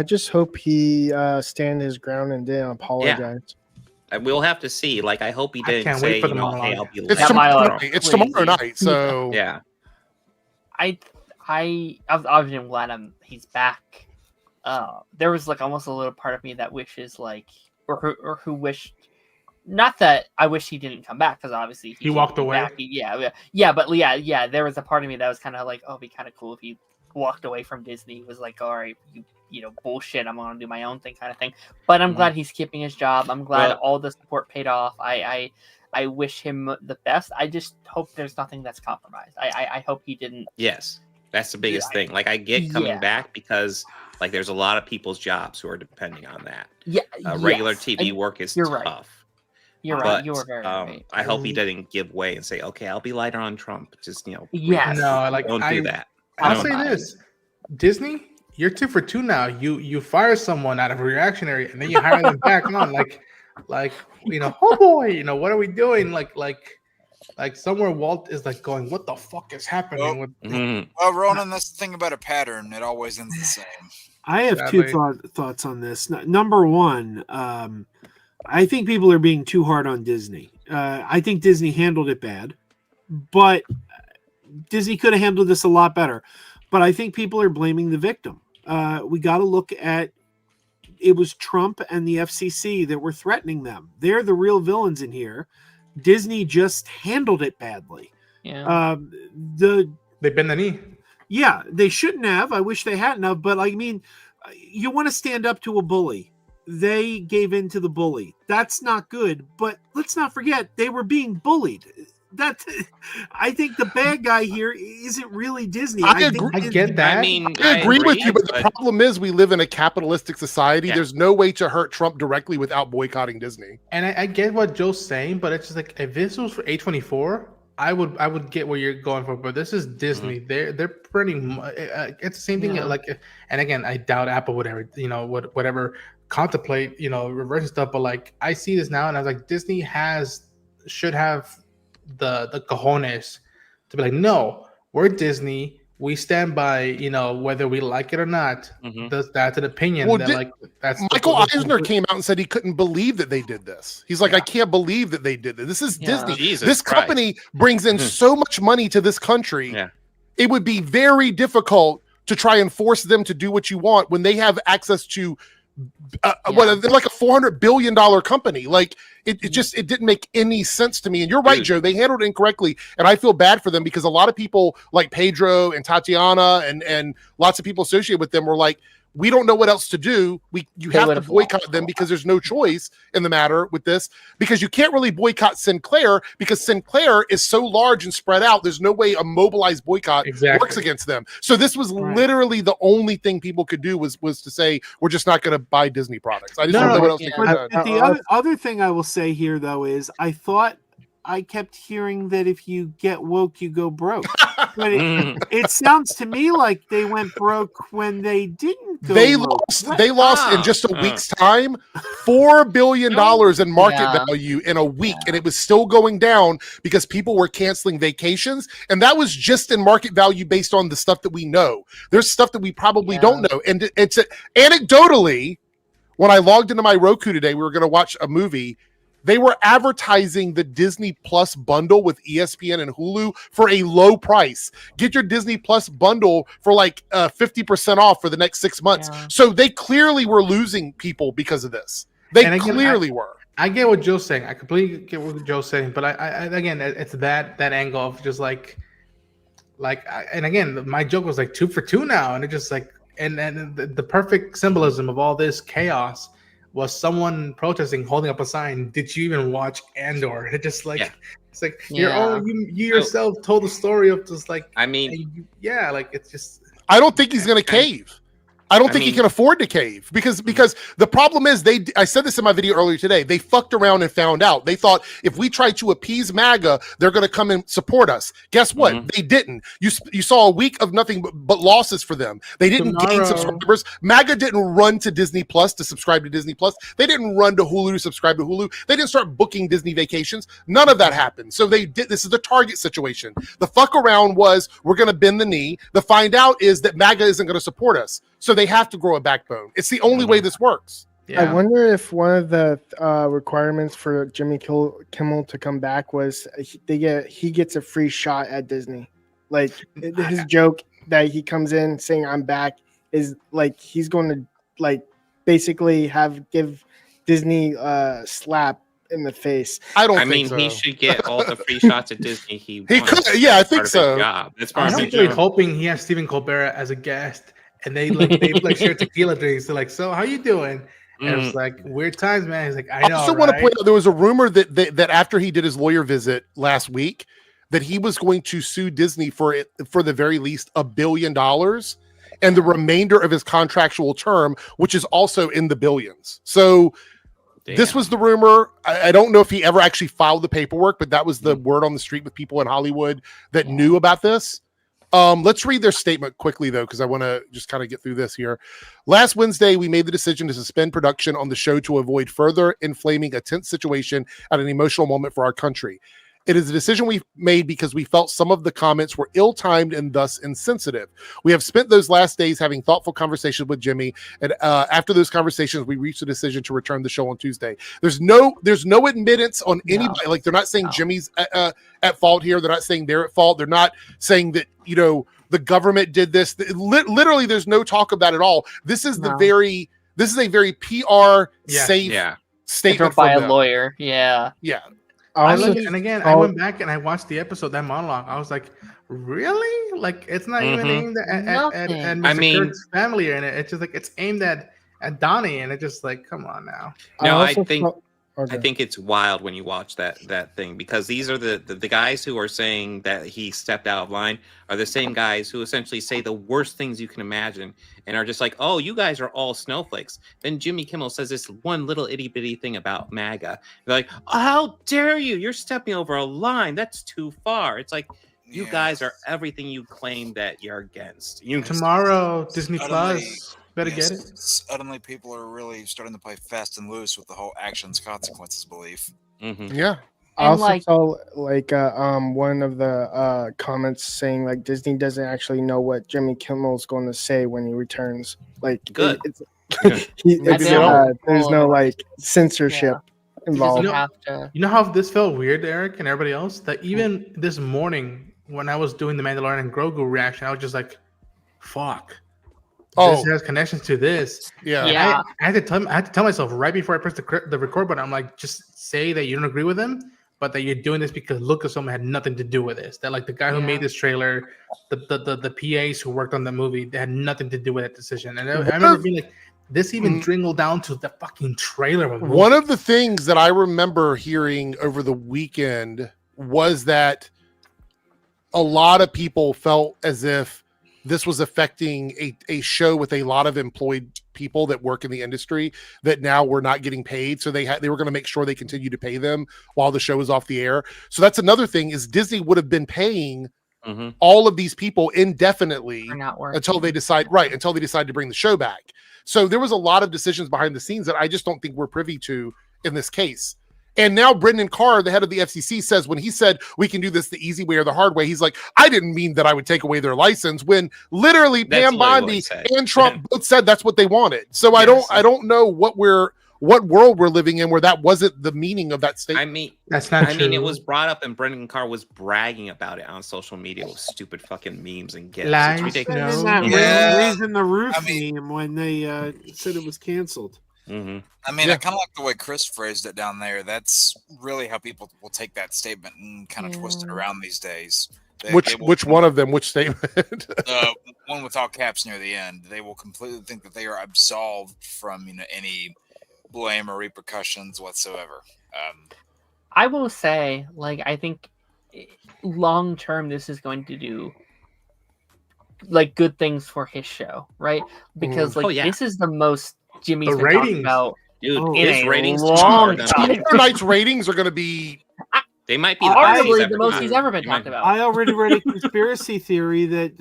S1: just hope he stand his ground and didn't apologize.
S9: We'll have to see. Like, I hope he didn't say, hey, I'll be late.
S1: It's tomorrow night. So
S9: yeah.
S3: I'm glad he's back. There was like almost a little part of me that wishes or who wished, not that I wish he didn't come back, because obviously
S8: he walked away.
S3: But there was a part of me that was kind of like, oh, it'd be kind of cool if he walked away from Disney. He was like, all right, you know, bullshit, I'm gonna do my own thing, kind of thing. But I'm glad he's keeping his job. I'm glad all the support paid off. I wish him the best. I just hope there's nothing that's compromised. I hope he didn't.
S9: Yes. That's the biggest thing. Like, I get coming back because, like, there's a lot of people's jobs who are depending on that.
S3: Yeah,
S9: regular TV work is tough.
S3: Right. You're right. You were very right.
S9: I hope he didn't give way and say, "Okay, I'll be lighter on Trump." Just
S3: no,
S9: don't do that.
S8: I'll say this: Disney, you're 2 for 2 now. You fire someone out of a reactionary, and then you hire them back on. Like oh boy, what are we doing? Like somewhere Walt is like going, what the fuck is happening?
S7: Well, Ronan, that's the thing about a pattern. It always ends the same.
S4: I have two thoughts on this. Number one, I think people are being too hard on Disney. I think Disney handled it bad, but Disney could have handled this a lot better. But I think people are blaming the victim. We got to look at, it was Trump and the FCC that were threatening them. They're the real villains in here. Disney just handled it badly.
S3: Yeah.
S8: They bend the knee.
S4: Yeah, they shouldn't have. I wish they hadn't have. But I mean, you want to stand up to a bully. They gave in to the bully. That's not good. But let's not forget, they were being bullied. I think the bad guy here isn't really Disney.
S1: I
S8: get that.
S9: I mean,
S1: I agree with you, but the problem is we live in a capitalistic society.
S9: Yeah.
S1: There's no way to hurt Trump directly without boycotting Disney.
S8: And I get what Joe's saying, but it's just like if this was for A24, I would get where you're going for. But this is Disney. They're pretty. It's the same thing. Like, and again, I doubt Apple would ever, whatever contemplate, reverse stuff. But like, I see this now, and I was like, Disney should have the cojones to be like, no, we're Disney. We stand by, whether we like it or not. That's an opinion.
S1: Well,
S8: that's
S1: Michael Eisner came out and said he couldn't believe that they did this. He's like, I can't believe that they did this. This is Disney. This company brings in so much money to this country. Yeah. It would be very difficult to try and force them to do what you want when they have access to they're like a $400 billion company. Like it didn't make any sense to me. And you're right, Joe, they handled it incorrectly. And I feel bad for them because a lot of people like Pedro and Tatiana and lots of people associated with them were like, we don't know what else to do. You have to boycott them because there's no choice in the matter with this, because you can't really boycott Sinclair because Sinclair is so large and spread out. There's no way a mobilized boycott works against them. So this was literally the only thing people could do was to say, we're just not going to buy Disney products. I just don't know what else they could have done.
S4: The other thing I will say here, though, is I kept hearing that if you get woke, you go broke. But it sounds to me like they went broke when they didn't go broke.
S1: They lost in just a week's time $4 billion in market value in a week. And it was still going down because people were canceling vacations. And that was just in market value based on the stuff that we know. There's stuff that we probably don't know. And it's anecdotally, when I logged into my Roku today, we were going to watch a movie. They were advertising the Disney Plus bundle with ESPN and Hulu for a low price. Get your Disney Plus bundle for like 50% off for the next 6 months. Yeah. So they clearly were losing people because of this. They clearly were.
S8: I get what Joe's saying. I completely get what Joe's saying. But I again, it's that angle of just like, and again, my joke was like 2 for 2 now. And it just like, and the perfect symbolism of all this chaos was someone protesting, holding up a sign. Did you even watch Andor? It just like it's like you yourself told the story of just like like it's just.
S1: I don't think he's gonna cave. I don't think he can afford to cave because the problem is I said this in my video earlier today. They fucked around and found out. They thought if we try to appease MAGA, they're going to come and support us. Guess what? They didn't. You saw a week of nothing but losses for them. They didn't gain subscribers. MAGA didn't run to Disney Plus to subscribe to Disney Plus. They didn't run to Hulu to subscribe to Hulu. They didn't start booking Disney vacations. None of that happened. So they did. This is the Target situation. The fuck around was we're going to bend the knee. The find out is that MAGA isn't going to support us. So they have to grow a backbone. It's the only way this works.
S2: Yeah. I wonder if one of the requirements for Jimmy Kimmel to come back was he gets a free shot at Disney. Like his joke that he comes in saying I'm back is like he's going to like basically give Disney a slap in the face.
S9: I mean, he should get all the free shots at Disney. He
S1: could. Yeah, I think so.
S9: That's part
S8: I'm actually hoping he has Stephen Colbert as a guest. And they share tequila drinks. They're like, so how you doing? And it's like weird times, man. He's like, I know.
S1: I also want to point out there was a rumor that after he did his lawyer visit last week, that he was going to sue Disney for the very least $1 billion, and the remainder of his contractual term, which is also in the billions. So this was the rumor. I don't know if he ever actually filed the paperwork, but that was the word on the street with people in Hollywood that knew about this. Let's read their statement quickly, though, because I want to just kind of get through this here. Last Wednesday, we made the decision to suspend production on the show to avoid further inflaming a tense situation at an emotional moment for our country. It is a decision we made because we felt some of the comments were ill-timed and thus insensitive. We have spent those last days having thoughtful conversations with Jimmy, and after those conversations, we reached a decision to return the show on Tuesday. There's no admittance on anybody. Like, they're not saying Jimmy's at fault here. They're not saying they're at fault. They're not saying that, the government did this. Literally, there's no talk about it at all. This is a very PR safe statement
S3: by a lawyer. Yeah.
S8: I went back and I watched the episode, that monologue. I was like, really? Like, it's not even aimed at Mr. Kurt's family in it. It's just like it's aimed at Donnie, and it's just like, come on now.
S9: No, I think I think it's wild when you watch that thing, because these are the guys who are saying that he stepped out of line are the same guys who essentially say the worst things you can imagine and are just like, oh, you guys are all snowflakes. Then Jimmy Kimmel says this one little itty bitty thing about MAGA. They're like, oh, how dare you? You're stepping over a line. That's too far. It's like, you guys are everything you claim that you're against.
S8: Tomorrow, Disney Plus. Better get it.
S7: Suddenly, people are really starting to play fast and loose with the whole actions consequences belief.
S9: Mm-hmm.
S1: Yeah.
S2: I also saw one of the comments saying like Disney doesn't actually know what Jimmy Kimmel's going to say when he returns. Like,
S9: good.
S2: There's no like censorship involved.
S8: You know how this felt weird, Eric, and everybody else? That even this morning when I was doing the Mandalorian and Grogu reaction, I was just like, "Fuck." This has connections to this.
S1: Yeah.
S8: I had to tell myself right before I pressed the record button. I'm like, just say that you don't agree with him, but that you're doing this because Lucasfilm had nothing to do with this. That like the guy who made this trailer, the PAs who worked on the movie, they had nothing to do with that decision. And I remember being like, this even dwindled down to the fucking trailer.
S1: One of the things that I remember hearing over the weekend was that a lot of people felt as if this was affecting a show with a lot of employed people that work in the industry that now were not getting paid. So they were going to make sure they continue to pay them while the show was off the air. So that's another thing, is Disney would have been paying all of these people indefinitely until they decide to bring the show back. So there was a lot of decisions behind the scenes that I just don't think we're privy to in this case. And now Brendan Carr, the head of the FCC, says when he said we can do this the easy way or the hard way, he's like, I didn't mean that I would take away their license, when literally Pam Bondi and Trump both said that's what they wanted. So I don't know what world we're living in where that wasn't the meaning of that statement.
S9: I mean,
S8: that's not true.
S9: I mean, it was brought up and Brendan Carr was bragging about it on social media with stupid fucking memes and gifs. It's ridiculous.
S4: Raising the roof meme when they said it was canceled.
S9: Mm-hmm.
S7: I mean, I kind of like the way Chris phrased it down there. That's really how people will take that statement and kind of twist it around these days.
S1: Which one of them? Which statement?
S7: One with all caps near the end. They will completely think that they are absolved from any blame or repercussions whatsoever.
S3: I will say, like, I think long term this is going to do like good things for his show, right? Because this is the most Jimmy's been talking about.
S9: Dude,
S3: his
S9: ratings
S1: tonight's ratings are going to be.
S9: They might be
S3: arguably the most he's ever been talked about.
S4: I already read a conspiracy theory that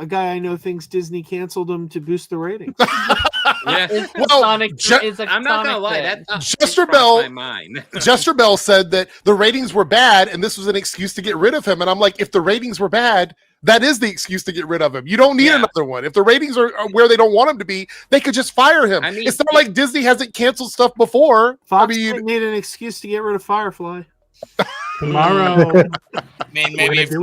S4: a guy I know thinks Disney canceled him to boost the ratings.
S1: Well,
S9: I'm not gonna lie.
S1: Jester Bell said that the ratings were bad, and this was an excuse to get rid of him. And I'm like, if the ratings were bad, that is the excuse to get rid of him. You don't need another one. If the ratings are where they don't want him to be, they could just fire him. I mean, it's not like Disney hasn't canceled stuff before.
S4: Fox didn't need an excuse to get rid of Firefly.
S8: Tomorrow.
S7: I mean, maybe if they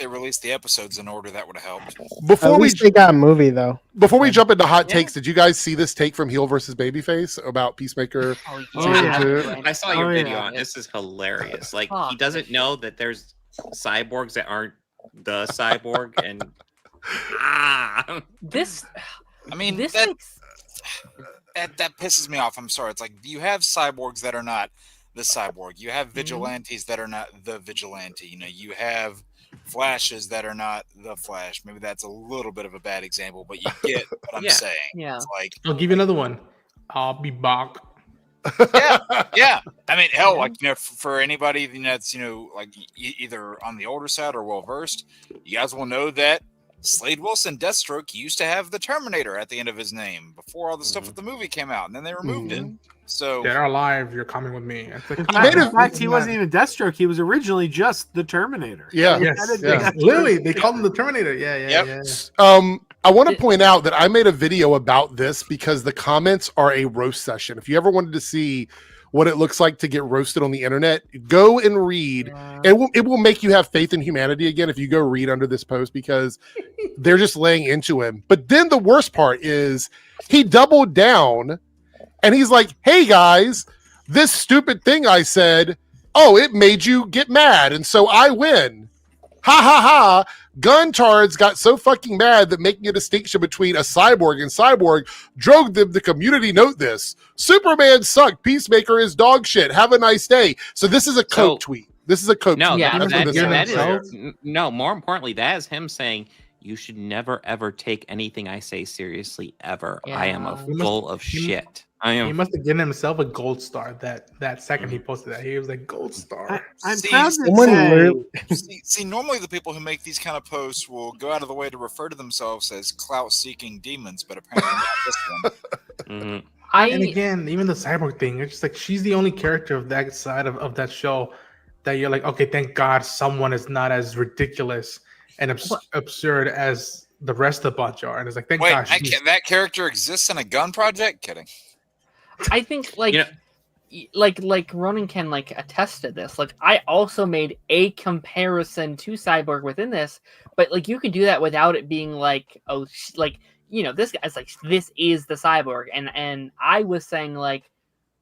S7: release the episodes in order, that would have helped.
S2: At least they got a movie though.
S1: Before we jump into hot takes, did you guys see this take from Heel versus Babyface about Peacemaker?
S9: I saw your video on this. Is hilarious. Like he doesn't know that there's cyborgs that aren't the cyborg, and
S3: this.
S7: I mean,
S3: this
S7: that pisses me off. I'm sorry. It's like you have cyborgs that are not the cyborg. You have vigilantes that are not the vigilante. You have Flashes that are not the Flash. Maybe that's a little bit of a bad example, but you get what I'm saying.
S3: Yeah.
S7: It's like,
S8: I'll give you another one. I'll be back.
S7: Yeah. I mean, hell, like for anybody that's like either on the older side or well versed, you guys will know that Slade Wilson, Deathstroke, used to have the Terminator at the end of his name before all the stuff with the movie came out, and then they removed it. So
S8: Dead or Alive, you're coming with me.
S4: In fact, he wasn't even Deathstroke. He was originally just the Terminator.
S1: Yeah.
S8: Literally, they called him the Terminator. Yeah.
S1: I want to point out that I made a video about this because the comments are a roast session. If you ever wanted to see what it looks like to get roasted on the internet, go and read. It will make you have faith in humanity again if you go read under this post, because they're just laying into him. But then the worst part is he doubled down and he's like, hey guys, this stupid thing I said, it made you get mad, and so I win. Ha ha ha. Gunn tards got so fucking mad that making a distinction between a cyborg and cyborg drove them to community note this. Superman sucked. Peacemaker is dog shit. Have a nice day. So this is a Coke tweet. This is a Coke tweet.
S3: Yeah,
S9: No, more importantly, that is him saying, you should never ever take anything I say seriously ever.
S3: Yeah.
S9: I am full of shit.
S8: He must have given himself a gold star that second he posted that. He was like, gold star.
S4: I'm proud to say.
S7: See, normally the people who make these kind of posts will go out of the way to refer to themselves as clout-seeking demons, but apparently not this one.
S8: And again, even the cyborg thing, it's just like she's the only character of that side of that show that you're like, okay, thank God someone is not as ridiculous and absurd as the rest of the bunch are. And it's like, thank God.
S7: That character exists in a Gunn project? Kidding.
S3: I think like Ronan can like attest to this. Like I also made a comparison to Cyborg within this, but like you could do that without it being like, oh, like, you know, this guy's like, this is the Cyborg. And I was saying like,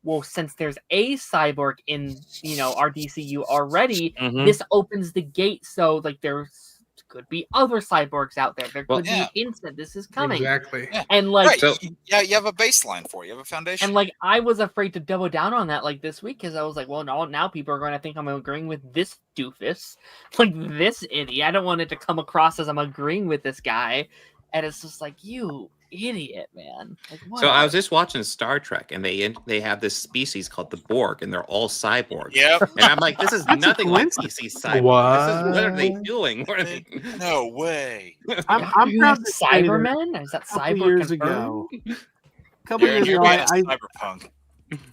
S3: well, since there's a cyborg in, you know, our DCU already, this opens the gate. So like there's could be other cyborgs out there. There could be hints that this is coming.
S8: Exactly.
S7: Yeah.
S3: And like,
S7: you have a baseline for it. You have a foundation.
S3: And like, I was afraid to double down on that like this week because I was like, well, now people are going to think I'm agreeing with this doofus, like this idiot. I don't want it to come across as I'm agreeing with this guy. And it's just like, you idiot, man. Like, what?
S9: So I was just watching Star Trek, and they have this species called the Borg, and they're all cyborgs.
S7: Yep.
S9: And I'm like, this is nothing like DC cyborg. What are they doing? What are they...
S7: No way.
S4: I'm proud to say that
S3: Cybermen? Is that cyborg
S4: years
S3: confirmed?
S4: ago? A couple years ago,
S7: cyberpunk.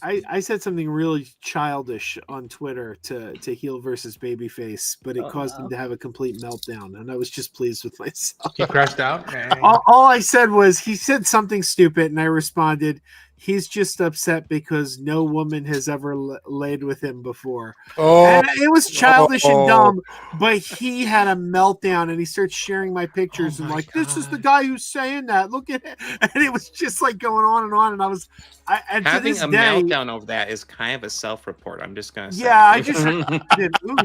S4: I said something really childish on Twitter to heel versus babyface, but it caused him to have a complete meltdown, and I was just pleased with myself.
S8: He crashed out.
S4: All I said was he said something stupid, and I responded, he's just upset because no woman has ever laid with him before. And it was childish and dumb, but he had a meltdown, and he started sharing my pictures and like, God. This is the guy who's saying that. Look at it. And it was just like going on, and I was
S9: having a meltdown over that is kind of a self-report. I'm just gonna say.
S4: Yeah, I just did. Ooh,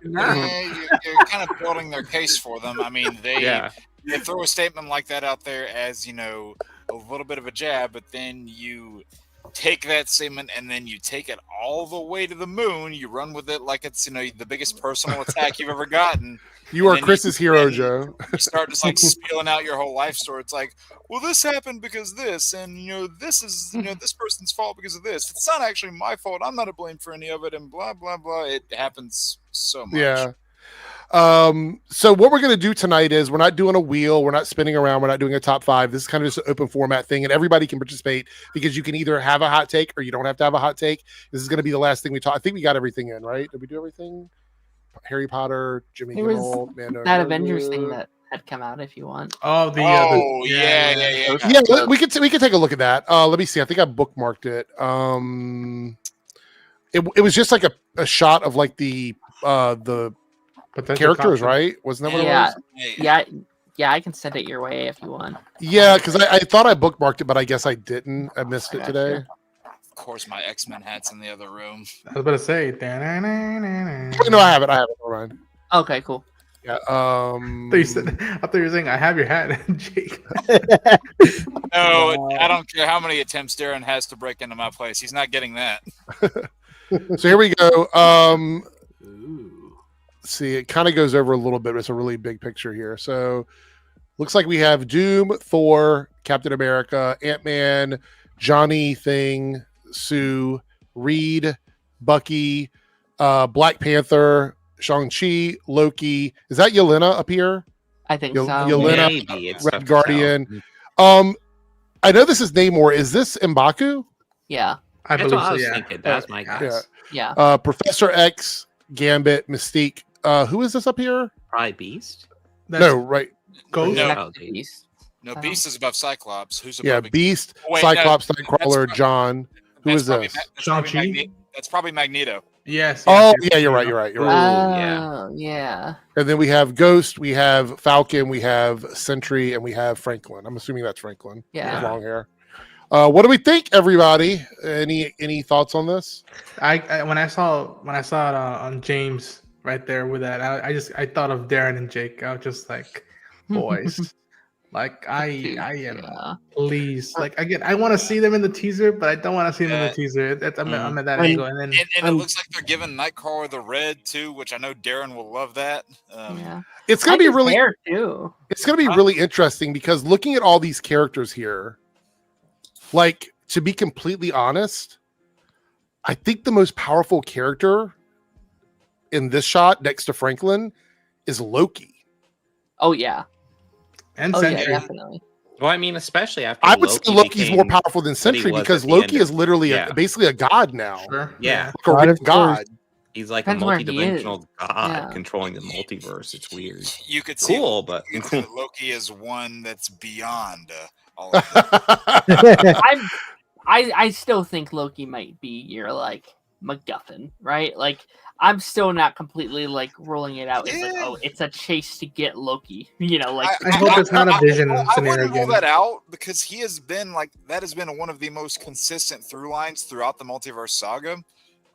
S7: you're kind of building their case for them. I mean, they throw a statement like that out there as, you know, a little bit of a jab, but then you take that statement and then you take it all the way to the moon. You run with it like it's, you know, the biggest personal attack you've ever gotten.
S1: You are Chris's hero, Joe.
S7: You start just like spilling out your whole life story. It's like, well, this happened because this, and you know, this is, you know, this person's fault because of this. It's not actually my fault. I'm not to blame for any of it, and blah blah blah. It happens so much.
S1: Yeah. So what we're going to do tonight is we're not doing a wheel. We're not spinning around. We're not doing a top five. This is kind of just an open format thing, and everybody can participate because you can either have a hot take or you don't have to have a hot take. This is going to be the last thing we talk. I think we got everything in, right? Did we do everything? Harry Potter, Jimmy Kimmel,
S3: Mando, that Avengers thing that had come out. If you want,
S1: yeah. We could take a look at that. Let me see. I think I bookmarked it. It was just like a shot of like the characters, right? Wasn't that what it was?
S3: Yeah, I can send it your way if you want.
S1: Yeah, because I thought I bookmarked it, but I guess I didn't. I missed it today.
S7: Of course, my X-Men hat's in the other room.
S8: I was about to say.
S1: No, I have it. All right.
S3: Okay, cool.
S1: Yeah.
S8: I thought you were saying I have your hat, Jake.
S7: No, I don't care how many attempts Darren has to break into my place. He's not getting that.
S1: So here we go. See, it kind of goes over a little bit. It's a really big picture here. So looks like we have Doom, Thor, Captain America, Ant-Man, Johnny Thing, Sue, Reed, Bucky, Black Panther, Shang-Chi, Loki. Is that Yelena up here?
S3: I think so.
S1: Yelena, Red Guardian. I know this is Namor. Is this M'Baku?
S3: Yeah.
S9: I believe so, yeah. That's my guess.
S3: Yeah.
S1: Professor X, Gambit, Mystique. Who is this up here?
S9: Probably Beast.
S1: No, right.
S8: Ghost.
S7: No, Beast. No, Beast is above Cyclops. Who's above
S1: Beast, Cyclops, Nightcrawler, John. Who is this?
S7: Shang-Chi. That's probably Magneto.
S8: Yes.
S1: Oh, yeah, you're right.
S3: Yeah.
S1: And then we have Ghost, we have Falcon, we have Sentry, and we have Franklin. I'm assuming that's Franklin.
S3: Yeah.
S1: With long hair. What do we think, everybody? Any thoughts on this?
S8: I when I saw it on James right there with that. I thought of Darren and Jake. I was just like, boys. Like I am pleased. Like again, I want to see them in the teaser, but I don't want to see them in the teaser. I'm at that angle, and then
S7: it looks like they're giving Nightcrawler the red too, which I know Darren will love that.
S1: It's gonna be really
S3: too.
S1: It's gonna be really interesting because looking at all these characters here, like to be completely honest, I think the most powerful character in this shot next to Franklin is Loki.
S3: Oh yeah.
S8: And Sentry.
S3: Yeah, definitely.
S9: Well, I mean, especially after
S1: I would say Loki's more powerful than Sentry because Loki is literally basically a god now.
S8: Sure.
S9: Yeah.
S1: Like a god.
S9: He's like
S3: Depends
S9: a
S3: where he
S9: multi-dimensional god
S3: Yeah.
S9: controlling the multiverse. It's weird.
S7: You could see
S9: Cool, but
S7: you could see Loki is one that's beyond all of that.
S3: I still think Loki might be your like MacGuffin, right? Like I'm still not completely like ruling it out. It's like, oh, it's a chase to get Loki. You know, like
S8: I hope it's not a Vision
S7: I
S8: scenario
S7: wouldn't rule
S8: again.
S7: that out because he has been like that has been one of the most consistent through lines throughout the multiverse saga.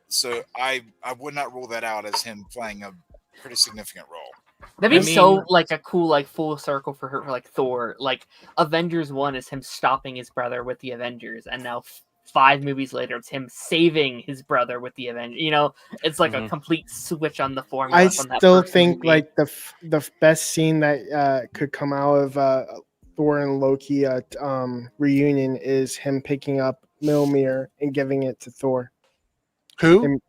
S7: So I would not rule that out as him playing a pretty significant role.
S3: that'd be so like a cool like full circle for her for like Thor. Like Avengers 1 is him stopping his brother with the Avengers, and now 5 movies later it's him saving his brother with the Avengers. You know, it's like a complete switch on the formula.
S2: I
S3: from that
S2: still
S3: first
S2: think
S3: movie.
S2: like the best scene that could come out of Thor and Loki reunion is him picking up Mjolnir and giving it to Thor.
S1: Who?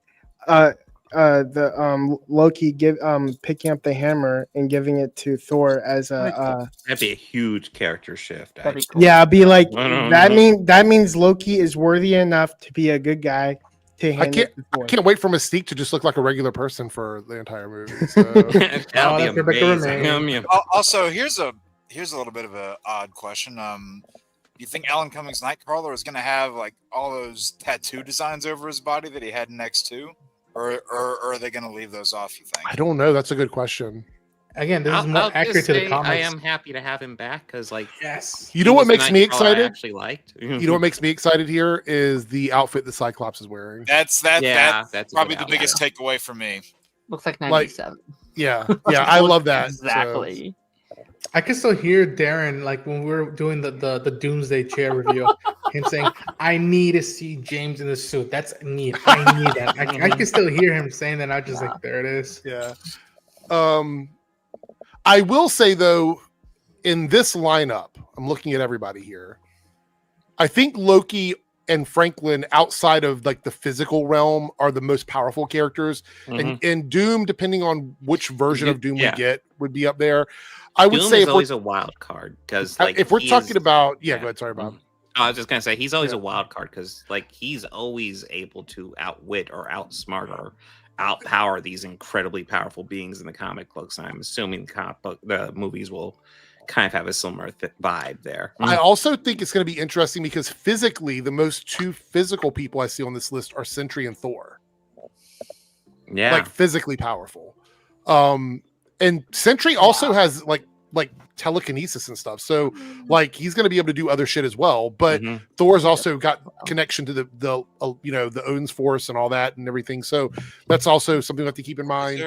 S2: Loki picking up the hammer and giving it to Thor as a
S9: that'd be a huge character shift.
S3: That'd be cool.
S2: yeah, I'd be like
S9: No.
S2: that means Loki is worthy enough to be a good guy to hand it to Thor.
S1: I can't wait for Mystique to just look like a regular person for the entire movie. So.
S9: That'd be amazing.
S7: Also, here's a little bit of an odd question. You think Alan Cummings' Nightcrawler is going to have like all those tattoo designs over his body that he had in X2, or are they going to leave those off? You think?
S1: I don't know. That's a good question.
S8: Again, this is more accurate to the comics.
S9: I am happy to have him back because, like,
S8: yes.
S1: You know what makes me
S9: I
S1: excited?
S9: actually liked.
S1: You know what makes me excited here is the outfit the Cyclops is wearing.
S7: That's probably the
S9: good
S7: biggest takeaway for me.
S3: Looks like 97.
S1: Yeah, I love that.
S3: Exactly.
S8: I can still hear Darren like when we were doing the Doomsday Chair review, him saying, "I need to see James in the suit. That's neat. I need that." I can still hear him saying that. I'm just like, there it is.
S1: Yeah. I will say though, in this lineup, I'm looking at everybody here. I think Loki and Franklin, outside of like the physical realm, are the most powerful characters, and Doom, depending on which version of Doom we get, would be up there. I would
S9: Doom
S1: say
S9: is always a wild card because, like,
S1: if we're talking about, go ahead. Sorry, Bob.
S9: I was just gonna say he's always a wild card because, like, he's always able to outwit or outsmart or outpower these incredibly powerful beings in the comic books. And I'm assuming the movies will kind of have a similar vibe there.
S1: I also think it's going to be interesting because physically, the most two physical people I see on this list are Sentry and Thor.
S9: Yeah,
S1: like physically powerful. And Sentry also has like telekinesis and stuff. So like he's going to be able to do other shit as well. But Thor's also got connection to the Odin's force and all that and everything. So that's also something we have to keep in mind.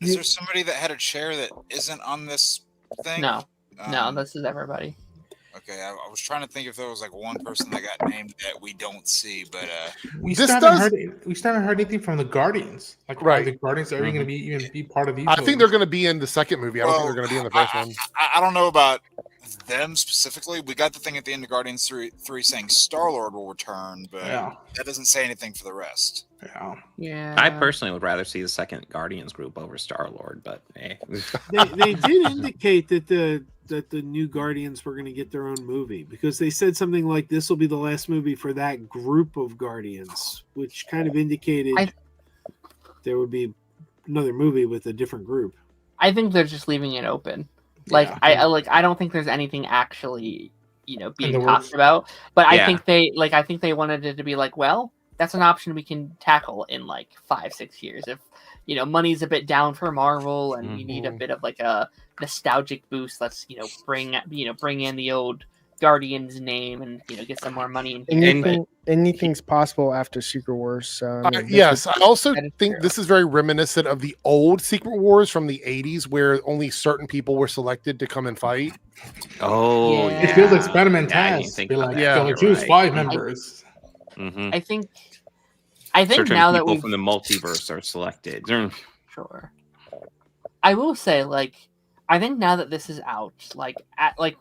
S7: Is there somebody that had a chair that isn't on this thing?
S3: No, this is everybody.
S7: Okay, I was trying to think if there was like one person that got named that we don't see, but
S8: we still haven't heard anything from the Guardians. Like, are the Guardians are going to even be part of these?
S1: I think they're going to be in the second movie. I don't think they're going to be in the first one.
S7: I don't know about them specifically. We got the thing at the end of Guardians 3 saying Star-Lord will return, but that doesn't say anything for the rest.
S3: Yeah.
S9: I personally would rather see the second Guardians group over Star-Lord, but hey.
S4: they did indicate that the new Guardians were going to get their own movie because they said something like this will be the last movie for that group of Guardians, which kind of indicated there would be another movie with a different group.
S3: I think they're just leaving it open. Like I don't think there's anything actually, being talked about. But I think they wanted it to be like, well, that's an option we can tackle in like 5-6 years if money's a bit down for Marvel and you need a bit of like a nostalgic boost. Let's bring in the old Guardian's name and get some more money.
S2: Anything's possible after Secret Wars. So,
S1: yes, I also think this is very reminiscent of the old Secret Wars from the 80s, where only certain people were selected to come and fight.
S9: Oh, yeah.
S8: It feels like Spider-Man task. Be like, you only choose 5 members.
S3: I think
S9: certain
S3: now that
S9: people from the multiverse are selected.
S3: Sure. I will say, I think now that this is out,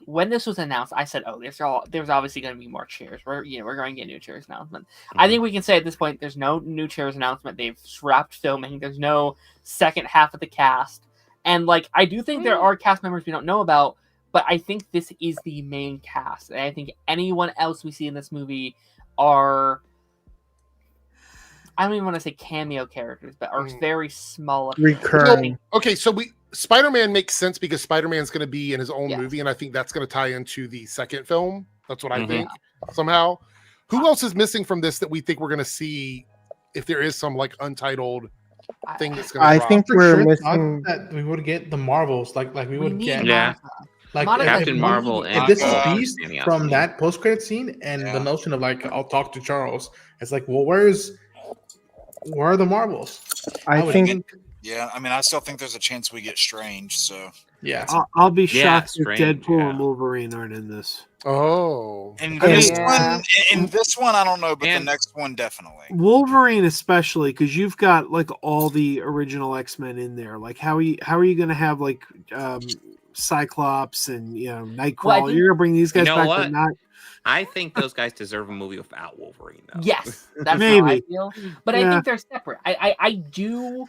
S3: when this was announced, I said, "Oh, there's obviously going to be more chairs. We're going to get new chairs announcement." I think we can say at this point, there's no new chairs announcement. They've wrapped filming. There's no second half of the cast, and I do think there are cast members we don't know about, but I think this is the main cast, and I think anyone else we see in this movie are, I don't even want to say cameo characters, but are very small.
S2: Recurring.
S1: Okay, so Spider-Man makes sense because Spider-Man's going to be in his own movie, and I think that's going to tie into the second film. That's what I think, somehow. Who else is missing from this that we think we're going to see if there is some, untitled thing that's going to
S2: I
S1: drop?
S2: think we're missing...
S8: that we would get the Marvels, like we would get...
S9: Yeah. Captain Marvel
S8: and this piece from that post-credit scene and the notion of, I'll talk to Charles. It's well, where are the Marvels?
S2: I think...
S7: Yeah, I mean, I still think there's a chance we get Strange. So
S8: yeah,
S4: I'll be shocked if
S9: Strange,
S4: Deadpool and Wolverine aren't in this.
S1: Oh,
S7: and this one, I don't know, but the next one definitely.
S4: Wolverine, especially because you've got all the original X-Men in there. How are you going to have Cyclops and Nightcrawler? You're going to bring these guys back, but not.
S9: I think those guys deserve a movie without Wolverine, though.
S3: Yes, that's how I feel. But I think they're separate. I do.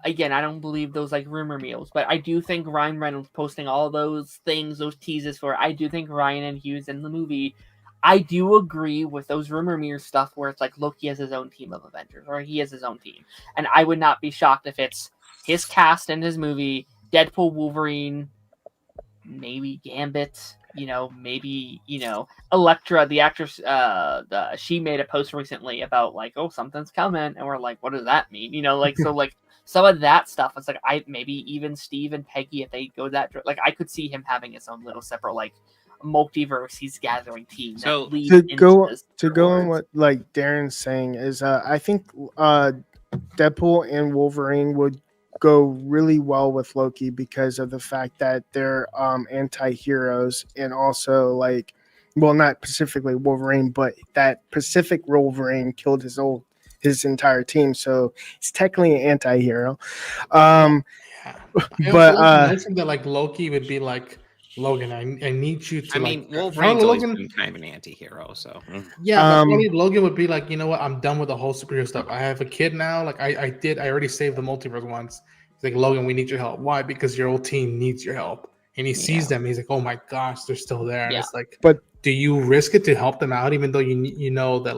S3: Again, I don't believe those rumor meals, but I do think Ryan Reynolds posting all those things, those teases for. I do think Ryan and Hughes in the movie. I do agree with those rumor meal stuff where it's Loki has his own team of Avengers, or he has his own team, and I would not be shocked if it's his cast in his movie, Deadpool, Wolverine, maybe Gambit. Maybe Elektra, the actress. She made a post recently about something's coming, and we're what does that mean? Some of that stuff. It's maybe even Steve and Peggy, if they go that I could see him having his own little separate multiverse. He's gathering team.
S2: So to go on what Darren's saying is, I think Deadpool and Wolverine would go really well with Loki because of the fact that they're anti-heroes, and also not specifically Wolverine, but that Pacific Wolverine killed his entire team, so he's technically an anti-hero.
S8: But I think that Loki would be Logan, I need you to.
S9: I mean, Wolverine's always been kind of an anti-hero, so
S8: yeah. Probably Logan would be you know what? I'm done with the whole superhero stuff. I have a kid now. I already saved the multiverse once. He's Logan, we need your help. Why? Because your old team needs your help. And he sees them. And he's oh my gosh, they're still there. And it's but do you risk it to help them out, even though you know that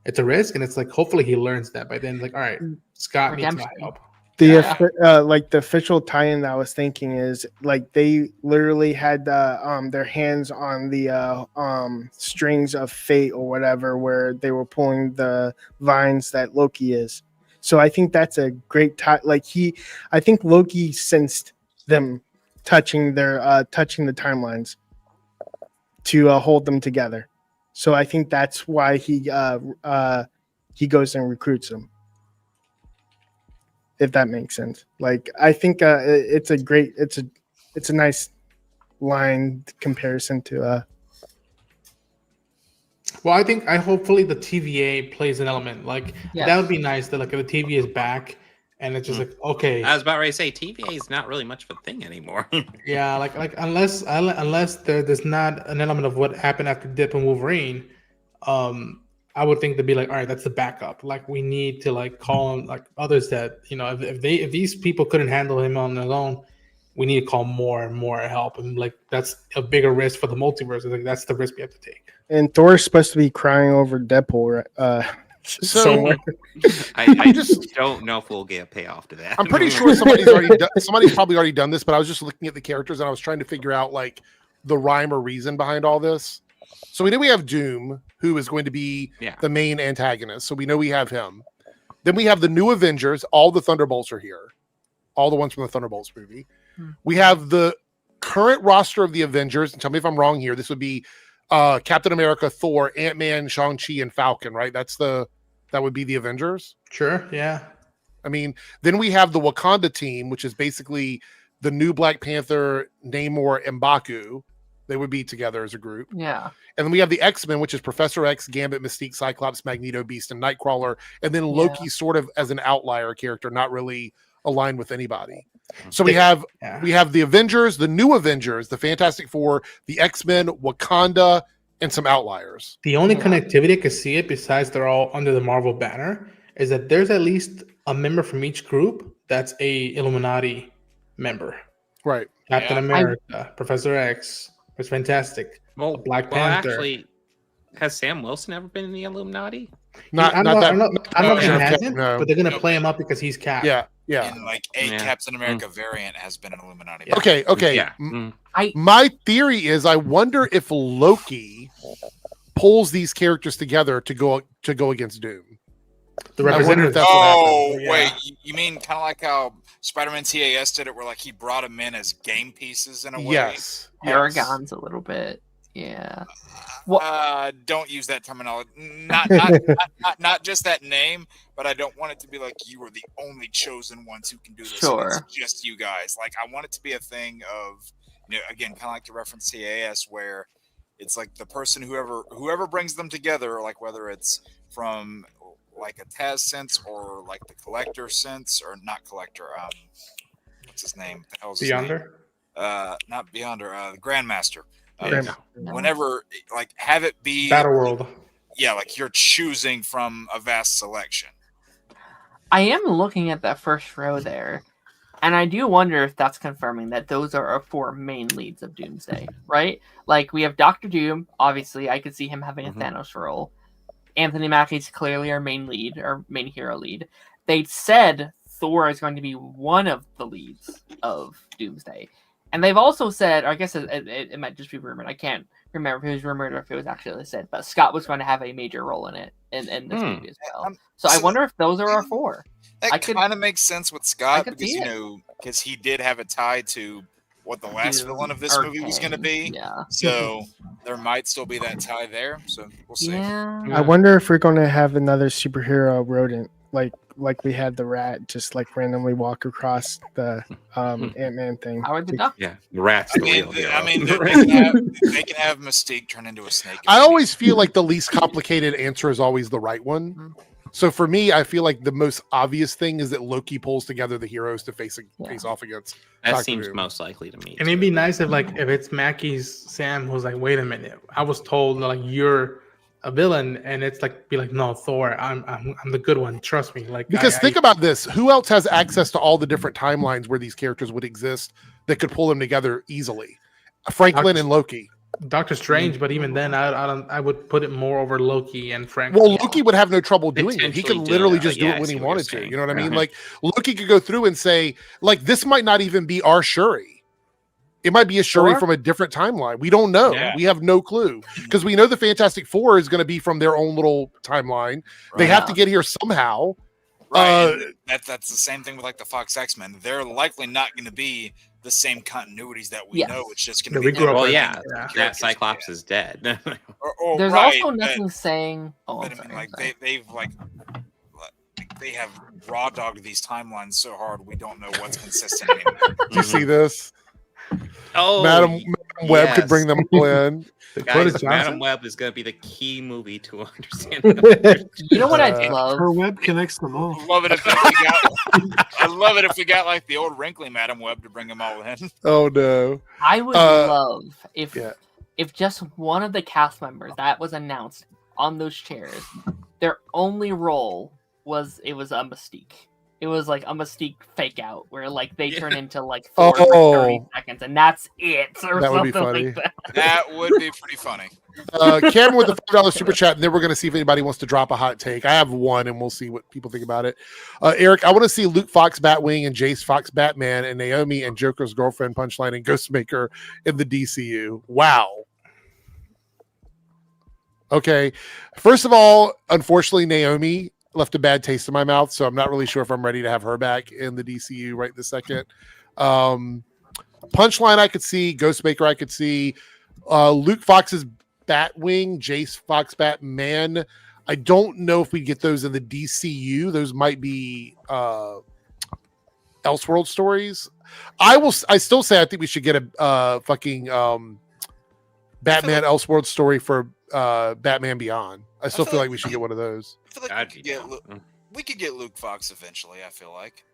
S8: it's a risk? And it's hopefully he learns that by then. All right, Scott needs my help.
S2: The official tie-in that I was thinking is they literally had their hands on the strings of fate or whatever, where they were pulling the vines that Loki is. So I think that's a great tie. I think Loki sensed them touching the timelines to hold them together. So I think that's why he goes and recruits them. If that makes sense. I think it's a nice line comparison to
S8: Well, I hopefully the TVA plays an element. That would be nice that the TVA is back and it's just okay.
S9: I was about ready to say TVA is not really much of a thing anymore.
S8: Yeah, unless there's not an element of what happened after Dip and Wolverine, I would think to be all right, that's the backup. We need to call on others that if these people couldn't handle him on their own, we need to call more and more help. And that's a bigger risk for the multiverse. That's the risk we have to take.
S2: And Thor's supposed to be crying over Deadpool.
S1: So
S9: I just don't know if we'll get a payoff to that.
S1: I'm pretty sure somebody's probably already done this, but I was just looking at the characters and I was trying to figure out the rhyme or reason behind all this. So we know we have Doom, who is going to be the main antagonist. So we know we have him. Then we have the new Avengers. All the Thunderbolts are here. All the ones from the Thunderbolts movie. We have the current roster of the Avengers. And tell me if I'm wrong here. This would be Captain America, Thor, Ant-Man, Shang-Chi, and Falcon, right? That would be the Avengers.
S8: Sure, yeah.
S1: I mean, then we have the Wakanda team, which is basically the new Black Panther, Namor, and M'Baku. They would be together as a group.
S3: Yeah.
S1: And then we have the X-Men, which is Professor X, Gambit, Mystique, Cyclops, Magneto, Beast, and Nightcrawler. And then Loki sort of as an outlier character, not really aligned with anybody. So we have the Avengers, the new Avengers, the Fantastic Four, the X-Men, Wakanda, and some outliers.
S8: The only connectivity I could see it, besides they're all under the Marvel banner, is that there's at least a member from each group that's a Illuminati member.
S1: Right.
S8: Captain America, Professor X, it's fantastic.
S9: Well,
S8: Black Panther.
S9: Actually, has Sam Wilson ever been in the Illuminati?
S8: I know he hasn't, but they're gonna play him up because he's Cap.
S1: Yeah.
S7: And like Captain America variant has been an Illuminati.
S1: Okay.
S9: Yeah.
S1: My theory is, I wonder if Loki pulls these characters together to go against Doom.
S8: The representative.
S7: Wait, you mean kind of like how Spider-Man TAS did it, where like he brought him in as game pieces in a way?
S1: Yes.
S3: Paragon's a little bit. Yeah.
S7: Don't use that terminology. Not just that name, but I don't want it to be like you are the only chosen ones who can do this.
S3: Sure.
S7: It's just you guys. Like, I want it to be a thing of, again, kind of like to reference TAS, where it's like the person whoever brings them together, like whether it's from like a Taz sense or like the Collector sense, or not Collector. What's his name? The hell's his
S8: Beyonder?
S7: name? Not Beyonder. The Grandmaster. Whenever, like, have it be
S8: Battle World.
S7: Yeah, like you're choosing from a vast selection.
S3: I am looking at that first row there, and I do wonder if that's confirming that those are our 4 main leads of Doomsday, right? Like, we have Doctor Doom. Obviously, I could see him having a Thanos role. Anthony Mackie's clearly our main lead, our main hero lead. They said Thor is going to be one of the leads of Doomsday. And they've also said, or I guess it might just be rumored. I can't remember if it was rumored or if it was actually said, but Scott was going to have a major role in it in this movie as well. So I wonder if those are our 4.
S7: That kind of makes sense with Scott because he did have it tied to what the last villain of this movie was going to be.
S3: Yeah.
S7: So there might still be that tie there. So we'll see.
S3: Yeah.
S2: I wonder if we're going to have another superhero rodent like we had the rat just like randomly walk across the Ant-Man thing.
S3: Howard the Duck?
S9: Yeah, the rat's the real hero.
S7: I mean, they can have Mystique turn into a snake.
S1: I always feel like the least complicated answer is always the right one. So for me, I feel like the most obvious thing is that Loki pulls together the heroes to face off against.
S9: That
S1: Dr.
S9: seems
S1: Doom.
S9: most likely to me.
S8: And it'd be nice if it's Mackie's Sam who's like, wait a minute, I was told like you're a villain, and it's like be like, no, Thor, I'm the good one, trust me. Like,
S1: because think about this, who else has access to all the different timelines where these characters would exist that could pull them together easily? Franklin and Loki.
S8: Doctor Strange, but even then, I would put it more over Loki and Franklin.
S1: Well, Loki would have no trouble doing it. He could literally just do it when he wanted to. You know what I mean? Like, Loki could go through and say, like, this might not even be our Shuri. It might be a Shuri from a different timeline. We don't know. Yeah. We have no clue because we know the Fantastic Four is going to be from their own little timeline. Right. They have to get here somehow.
S7: Right. That's the same thing with like the Fox X-Men. They're likely not going to be the same continuities that we know. It's just going to be.
S9: Well, that Cyclops is dead.
S3: There's also nothing saying.
S7: I mean, like they have raw dogged these timelines so hard we don't know what's consistent anymore.
S1: Did you see this?
S9: Oh,
S1: Madam Web could bring them all in.
S9: Guys, Madam Web is going to be the key movie to understand.
S3: You know what I'd love?
S4: Her web connects them all.
S7: I love it if we got like the old wrinkly Madam Web to bring them all in.
S1: Oh no!
S3: I would love if just one of the cast members that was announced on those chairs, their only role was a Mystique. It was like a Mystique fake out where like they turn into like Thor for 30 seconds and that's it. Or
S1: that would be
S3: something
S1: funny.
S3: Like that.
S7: That would be pretty funny.
S1: Cameron with the $5 super chat, and then we're going to see if anybody wants to drop a hot take. I have one, and we'll see what people think about it. Eric, I want to see Luke Fox Batwing and Jace Fox Batman and Naomi and Joker's girlfriend Punchline and Ghostmaker in the DCU. Wow. Okay. First of all, unfortunately, Naomi left a bad taste in my mouth, so I'm not really sure if I'm ready to have her back in the DCU right this second. Punchline I could see, Ghostmaker I could see. Luke Fox's Batwing, Jace Fox Batman. I don't know if we get those in the DCU. Those might be Elseworld stories. I still say I think we should get a fucking Batman Elseworld story for Batman Beyond. I still feel like we should get one of those.
S7: I feel like we could get Luke Fox eventually. I feel like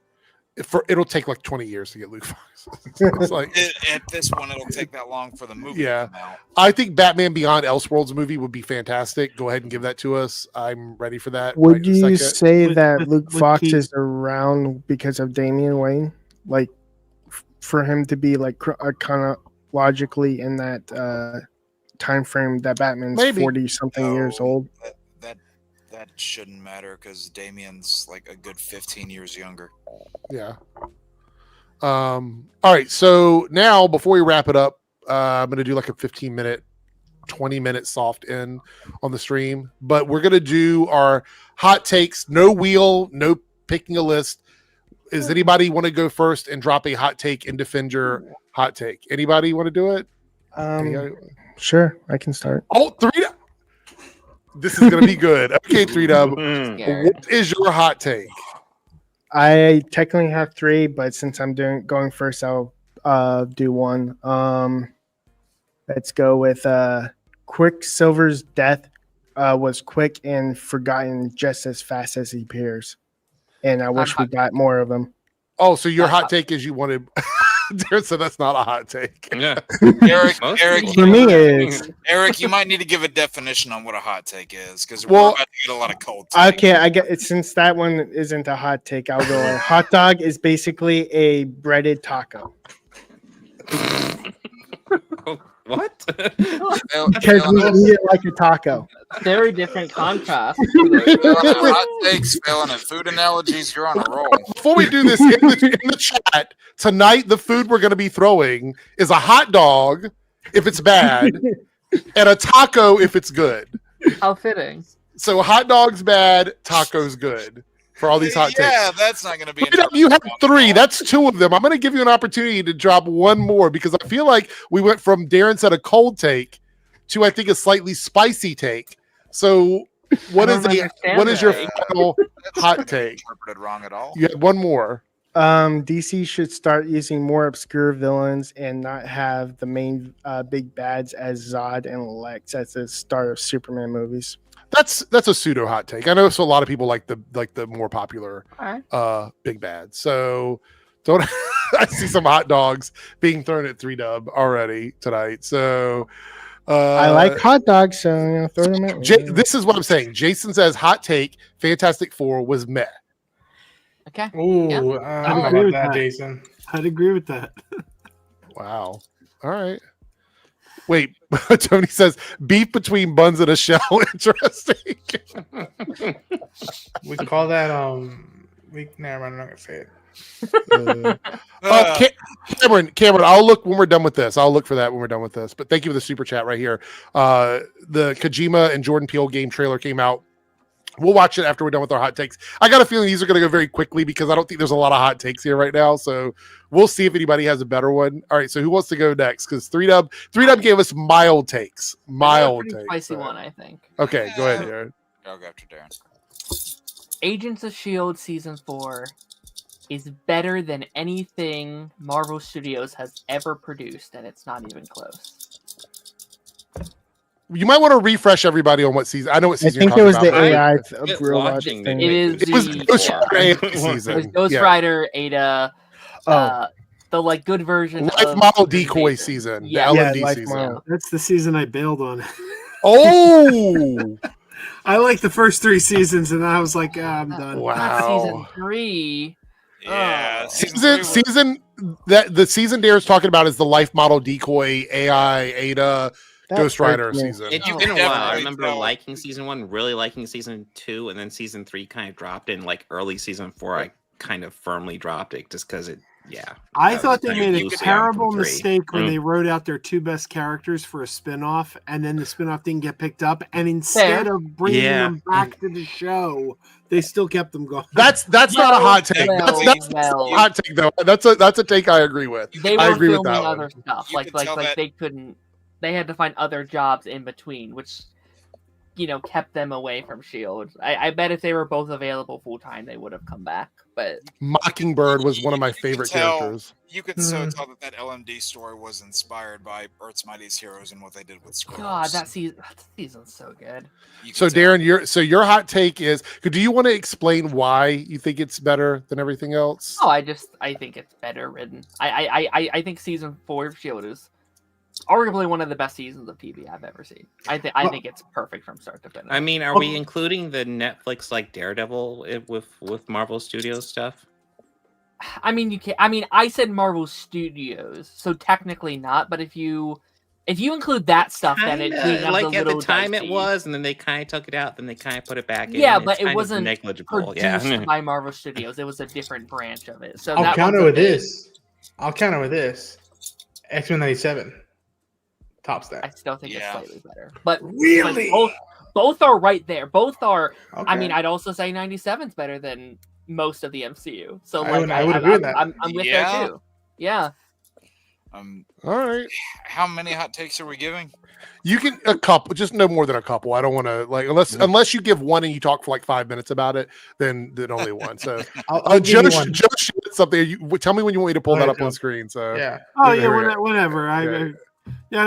S1: it'll take like 20 years to get Luke Fox. It's like
S7: at this one, it'll take that long for the movie.
S1: Yeah,
S7: to come out.
S1: I think Batman Beyond Elseworlds movie would be fantastic. Go ahead and give that to us. I'm ready for that.
S2: Would you say that Luke Fox is around because of Damian Wayne? Like, for him to be like chronologically in that time frame that Batman's 40-something years old?
S7: That shouldn't matter because Damian's like a good 15 years younger.
S1: Yeah. All right. So now, before we wrap it up, I'm going to do like a 15-minute, 20-minute soft end on the stream. But we're going to do our hot takes. No wheel, no picking a list. Does anybody want to go first and drop a hot take and defend your hot take? Anybody want to do it?
S2: Sure, I can start.
S1: Oh, 3Dub. This is going to be good. Okay, 3Dub. What is your hot take?
S2: I technically have 3, but since I'm going first, I'll do one. Let's go with Quicksilver's death was quick and forgotten just as fast as he appears. And I wish we got more of them.
S1: Oh, so your hot take is you wanted... So that's not a hot take.
S9: Yeah.
S7: Eric,
S2: for me is
S7: Eric, you might need to give a definition on what a hot take is because we're about to get a lot of cold takes.
S2: Okay, I get it. Since that one isn't a hot take, I'll go. A hot dog is basically a breaded taco.
S9: What?
S2: Because we eat it like a taco.
S3: Very different contrast.
S7: Hot takes, failing at food analogies. You're on a roll.
S1: Before we do this, in the chat tonight, the food we're going to be throwing is a hot dog if it's bad, and a taco if it's good.
S3: How fitting.
S1: So hot dog's bad, taco's good. For all these hot takes.
S7: Yeah, that's not going to be.
S1: You have 3. That's 2 of them. I'm going to give you an opportunity to drop one more because I feel like we went from Darren said a cold take to I think a slightly spicy take. So what is your final hot take?
S7: Interpreted wrong at all.
S1: You had one more.
S2: DC should start using more obscure villains and not have the main big bads as Zod and Lex at the start of Superman movies.
S1: That's a pseudo hot take. I know so a lot of people like the more popular big bad. So don't I see some hot dogs being thrown at 3Dub already tonight. So
S2: I like hot dogs, so throw them at me.
S1: This is what I'm saying. Jason says hot take Fantastic Four was meh.
S3: Okay.
S8: Ooh,
S3: Yeah.
S8: I don't know about that, Jason.
S4: I'd agree with that.
S1: Wow. All right. Wait, Tony says beef between buns and a shell. Interesting.
S8: We call that never mind, I'm not gonna say it.
S1: Cameron, I'll look when we're done with this. I'll look for that when we're done with this. But thank you for the super chat right here. The Kojima and Jordan Peele game trailer came out. We'll watch it after we're done with our hot takes. I got a feeling these are going to go very quickly because I don't think there's a lot of hot takes here right now. So we'll see if anybody has a better one. All right, so who wants to go next? Because 3Dub gave us mild takes. Mild takes.
S3: Spicy one, I think.
S1: Okay, go ahead, Darren.
S7: I'll go after Darren.
S3: Agents of S.H.I.E.L.D. Season 4 is better than anything Marvel Studios has ever produced, and it's not even close.
S1: You might want to refresh everybody on what season. I know what season.
S2: I think it was the AI
S9: watching
S2: thing.
S3: It
S1: was
S3: the
S1: Ghost Rider AI
S3: It
S1: season.
S3: was Ghost Rider, Ada, the like good version
S1: Life
S3: of
S1: Model
S3: Captain
S1: Decoy
S3: America.
S1: season.
S3: Yeah,
S1: the L&D
S2: Life
S1: season.
S2: Model.
S4: That's the season I bailed on.
S1: Oh,
S4: I like the first 3 seasons, and I was like, I'm done.
S1: wow.
S3: Season 3.
S7: Yeah,
S1: Season that the season Darren's talking about is the Life Model Decoy AI Ada Ghost Rider season.
S9: It's
S3: Oh,
S9: been a while. I
S7: definitely
S9: remember liking season 1, really liking season 2, and then season 3 kind of dropped. And like early season 4, I kind of firmly dropped it just because it. Yeah,
S4: I thought they made a
S9: loosely
S4: terrible
S9: on from 3.
S4: mistake when they wrote out their 2 best characters for a spinoff, and then the spinoff didn't get picked up. And instead of bringing them back to the show, they still kept them going.
S1: That's not a hot take. That's a hot take though. That's a take I agree with.
S3: They
S1: I
S3: were
S1: agree with
S3: filming
S1: that
S3: other
S1: one.
S3: stuff.
S7: You
S3: Like
S7: could tell that-
S3: they couldn't. they had to find other jobs in between, which kept them away from S.H.I.E.L.D. I bet if they were both available full time, they would have come back. But
S1: Mockingbird was one of my favorite characters.
S7: You could so tell that LMD story was inspired by Earth's Mightiest Heroes and what they did with Skrulls.
S3: God, that season's so good.
S1: So Darren, your hot take is: do you want to explain why you think it's better than everything else?
S3: Oh, I think it's better written. I think season 4 of S.H.I.E.L.D. is arguably one of the best seasons of TV I've ever seen. I think it's perfect from start to finish.
S9: I mean, are we including the Netflix like Daredevil with Marvel Studios stuff?
S3: I mean, you can. I mean, I said Marvel Studios, so technically not. But if you include that stuff, then it
S9: like at the time it was, and then they kind of took it out, then they kind of put it back in.
S3: Yeah, but it wasn't
S9: negligible.
S3: Produced by Marvel Studios. It was a different branch of it. So
S8: I'll counter with this. X-Men 97. Tops that.
S3: I still think it's slightly better. But
S8: really,
S3: both are right there. Both are.
S8: Okay.
S3: I mean, I'd also say 97's better than most of the MCU. So
S8: I would agree with that.
S3: I'm with there too. Yeah.
S1: All right.
S7: How many hot takes are we giving?
S1: You can a couple, just no more than a couple. I don't want to unless you give one and you talk for like 5 minutes about it, then only one. So
S8: I'll
S1: Josh said something. Tell me when you want me to pull that up on screen. So
S4: yeah. Oh yeah, whatever. Yeah,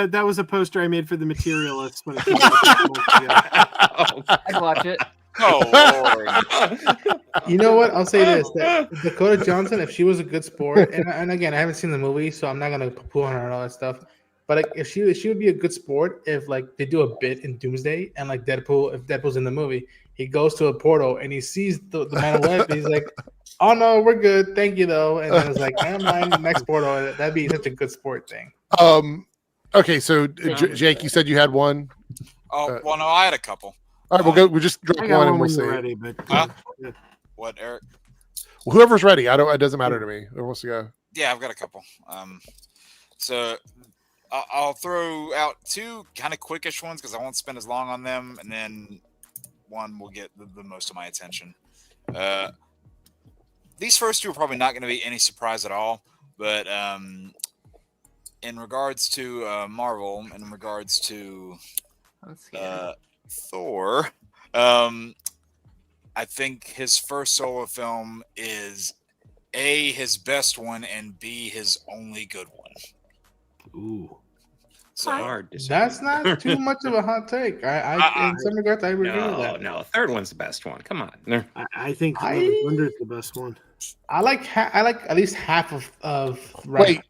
S4: that was a poster I made for the Materialists. When
S3: I'd watch it.
S7: Oh Lord!
S8: You know what? I'll say this: that Dakota Johnson, if she was a good sport, and again, I haven't seen the movie, so I'm not gonna poo on her and all that stuff. But if she would be a good sport if like they do a bit in Doomsday and like Deadpool, if Deadpool's in the movie, he goes to a portal and he sees the Man of Web, and he's like, "Oh no, we're good, thank you though," and then it's like, "Never mind, next portal." That'd be such a good sport thing.
S1: Okay, so Jake, you said you had one.
S7: Oh well, no, I had a couple.
S1: All right, we'll go. We'll just drop one and we'll see.
S4: Ready, but,
S7: What, Eric?
S1: Well, whoever's ready. It doesn't matter to me. Who wants to go?
S7: Yeah, I've got a couple. So I'll throw out two kind of quickish ones because I won't spend as long on them, and then one will get the most of my attention. These first two are probably not going to be any surprise at all, but in regards to Marvel, and in regards to Thor, I think his first solo film is A, his best one, and B, his only good one.
S9: Ooh.
S7: So
S9: hard.
S8: That's not too much of a hot take. In some regards, I agree with that.
S9: No, third one's the best one. Come on.
S4: I think Thunder's the best one.
S8: I like at least half of
S1: Wait,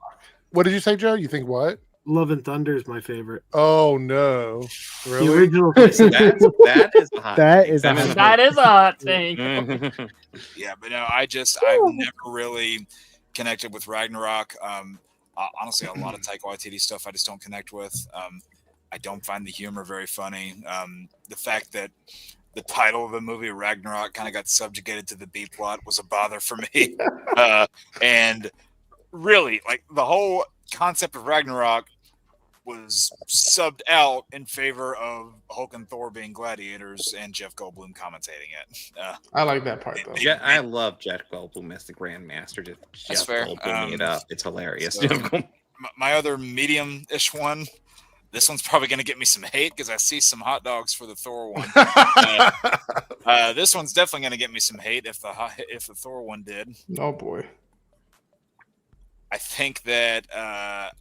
S1: what did you say, Joe? You think what?
S4: Love and Thunder is my favorite.
S1: Oh no! Really?
S4: The original.
S9: that is a hot.
S2: That is
S3: a hot take.
S7: Yeah, but no, I've never really connected with Ragnarok. Honestly, a lot of Taika Waititi stuff I just don't connect with. I don't find the humor very funny. The fact that the title of the movie Ragnarok kind of got subjugated to the B plot was a bother for me. And really, like the whole concept of Ragnarok was subbed out in favor of Hulk and Thor being gladiators and Jeff Goldblum commentating it.
S8: I like that part though.
S9: Yeah, I love Jeff Goldblum as the Grandmaster. Jeff Goldblum it up. It's hilarious.
S7: So, my other medium-ish one. This one's probably going to get me some hate because I see some hot dogs for the Thor one. This one's definitely going to get me some hate if the Thor one did.
S8: Oh boy.
S7: I think that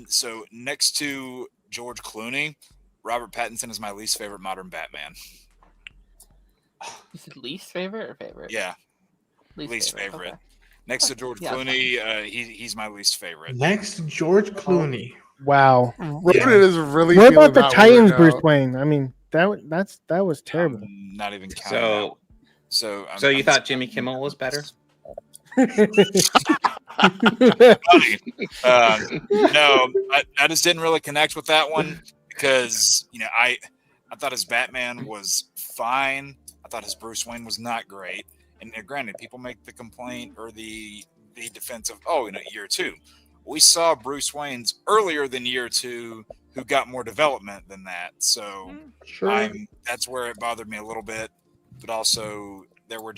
S7: so next to George Clooney, Robert Pattinson is my least favorite modern Batman.
S3: Is it least favorite or favorite?
S7: Yeah, least favorite. Okay. Next to George Clooney, he's my least favorite.
S8: Next to George Clooney.
S2: Wow.
S1: Ronan is really.
S2: What about the Titans, Bruce Wayne? I mean, that was terrible.
S7: Not even counting.
S9: So you thought Jimmy Kimmel was better?
S7: No, I just didn't really connect with that one because I thought his Batman was fine. I thought his Bruce Wayne was not great. And granted, people make the complaint or the defense of year two. We saw Bruce Wayne's earlier than year two, who got more development than that. So that's where it bothered me a little bit. But also, there were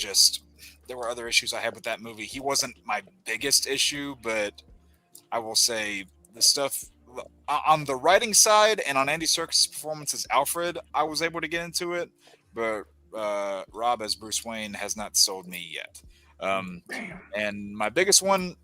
S7: other issues I had with that movie. He wasn't my biggest issue, but I will say the stuff. on the writing side and on Andy Serkis' performance as Alfred, I was able to get into it, but Rob as Bruce Wayne has not sold me yet. And my biggest one,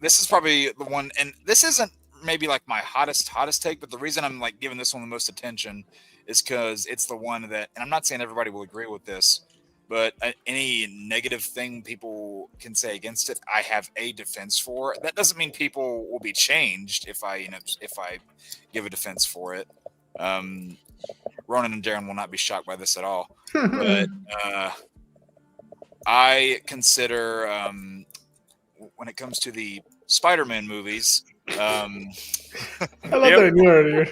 S7: this is probably the one, and this isn't maybe like my hottest take, but the reason I'm like giving this one the most attention is because it's the one that, and I'm not saying everybody will agree with this, but any negative thing people can say against it, I have a defense for. That doesn't mean people will be changed if I give a defense for it. Ronan and Darren will not be shocked by this at all, but I consider when it comes to the Spider-Man movies,
S8: I love that you earlier.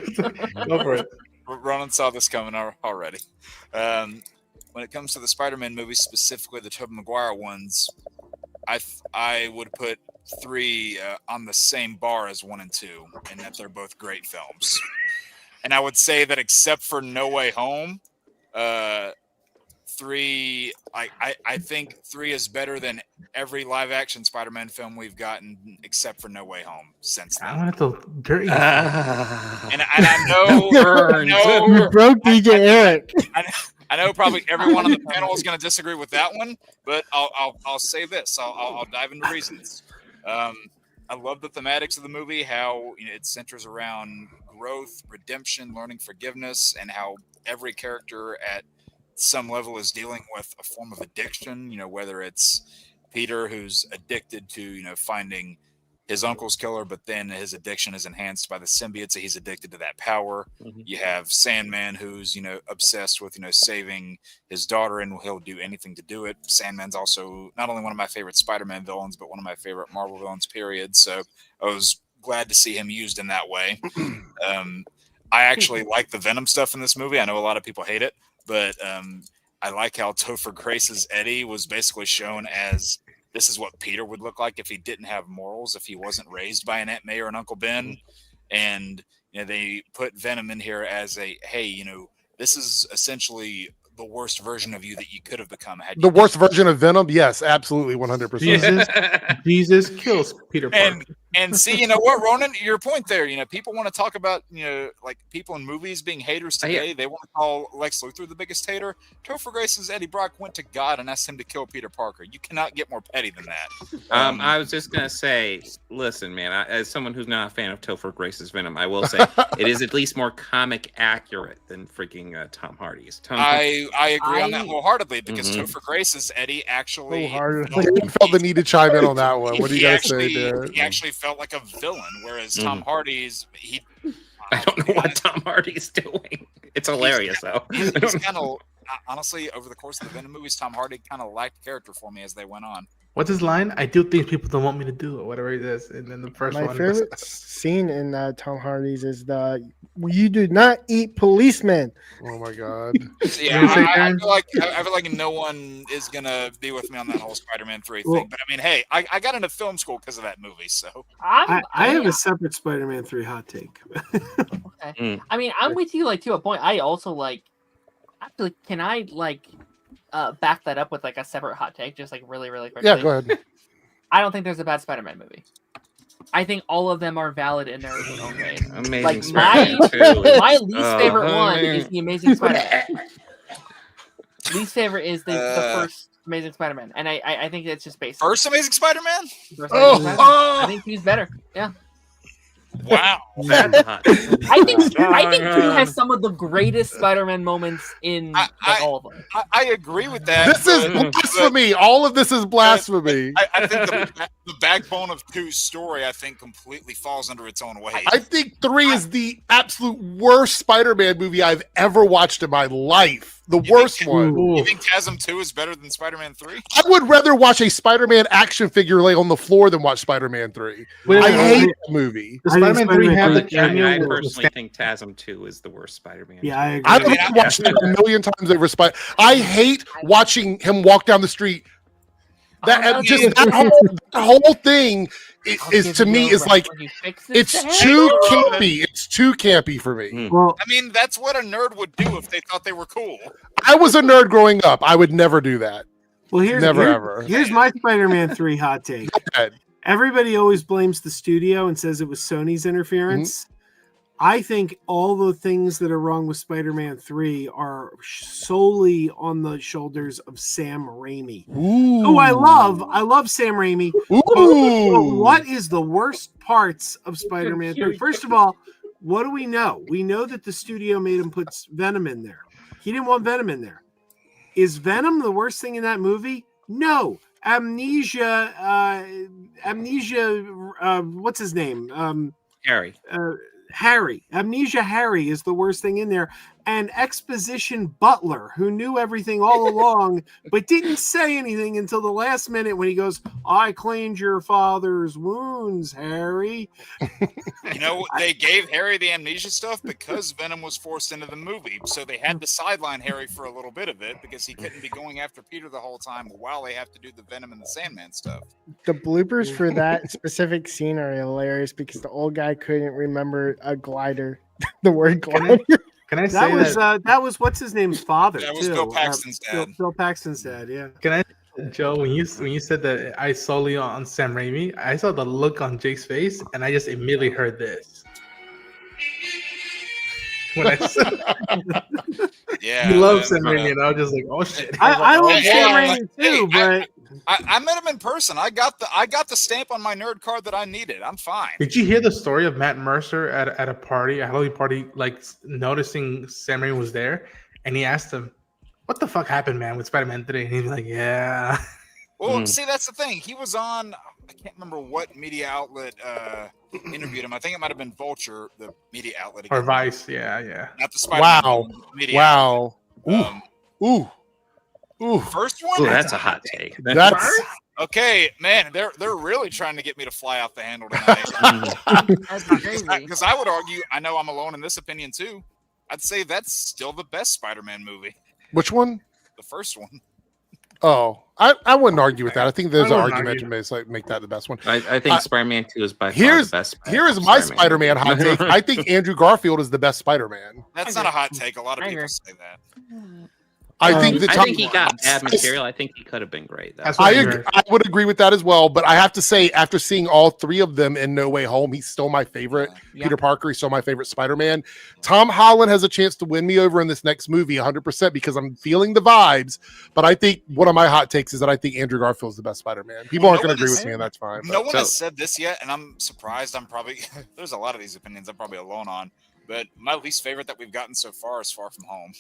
S8: Go for it.
S7: Ronan saw this coming already. When it comes to the Spider-Man movies, specifically the Tobey Maguire ones, I would put 3 on the same bar as 1 and 2, and that they're both great films. And I would say that except for No Way Home, 3, I think 3 is better than every live-action Spider-Man film we've gotten except for No Way Home since then.
S8: I wanted to dirty.
S7: And I know
S2: You broke DJ Eric.
S7: I know probably everyone on the panel is going to disagree with that one, but I'll say this. I'll dive into reasons. I love the thematics of the movie, how it centers around growth, redemption, learning forgiveness, and how every character at some level is dealing with a form of addiction. Whether it's Peter, who's addicted to finding his uncle's killer, but then his addiction is enhanced by the symbiote, so he's addicted to that power. Mm-hmm. You have Sandman, who's obsessed with saving his daughter, and he'll do anything to do it. Sandman's also not only one of my favorite Spider-Man villains, but one of my favorite Marvel villains, period. So I was glad to see him used in that way. I actually like the Venom stuff in this movie. I know a lot of people hate it, but I like how Topher Grace's Eddie was basically shown as this is what Peter would look like if he didn't have morals, if he wasn't raised by an Aunt May or an Uncle Ben. And they put Venom in here as hey, this is essentially the worst version of you that you could have become. The
S1: worst version of Venom? Yes, absolutely, 100%.
S8: Jesus kills Peter Parker.
S7: And see, you know what, Ronan, your point there. People want to talk about, like people in movies being haters today. They want to call Lex Luthor the biggest hater. Topher Grace's Eddie Brock went to God and asked him to kill Peter Parker. You cannot get more petty than that.
S9: I was just gonna say, listen, man. As someone who's not a fan of Topher Grace's Venom, I will say it is at least more comic accurate than freaking Tom Hardy's.
S7: I agree on that wholeheartedly because Topher Grace's Eddie actually
S1: felt the need to chime in on that one. What do you guys say there?
S7: He actually felt like a villain, whereas Tom Hardy's
S9: I don't know what Tom Hardy's doing. It's hilarious though.
S7: He's kind of honestly over the course of the Venom movies, Tom Hardy kind of lacked character for me as they went on.
S8: What's his line? I do things people don't want me to do, or whatever it is. And then the first one.
S2: My favorite scene in Tom Hardy's is you do not eat policemen.
S1: Oh my god!
S7: Yeah, I feel like no one is gonna be with me on that whole Spider-Man 3 thing. But I mean, hey, I got into film school because of that movie. So
S4: I have a separate Spider-Man 3 hot take.
S3: Okay. I mean, I'm with you to a point. I also actually, can I back that up with a separate hot take, just really, really quickly?
S1: Yeah, go ahead.
S3: I don't think there's a bad Spider-Man movie. I think all of them are valid in their own way.
S9: Amazing
S3: my least favorite one is the Amazing Spider-Man. Least favorite is the first Amazing Spider-Man, and I think it's just basic.
S7: First Amazing Spider-Man?
S3: I think he's better. Yeah.
S7: Wow.
S3: I think 2 has some of the greatest Spider-Man moments in all of them.
S7: I agree with that.
S1: This is blasphemy. All of this is blasphemy.
S7: I think the backbone of 2's story, I think, completely falls under its own weight.
S1: I think 3 is the absolute worst Spider-Man movie I've ever watched in my life. The worst one.
S7: You think TASM 2 is better than Spider-Man 3?
S1: I would rather watch a Spider-Man action figure lay on the floor than watch Spider-Man 3. I hate the movie.
S8: Spider-Man 3 have the cameo.
S9: I personally think TASM 2 is the worst Spider-Man.
S4: Yeah, I agree.
S1: I've watched it a million times over Spider. I hate watching him walk down the street. That whole thing is to me is it's too campy. It's too campy for me.
S4: Well,
S7: I mean, that's what a nerd would do if they thought they were cool.
S1: I was a nerd growing up. I would never do that.
S4: Well,
S1: ever.
S4: Here's my Spider-Man 3 hot take. Everybody always blames the studio and says it was Sony's interference. I think all the things that are wrong with Spider-Man 3 are solely on the shoulders of Sam Raimi.
S1: Ooh.
S4: Who I love. I love Sam Raimi. But what is the worst parts of Spider-Man 3? First of all, what do we know? We know that the studio made him put Venom in there. He didn't want Venom in there. Is Venom the worst thing in that movie? No. Amnesia, what's his name?
S9: Harry.
S4: Harry. Amnesia Harry is the worst thing in there. And Exposition Butler, who knew everything all along, but didn't say anything until the last minute when he goes, I cleaned your father's wounds, Harry.
S7: You know, they gave Harry the amnesia stuff because Venom was forced into the movie. So they had to sideline Harry for a little bit of it because he couldn't be going after Peter the whole time while they have to do the Venom and the Sandman stuff.
S2: The bloopers for that specific scene are hilarious because the old guy couldn't remember a glider, the word glider.
S8: Can I say
S4: that was what's his name's father?
S7: That was
S4: too.
S7: Bill Paxton's dad.
S4: Bill Paxton's dad. Yeah.
S8: Can I, Joe? When you said that I solely on Sam Raimi, I saw the look on Jake's face, and I just immediately heard this. When I said,
S7: yeah,
S8: you love Sam Raimi, and I was just like, oh shit.
S4: I love Sam Raimi too, but
S7: I met him in person. I got the stamp on my nerd card that I needed. I'm fine.
S8: Did you hear the story of Matt Mercer at a party, a Halloween party, like noticing Sam Raimi was there, and he asked him, "What the fuck happened, man, with Spider-Man 3?" And he's like, "Yeah."
S7: Well, see, that's the thing. He was on. I can't remember what media outlet interviewed him. I think it might have been Vulture, the media outlet, again.
S8: Or Vice. Yeah.
S7: Not the Spider-Man media
S1: Wow.
S7: outlet.
S1: Ooh.
S7: First one.
S9: Ooh, that's a hot take.
S1: That's
S7: okay, man. They're really trying to get me to fly off the handle tonight.
S3: That's crazy.
S7: Because I would argue, I know I'm alone in this opinion too. I'd say that's still the best Spider-Man movie.
S1: Which one?
S7: The first one.
S1: Oh, I wouldn't argue with that. I think there's an argument to make that the best one.
S9: I think Spider-Man 2 is by far the best.
S1: Here is my Spider-Man hot take. I think Andrew Garfield is the best Spider-Man.
S7: That's not a hot take. A lot of people say that.
S1: I think
S9: he got bad material. I think he could have been great.
S1: I would agree with that as well. But I have to say, after seeing all three of them in No Way Home, he's still my favorite. Yeah. Peter Parker, he's still my favorite Spider-Man. Tom Holland has a chance to win me over in this next movie 100% because I'm feeling the vibes. But I think one of my hot takes is that I think Andrew Garfield is the best Spider-Man. People aren't going to agree with me, and that's fine.
S7: No one has said this yet, and I'm surprised. I'm probably there's a lot of these opinions I'm probably alone on. But my least favorite that we've gotten so far is Far From Home.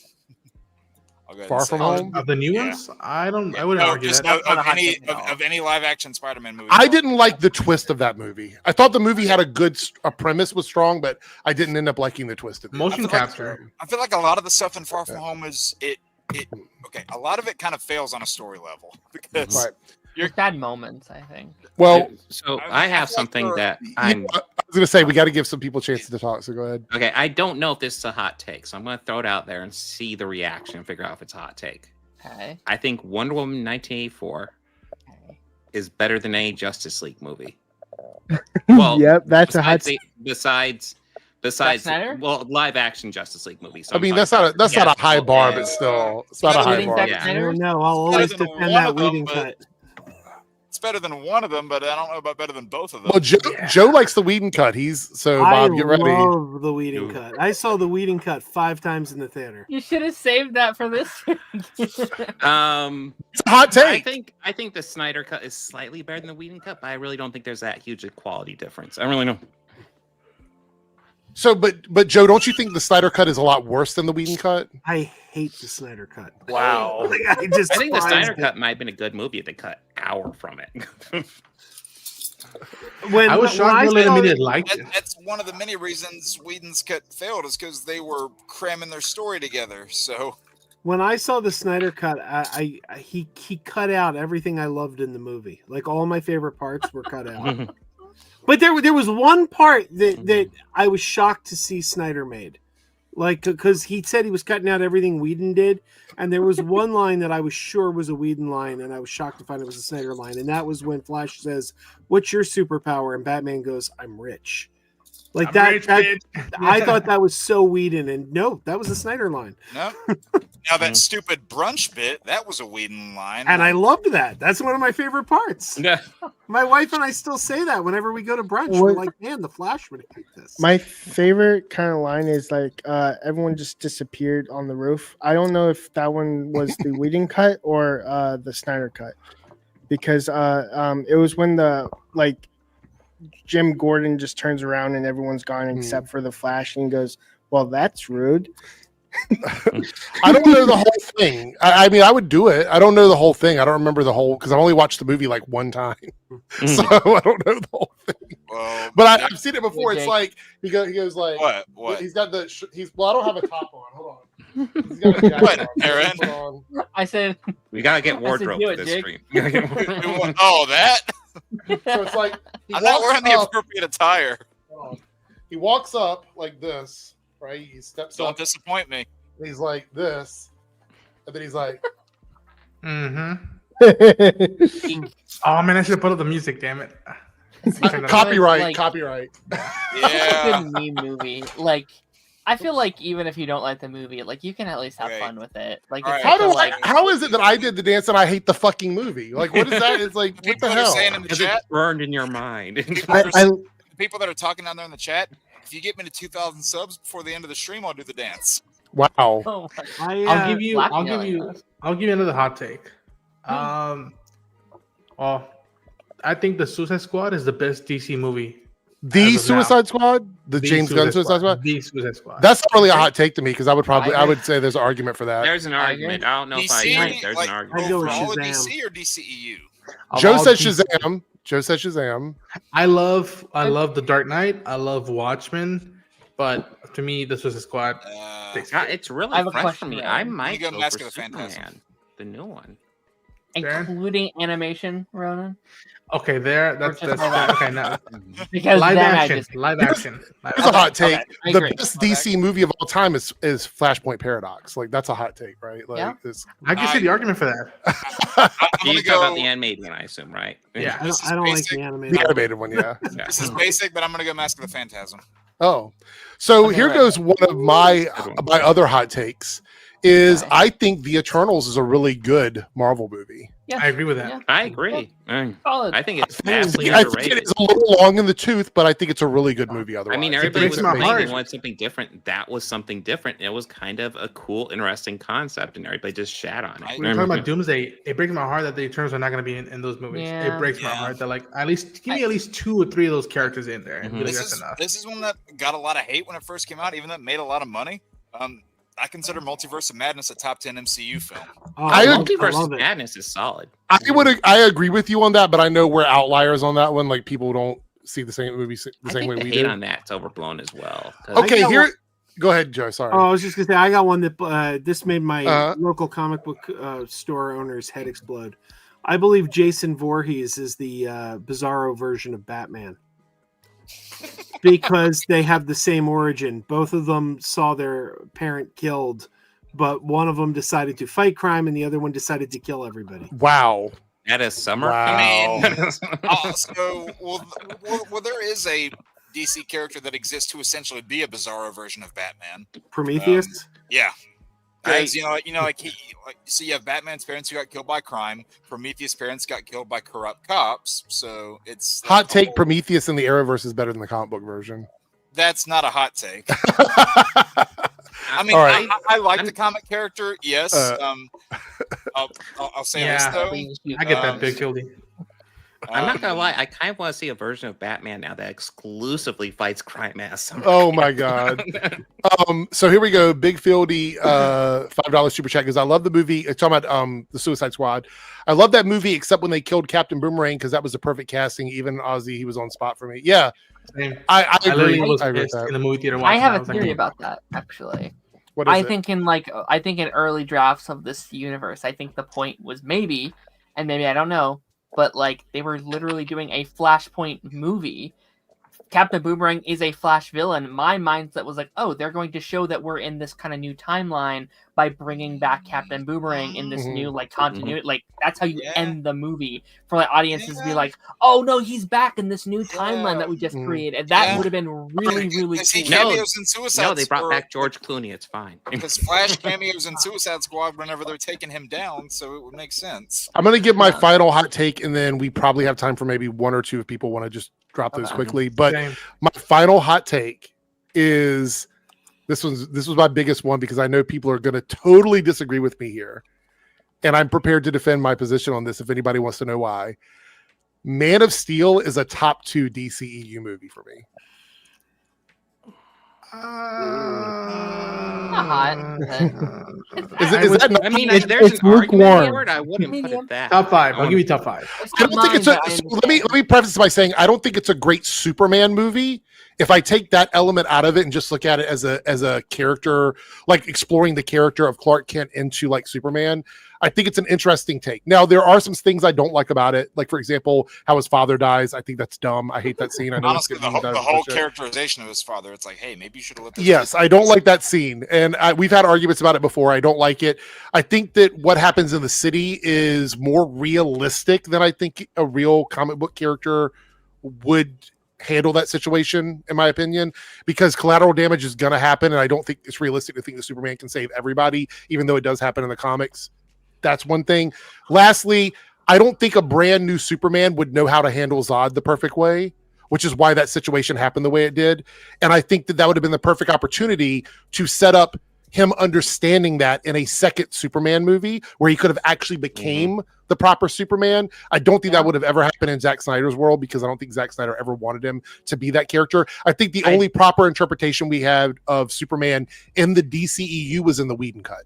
S1: Far From Home
S8: of the new ones. I wouldn't argue that.
S7: Of any live action Spider-Man movie.
S1: I didn't like the twist of that movie. I thought the movie had a premise was strong, but I didn't end up liking the twist of it.
S8: Motion capture.
S7: I feel like a lot of the stuff in Far From Home is okay. A lot of it kind of fails on a story level because
S3: you're bad moments. I think.
S1: Well,
S9: so I have something that I'm.
S1: I was going to say we got to give some people chances to talk. So go ahead.
S9: Okay, I don't know if this is a hot take, so I'm going to throw it out there and see the reaction and figure out if it's a hot take.
S3: Okay.
S9: I think Wonder Woman 1984 is better than any Justice League movie.
S2: Well, yep, that's a hot take.
S9: Besides, live action Justice League movies. So
S1: I mean, that's not a high bar, but still, it's not a high bar.
S4: I don't know. I'll always defend that Whedon cut.
S7: It's better than one of them, but I don't know about better than both of them.
S1: Well, Joe likes the Whedon cut. Bob, get ready.
S4: I love the Whedon cut. I saw the Whedon cut 5 times in the theater.
S3: You should have saved that for this.
S1: It's a hot take.
S9: I think the Snyder cut is slightly better than the Whedon cut, but I really don't think there's that huge a quality difference. I really don't.
S1: So, but Joe, don't you think the Snyder cut is a lot worse than the Whedon cut?
S4: I hate the Snyder cut.
S1: Wow.
S4: I
S9: think the Snyder cut might have been a good movie if they cut an hour from it.
S8: I was shocked they didn't like it.
S7: That's one of the many reasons Whedon's cut failed is because they were cramming their story together. So
S4: when I saw the Snyder cut, he cut out everything I loved in the movie. Like all my favorite parts were cut out. But there was one part that I was shocked to see Snyder made. Like, because he said he was cutting out everything Whedon did. And there was one line that I was sure was a Whedon line, and I was shocked to find it was a Snyder line. And that was when Flash says, "What's your superpower?" And Batman goes, "I'm rich." Like
S8: I'm
S4: that,
S8: rich,
S4: that
S8: bitch.
S4: I thought that was so Whedon, and no, that was a Snyder line.
S7: No. Now that stupid brunch bit, that was a Whedon line.
S4: And I loved that. That's one of my favorite parts.
S9: Yeah.
S4: My wife and I still say that whenever we go to brunch. We're like, man, the Flash would hate this.
S2: My favorite kind of line is like everyone just disappeared on the roof. I don't know if that one was the Whedon cut or the Snyder cut, because it was when the like Jim Gordon just turns around and everyone's gone except for the Flash, and he goes, "Well, that's rude."
S1: I don't know the whole thing. I mean, I would do it. I don't know the whole thing. I don't remember the whole because I only watched the movie like one time, so I don't know the whole thing.
S7: Well,
S1: but I've seen it before. It's like he goes like
S7: what?
S1: He's got the well, I don't have a top on. Hold on. He's got a jacket
S7: What,
S1: on.
S7: Aaron?
S1: Put on.
S3: I said
S9: We gotta get wardrobe
S3: do
S9: for
S3: it,
S9: this
S3: Jake.
S9: stream.
S7: Oh, that?
S1: So it's like
S7: I'm not wearing the appropriate attire.
S1: He walks up like this, right? He steps
S7: Don't
S1: up.
S7: disappoint me.
S1: And he's like this, and then he's like,
S8: Mm-hmm. Oh man, I should have put up the music. Damn it.
S1: copyright,
S3: like-
S1: copyright.
S7: Yeah.
S3: good meme movie. Like, I feel like even if you don't like the movie, like you can at least have fun with it. Like,
S7: All
S3: it's
S7: right.
S1: How
S3: such a,
S1: do
S3: like,
S1: how is it that I did the dance and I hate the fucking movie? Like, what is that? It's like, what
S7: People
S1: the
S7: that are
S1: hell?
S7: saying in the
S9: Because
S7: chat,
S9: it's burned in your mind.
S7: the people that are talking down there in the chat, if you get me to 2,000 subs before the end of the stream, I'll do the dance.
S1: Wow.
S3: oh my
S8: I'll give you
S3: blackmailing us.
S8: I'll give you another hot take. Well, I think the Suicide Squad is the best DC movie.
S1: The
S8: As of now.
S1: Suicide Squad, the James Gunn Suicide Squad.
S8: The Suicide Squad.
S1: That's not really a hot take to me because I would probably,
S3: I
S1: I would say there's an argument for that.
S9: There's an argument. I don't know if I
S7: DC,
S9: agree. There's
S7: like,
S9: an argument.
S4: I go with
S7: overall
S4: Shazam.
S7: DC or DCEU?
S8: Of
S1: Joe
S8: all
S1: says
S8: DC
S1: Shazam. Joe says Shazam.
S8: I love The Dark Knight. I love Watchmen, but to me, the Suicide Squad.
S9: It's
S3: I
S9: really
S3: have a
S9: fresh
S3: question,
S9: for me.
S3: though.
S9: I might
S7: go
S9: go
S7: Mask
S9: for
S7: of the Phantasm.
S9: Superman, the new one.
S3: including animation, Ronan.
S8: Okay, there. That's okay. Now,
S3: Because
S8: live
S3: then
S8: action.
S3: I just
S8: Live action.
S1: Here's a hot take.
S3: okay, I
S1: The
S3: agree.
S1: best DC movie of all time is Flashpoint Paradox. Like that's a hot take, right? Like
S3: Yeah.
S8: I can see the argument for that.
S7: I'm
S9: You
S7: gonna
S9: talk about
S7: go.
S9: the animated one, I assume, right?
S8: Yeah.
S4: I
S7: This is
S4: don't like
S7: basic.
S4: the animated.
S1: the animated one, yeah.
S9: Yeah.
S7: This is basic, but I'm gonna go Mask of the Phantasm.
S1: Oh, so
S3: Okay,
S1: here
S3: right.
S1: goes one of my other hot takes. Is
S3: Okay.
S1: I think The Eternals is a really good Marvel movie.
S3: Yeah.
S8: I agree with that.
S3: Yeah.
S9: I agree.
S3: Solid.
S9: I think it's
S1: I
S9: vastly
S1: think
S9: underrated.
S1: it is a little long in the tooth, but I think it's a really good movie. Otherwise,
S9: I mean,
S1: It
S9: everybody
S1: breaks
S9: was
S1: my
S8: my
S9: complaining
S8: heart.
S9: they wanted something different. That was something different. It was kind of a cool, interesting concept, and everybody just shat on it.
S8: When you're talking about Doomsday, it breaks my heart that the Eternals are not going to be in those movies.
S3: Yeah.
S8: It breaks my
S7: Yeah.
S8: heart that like at least give me at least 2 or 3 of those characters in there, and
S9: Mhm.
S8: really
S7: This
S8: that's
S7: is
S8: enough.
S7: this is one that got a lot of hate when it first came out, even though it made a lot of money. I consider Multiverse of Madness a top 10 MCU film.
S4: Oh,
S1: I
S4: love
S9: Multiverse
S4: it.
S9: Madness is solid.
S1: I agree with you on that, but I know we're outliers on that one. Like people don't see the same movie the
S9: I
S1: same
S9: think
S1: way
S9: the
S1: we
S9: hate
S1: do.
S9: on that's overblown as well. 'Cause
S1: Okay,
S4: I got
S1: here.
S4: one-
S1: Go ahead, Joe. Sorry.
S4: Oh, I was just gonna say I got one that this made my
S1: Uh-huh.
S4: local comic book store owner's head explode. I believe Jason Voorhees is the Bizarro version of Batman because they have the same origin. Both of them saw their parent killed, but one of them decided to fight crime and the other one decided to kill everybody.
S1: Wow.
S9: That is summer.
S1: Wow.
S7: Well, there is a DC character that exists to essentially be a Bizarro version of Batman.
S4: Prometheus.
S7: Yeah. Because so you have Batman's parents who got killed by crime. Prometheus' parents got killed by corrupt cops. So it's
S1: Hot take: Prometheus in the Arrowverse is better than the comic book version.
S7: That's not a hot take. I mean,
S1: All right.
S7: I like the comic character. Yes. I'll say this
S8: Yeah.
S7: though.
S8: I get that, Big Kildy.
S9: I'm not gonna lie. I kind of want to see a version of Batman now that exclusively fights crime ass.
S1: Oh my god. So here we go. Big Fieldy, $5 super chat because I love the movie. It's talking about the Suicide Squad. I love that movie except when they killed Captain Boomerang because that was the perfect casting. Even Ozzy, he was on spot for me. Yeah,
S8: Same.
S1: I
S8: literally
S1: agree.
S8: was
S1: I agree with
S8: pissed
S1: that.
S8: in the movie theater.
S3: I
S8: watching
S3: have
S8: that.
S3: a
S8: was like,
S3: theory about that actually.
S1: What is
S3: I
S1: it?
S3: think in early drafts of this universe, I think the point was maybe I don't know, but like they were literally doing a Flashpoint movie. Captain Boomerang is a Flash villain. My mindset was like, oh, they're going to show that we're in this kind of new timeline by bringing back Captain Boomerang in this new like continuity. Like that's how you end the movie for like audiences to be like, oh no, he's back in this new timeline that we just created. And that would have been really, really cool.
S7: Cameos in Suicide
S9: No, they brought back George Clooney. It's fine.
S7: Because Flash cameos in Suicide Squad whenever they're taking him down, so it would make sense.
S1: I'm going to give my final hot take, and then we probably have time for maybe one or two if people want to just drop those quickly. But my final hot take is this was my biggest one because I know people are going to totally disagree with me here. And I'm prepared to defend my position on this if anybody wants to know why. Man of Steel is a top 2 DCEU movie for me. Is that not,
S9: I mean, there's an argument for it. I wouldn't put it that.
S8: Top 5. I'll give you top 5.
S1: I don't think it's a. Let me preface this by saying I don't think it's a great Superman movie. If I take that element out of it and just look at it as a character, like exploring the character of Clark Kent into like Superman, I think it's an interesting take. Now, there are some things I don't like about it. Like, for example, how his father dies. I think that's dumb. I hate that scene. I know
S7: honestly, the whole characterization of his father, it's like, hey, maybe you should have let this.
S1: Yes, I don't like that scene. And we've had arguments about it before. I don't like it. I think that what happens in the city is more realistic than I think a real comic book character would handle that situation, in my opinion, because collateral damage is going to happen. And I don't think it's realistic to think that Superman can save everybody, even though it does happen in the comics. That's one thing. Lastly, I don't think a brand new Superman would know how to handle Zod the perfect way, which is why that situation happened the way it did. And I think that would have been the perfect opportunity to set up him understanding that in a second Superman movie where he could have actually became the proper Superman. I don't think that would have ever happened in Zack Snyder's world because I don't think Zack Snyder ever wanted him to be that character. I think the only proper interpretation we had of Superman in the DCEU was in the Whedon cut.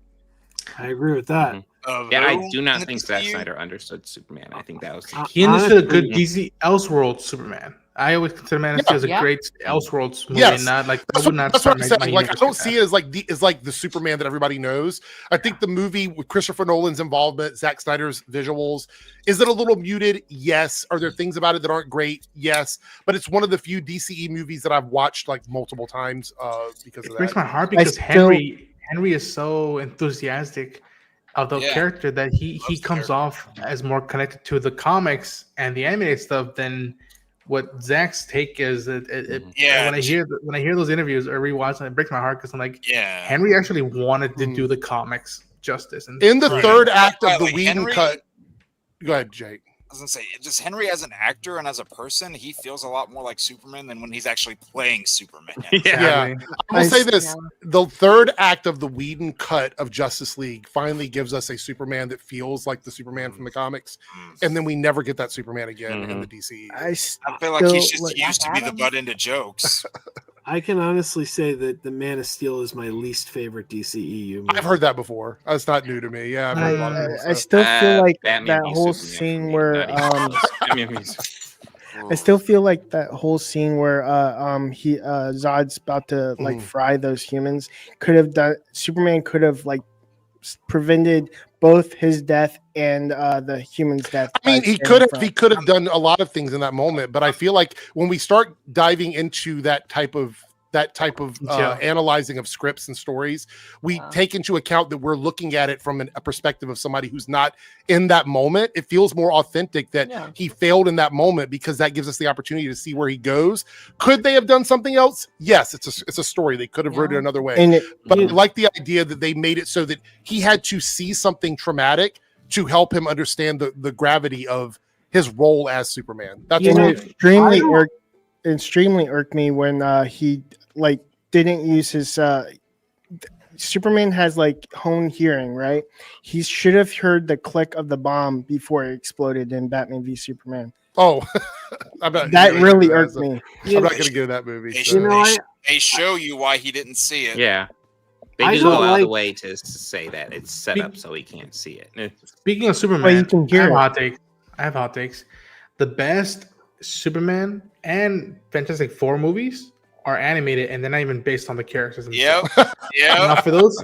S4: I agree with that.
S9: I do not think Zack Snyder understood Superman. I think that was
S8: he understood a good DC Elseworlds Superman. I always consider Man of Steel as a great Elseworlds movie, not like
S1: that's what I'm saying. Like I don't see it as like the Superman that everybody knows. I think the movie with Christopher Nolan's involvement, Zack Snyder's visuals, is it a little muted? Yes. Are there things about it that aren't great? Yes. But it's one of the few DCE movies that I've watched like multiple times because of that.
S8: It breaks my heart because Henry is so enthusiastic of the character that he comes off as more connected to the comics and the animated stuff than what Zach's take is. When I hear those interviews or rewatch them, it breaks my heart because I'm like, Henry actually wanted to do the comics justice. And
S1: in the third act of the Whedon cut, go ahead, Jake.
S7: I was gonna say, just Henry as an actor and as a person, he feels a lot more like Superman than when he's actually playing Superman.
S1: I will say this: the third act of the Whedon cut of Justice League finally gives us a Superman that feels like the Superman from the comics, and then we never get that Superman again in the DC.
S7: I feel like he's just used to be the butt into jokes.
S4: I can honestly say that the Man of Steel is my least favorite DCEU movie.
S1: I've heard that before. That's not new to me. Yeah, I've heard a lot of people
S2: I still feel like that whole scene where I still feel like that whole scene where Zod's about to like fry those humans Superman could have like prevented both his death and the human's death.
S1: I mean, he could have done a lot of things in that moment, but I feel like when we start diving into that type of analyzing of scripts and stories, we take into account that we're looking at it from a perspective of somebody who's not in that moment. It feels more authentic that he failed in that moment because that gives us the opportunity to see where he goes. Could they have done something else? Yes, it's a story. They could have written it another way. But I like the idea that they made it so that he had to see something traumatic to help him understand the gravity of his role as Superman. That's
S2: extremely irked me when he like didn't use his Superman has like honed hearing, right? He should have heard the click of the bomb before it exploded in Batman v Superman.
S1: Oh,
S2: that really irked me.
S1: I'm not going to go that movie.
S7: They show you why he didn't see it.
S9: Yeah. They do go out of the way to say that it's set up so he can't see it.
S8: Speaking of Superman, I have hot takes. The best Superman and Fantastic Four movies are animated and they're not even based on the characters themselves. Now for those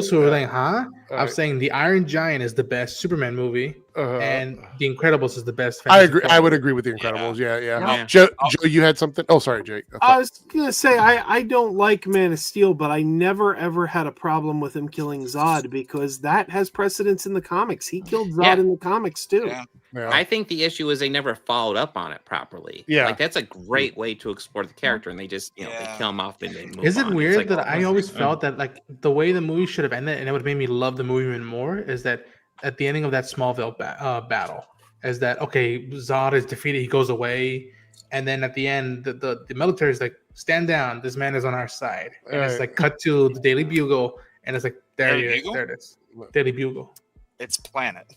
S8: who are like, I'm saying the Iron Giant is the best Superman movie and The Incredibles is the best.
S1: I agree. I would agree with The Incredibles. Yeah. Joe, you had something? Oh, sorry, Jake.
S4: I was gonna say I don't like Man of Steel, but I never ever had a problem with him killing Zod because that has precedence in the comics. He killed Zod in the comics too.
S9: Yeah. I think the issue is they never followed up on it properly.
S1: Yeah,
S9: like that's a great way to explore the character, and they just they kill him off and they move
S8: Is it
S9: on.
S8: weird
S9: It's like,
S8: that I always felt that like the way the movie should have ended, and it would have made me love the movie even more, is that at the ending of that Smallville battle, is that okay? Zod is defeated, he goes away, and then at the end, the military is like, stand down, this man is on our side, and it's like cut to the Daily Bugle, and it's like there it is, Daily Bugle.
S7: It's Planet.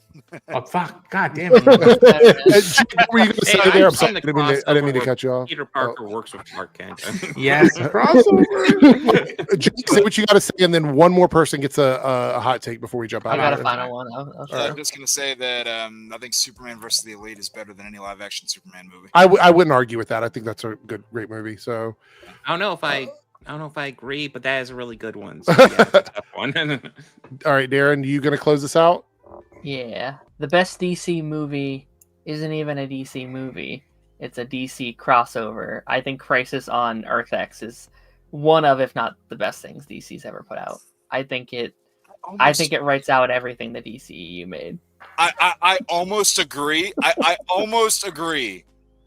S8: Oh fuck! God damn it!
S1: Were you going to say there? I'm sorry, I didn't mean to cut you off.
S9: Peter Parker works with Clark Kent.
S8: Yes, crossover.
S1: Jake, say what you got to say, and then one more person gets a hot take before we jump out.
S3: I got a final one.
S7: I'm just going to say that I think Superman versus the Elite is better than any live-action Superman movie.
S1: I wouldn't argue with that. I think that's a great movie. So
S9: I don't know if I agree, but that is a really good one. So, yeah, it's a tough one.
S1: All right, Darren, you going to close this out?
S3: Yeah, the best DC movie isn't even a DC movie. It's a DC crossover. I think Crisis on Earth X is one of, if not the best things DC's ever put out. I think it writes out everything the DCEU made.
S7: I almost agree. I almost agree.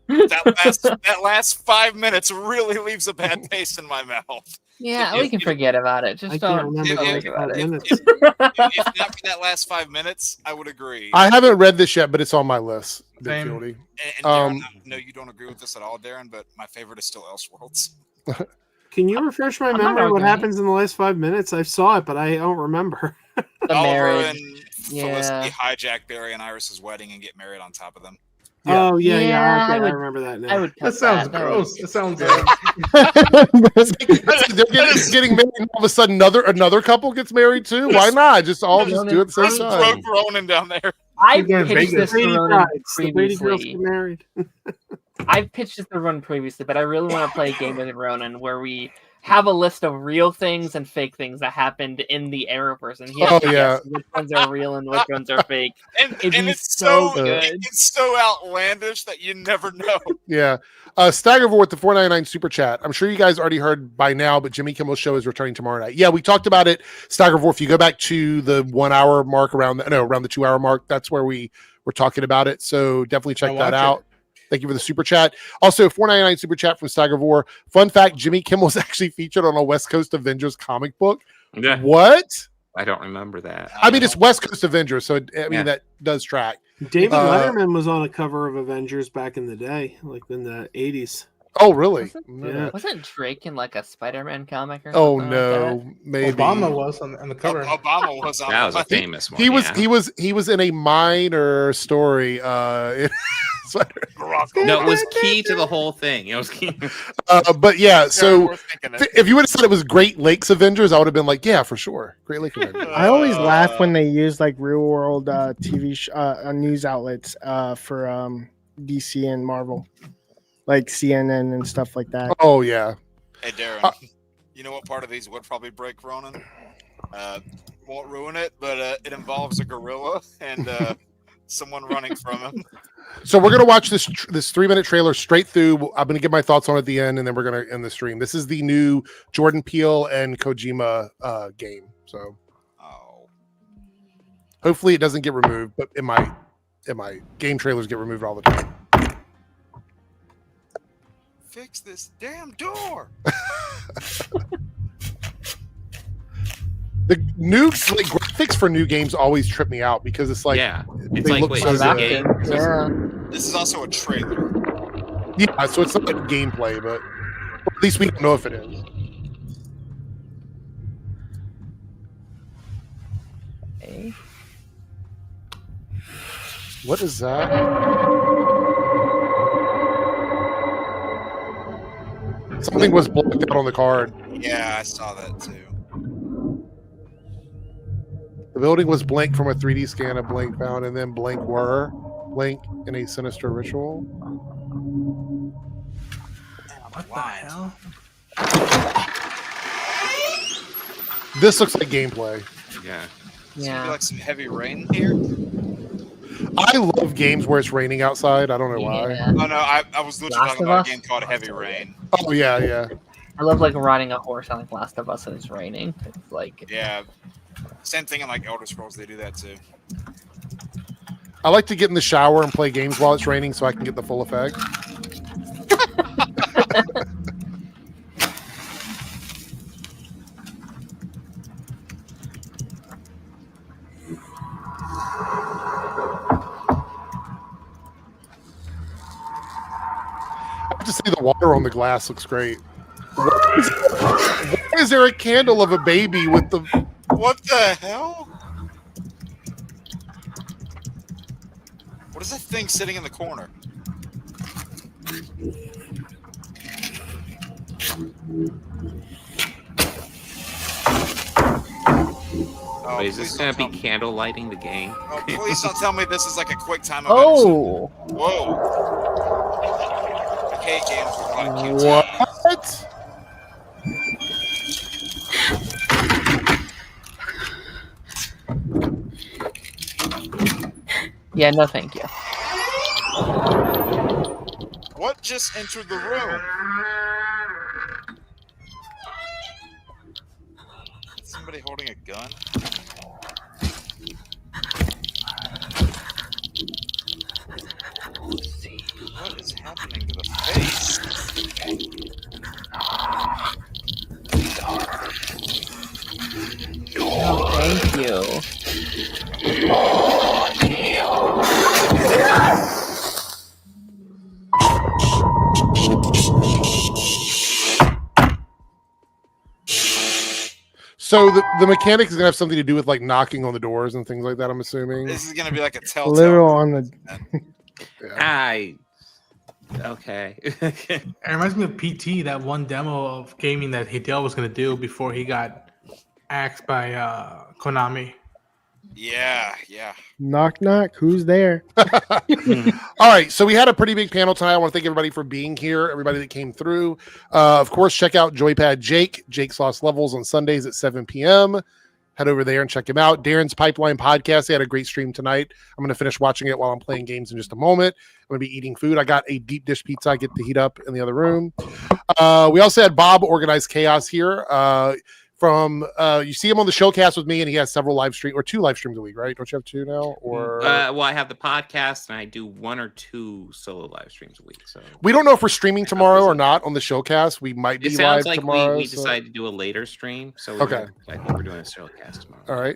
S7: That last 5 minutes really leaves a bad taste in my mouth.
S3: Yeah, we can forget about it. Just don't think about it.
S7: If after that last 5 minutes, I would agree.
S1: I haven't read this yet, but it's on my list.
S7: And Darren, no, you don't agree with this at all, Darren, but my favorite is still Elseworlds.
S4: Can you refresh my memory what happens in the last 5 minutes? I saw it, but I don't remember.
S7: Oliver and Felicity hijack Barry and Iris's wedding and get married on top of them.
S4: Yeah. Oh yeah. I remember that now.
S8: That sounds gross. That sounds.
S1: They're getting married, and all of a sudden another couple gets married too. Why not? Just do it at the same time.
S7: Throw Ronan down there.
S3: I pitched this to Ronan
S4: previously.
S3: I've pitched this to Ronan previously, but I really want to play a game with Ronan where we have a list of real things and fake things that happened in the Arrowverse, and he has to guess which ones are real and which ones are fake.
S7: And it's so good. It's so outlandish that you never know.
S1: Yeah. Staggervore with the $4.99 super chat. I'm sure you guys already heard by now, but Jimmy Kimmel's show is returning tomorrow night. Yeah, we talked about it. Staggervore, if you go back to the 1 hour mark around the 2 hour mark, that's where we were talking about it. So definitely check that out. Thank you for the super chat. Also, $4.99 super chat from Staggervore. Fun fact, Jimmy Kimmel was actually featured on a West Coast Avengers comic book.
S9: Yeah.
S1: What?
S9: I don't remember that.
S1: I mean, it's West Coast Avengers, so that does track.
S4: David Letterman was on a cover of Avengers back in the day, like in the 80s.
S1: Oh, really?
S3: Wasn't Drake in like a Spider-Man comic or
S1: something?
S3: Oh
S1: no,
S3: like
S1: maybe
S8: Obama was on the cover.
S7: Obama was on.
S9: That was a famous one.
S1: He was in a minor story.
S9: No, it was key to the whole thing. It was key.
S1: But yeah, so if you would have said it was Great Lakes Avengers, I would have been like, yeah, for sure, Great Lakes Avengers.
S2: I always laugh when they use like real world TV news outlets for DC and Marvel, like CNN and stuff like that.
S1: Oh yeah.
S7: Hey Darren, you know what part of these would probably break Ronan? Won't ruin it, but it involves a gorilla and someone running from him.
S1: So we're gonna watch this 3-minute trailer straight through. I'm gonna give my thoughts on it at the end, and then we're gonna end the stream. This is the new Jordan Peele and Kojima game. So hopefully it doesn't get removed, but in my game trailers get removed all the time.
S7: Fix this damn door.
S1: The new graphics for new games always trip me out because it's like
S9: it's like
S1: look so good.
S7: This is also a trailer.
S1: Yeah, so it's not gameplay, but at least we don't know if it is.
S3: Hey.
S1: What is that? Something was blocked out on the card.
S7: Yeah, I saw that too.
S1: The building was blank from a 3D scan of blank found, and then blank in a sinister ritual.
S8: What the hell?
S1: This looks like gameplay.
S7: Yeah. It's gonna be like some heavy rain here.
S1: I love games where it's raining outside. I don't know why.
S7: Oh no, I was literally
S3: Last
S7: talking
S3: of
S7: about
S3: Us?
S7: a game called Heavy Rain.
S1: Oh yeah.
S3: I love like riding a horse on like Last of Us and it's raining. It's like
S7: Yeah, same thing in like Elder Scrolls. They do that too.
S1: I like to get in the shower and play games while it's raining so I can get the full effect. I have to say the water on the glass looks great. Why is there a candle of a baby with the...
S7: What the hell? What is that thing sitting in the corner? Oh,
S9: Wait, is this
S7: please
S9: gonna
S7: don't
S9: be
S7: tell me-
S9: candle lighting the game?
S7: Oh, please don't tell me this is like a quick time event.
S3: oh,
S7: Whoa. I hate games with a lot of cutscenes.
S1: What?
S3: yeah, no, thank you.
S7: What just entered the room? Is somebody holding a gun? What is happening to the face?
S3: No, thank you.
S1: So the mechanic is gonna have something to do with like knocking on the doors and things like that. I'm assuming.
S7: This is gonna be like a telltale.
S2: Literal on the.
S9: Okay.
S8: It reminds me of PT, that one demo of gaming that Hideo was gonna do before he got axed by Konami.
S7: Yeah.
S2: Knock knock. Who's there?
S1: All right, so we had a pretty big panel tonight. I want to thank everybody for being here, everybody that came through. Of course, check out Joypad Jake's Lost Levels on Sundays at 7 p.m. Head over there and check him out. Darren's Pipeline Podcast, they had a great stream tonight. I'm going to finish watching it while I'm playing games in just a moment. I'm going to be eating food. I got a deep dish pizza I get to heat up in the other room. We also had Bob Organize Chaos here. You see him on the showcast with me, and he has several live streams or 2 live streams a week, right? Don't you have 2 now? Or
S9: Well, I have the podcast, and I do 1 or 2 solo live streams a week. So
S1: we don't know if we're streaming tomorrow or not on the showcast. We might be
S9: it sounds
S1: live
S9: like
S1: tomorrow.
S9: we decided to do a later stream. So
S1: Okay.
S9: I think we're doing a showcast tomorrow.
S1: All right.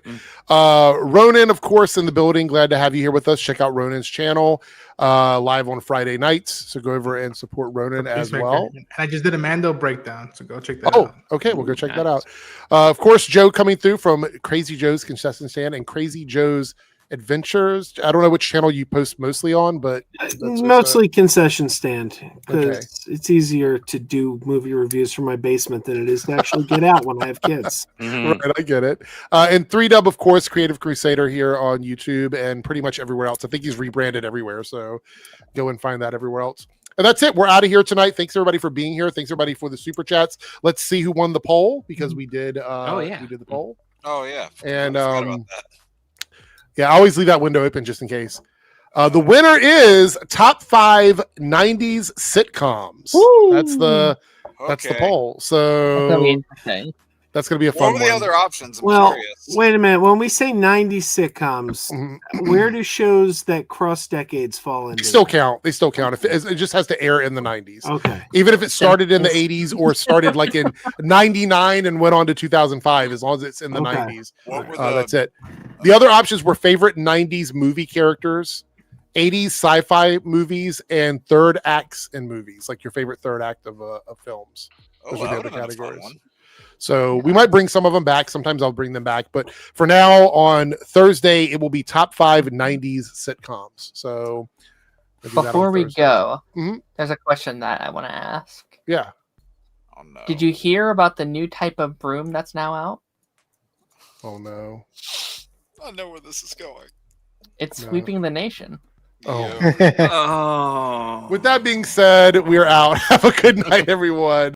S1: Ronan, of course, in the building. Glad to have you here with us. Check out Ronan's channel live on Friday nights. So go over and support Ronan as
S8: Peacemaker.
S1: well.
S8: And I just did a Mando breakdown, so go check that out.
S1: Okay. We'll go check that out. Of course, Joe coming through from Crazy Joe's Concession Stand and Crazy Joe's Adventures. I don't know which channel you post mostly on, but
S4: Mostly concession stand, because it's easier to do movie reviews from my basement than it is to actually get out when I have kids.
S1: Right, I get it. And 3Dub, of course, Creative Crusader here on YouTube and pretty much everywhere else. I think he's rebranded everywhere, so go and find that everywhere else. And that's it. We're out of here tonight. Thanks everybody for being here. Thanks everybody for the super chats. Let's see who won the poll, because we did. We did the poll.
S7: Oh yeah.
S1: And yeah, I always leave that window open just in case. The winner is top 5 90s sitcoms. That's the poll. So
S3: That's gonna be interesting.
S1: that's gonna be a fun
S7: What were the
S1: one.
S7: other options? I'm
S4: Well,
S7: curious.
S4: wait a minute. When we say 90s sitcoms,
S1: Mhm.
S4: where do shows that cross decades fall into?
S1: They still count. They still count. If it just has to air in the 90s.
S4: Okay.
S1: Even if it started in the 80s or started like in 99 and went on to 2005, as long as it's in the
S4: Okay.
S1: 90s.
S7: What were
S1: That's it. The other options were favorite 90s movie characters, 80s sci-fi movies, and third acts in movies, like your favorite third act of films. Those are the other categories. So we might bring some of them back. Sometimes I'll bring them back. But for now, on Thursday, it will be top 5 90s sitcoms. So we'll do that on
S3: Before we
S1: Thursday.
S3: go,
S1: Mhm.
S3: there's a question that I want to ask.
S1: Yeah.
S7: Oh no.
S3: Did you hear about the new type of broom that's now out?
S1: Oh, no.
S7: I know where this is going.
S3: It's
S1: No.
S3: sweeping the nation.
S1: Oh.
S9: Oh.
S1: With that being said, we're out. Have a good night, everyone.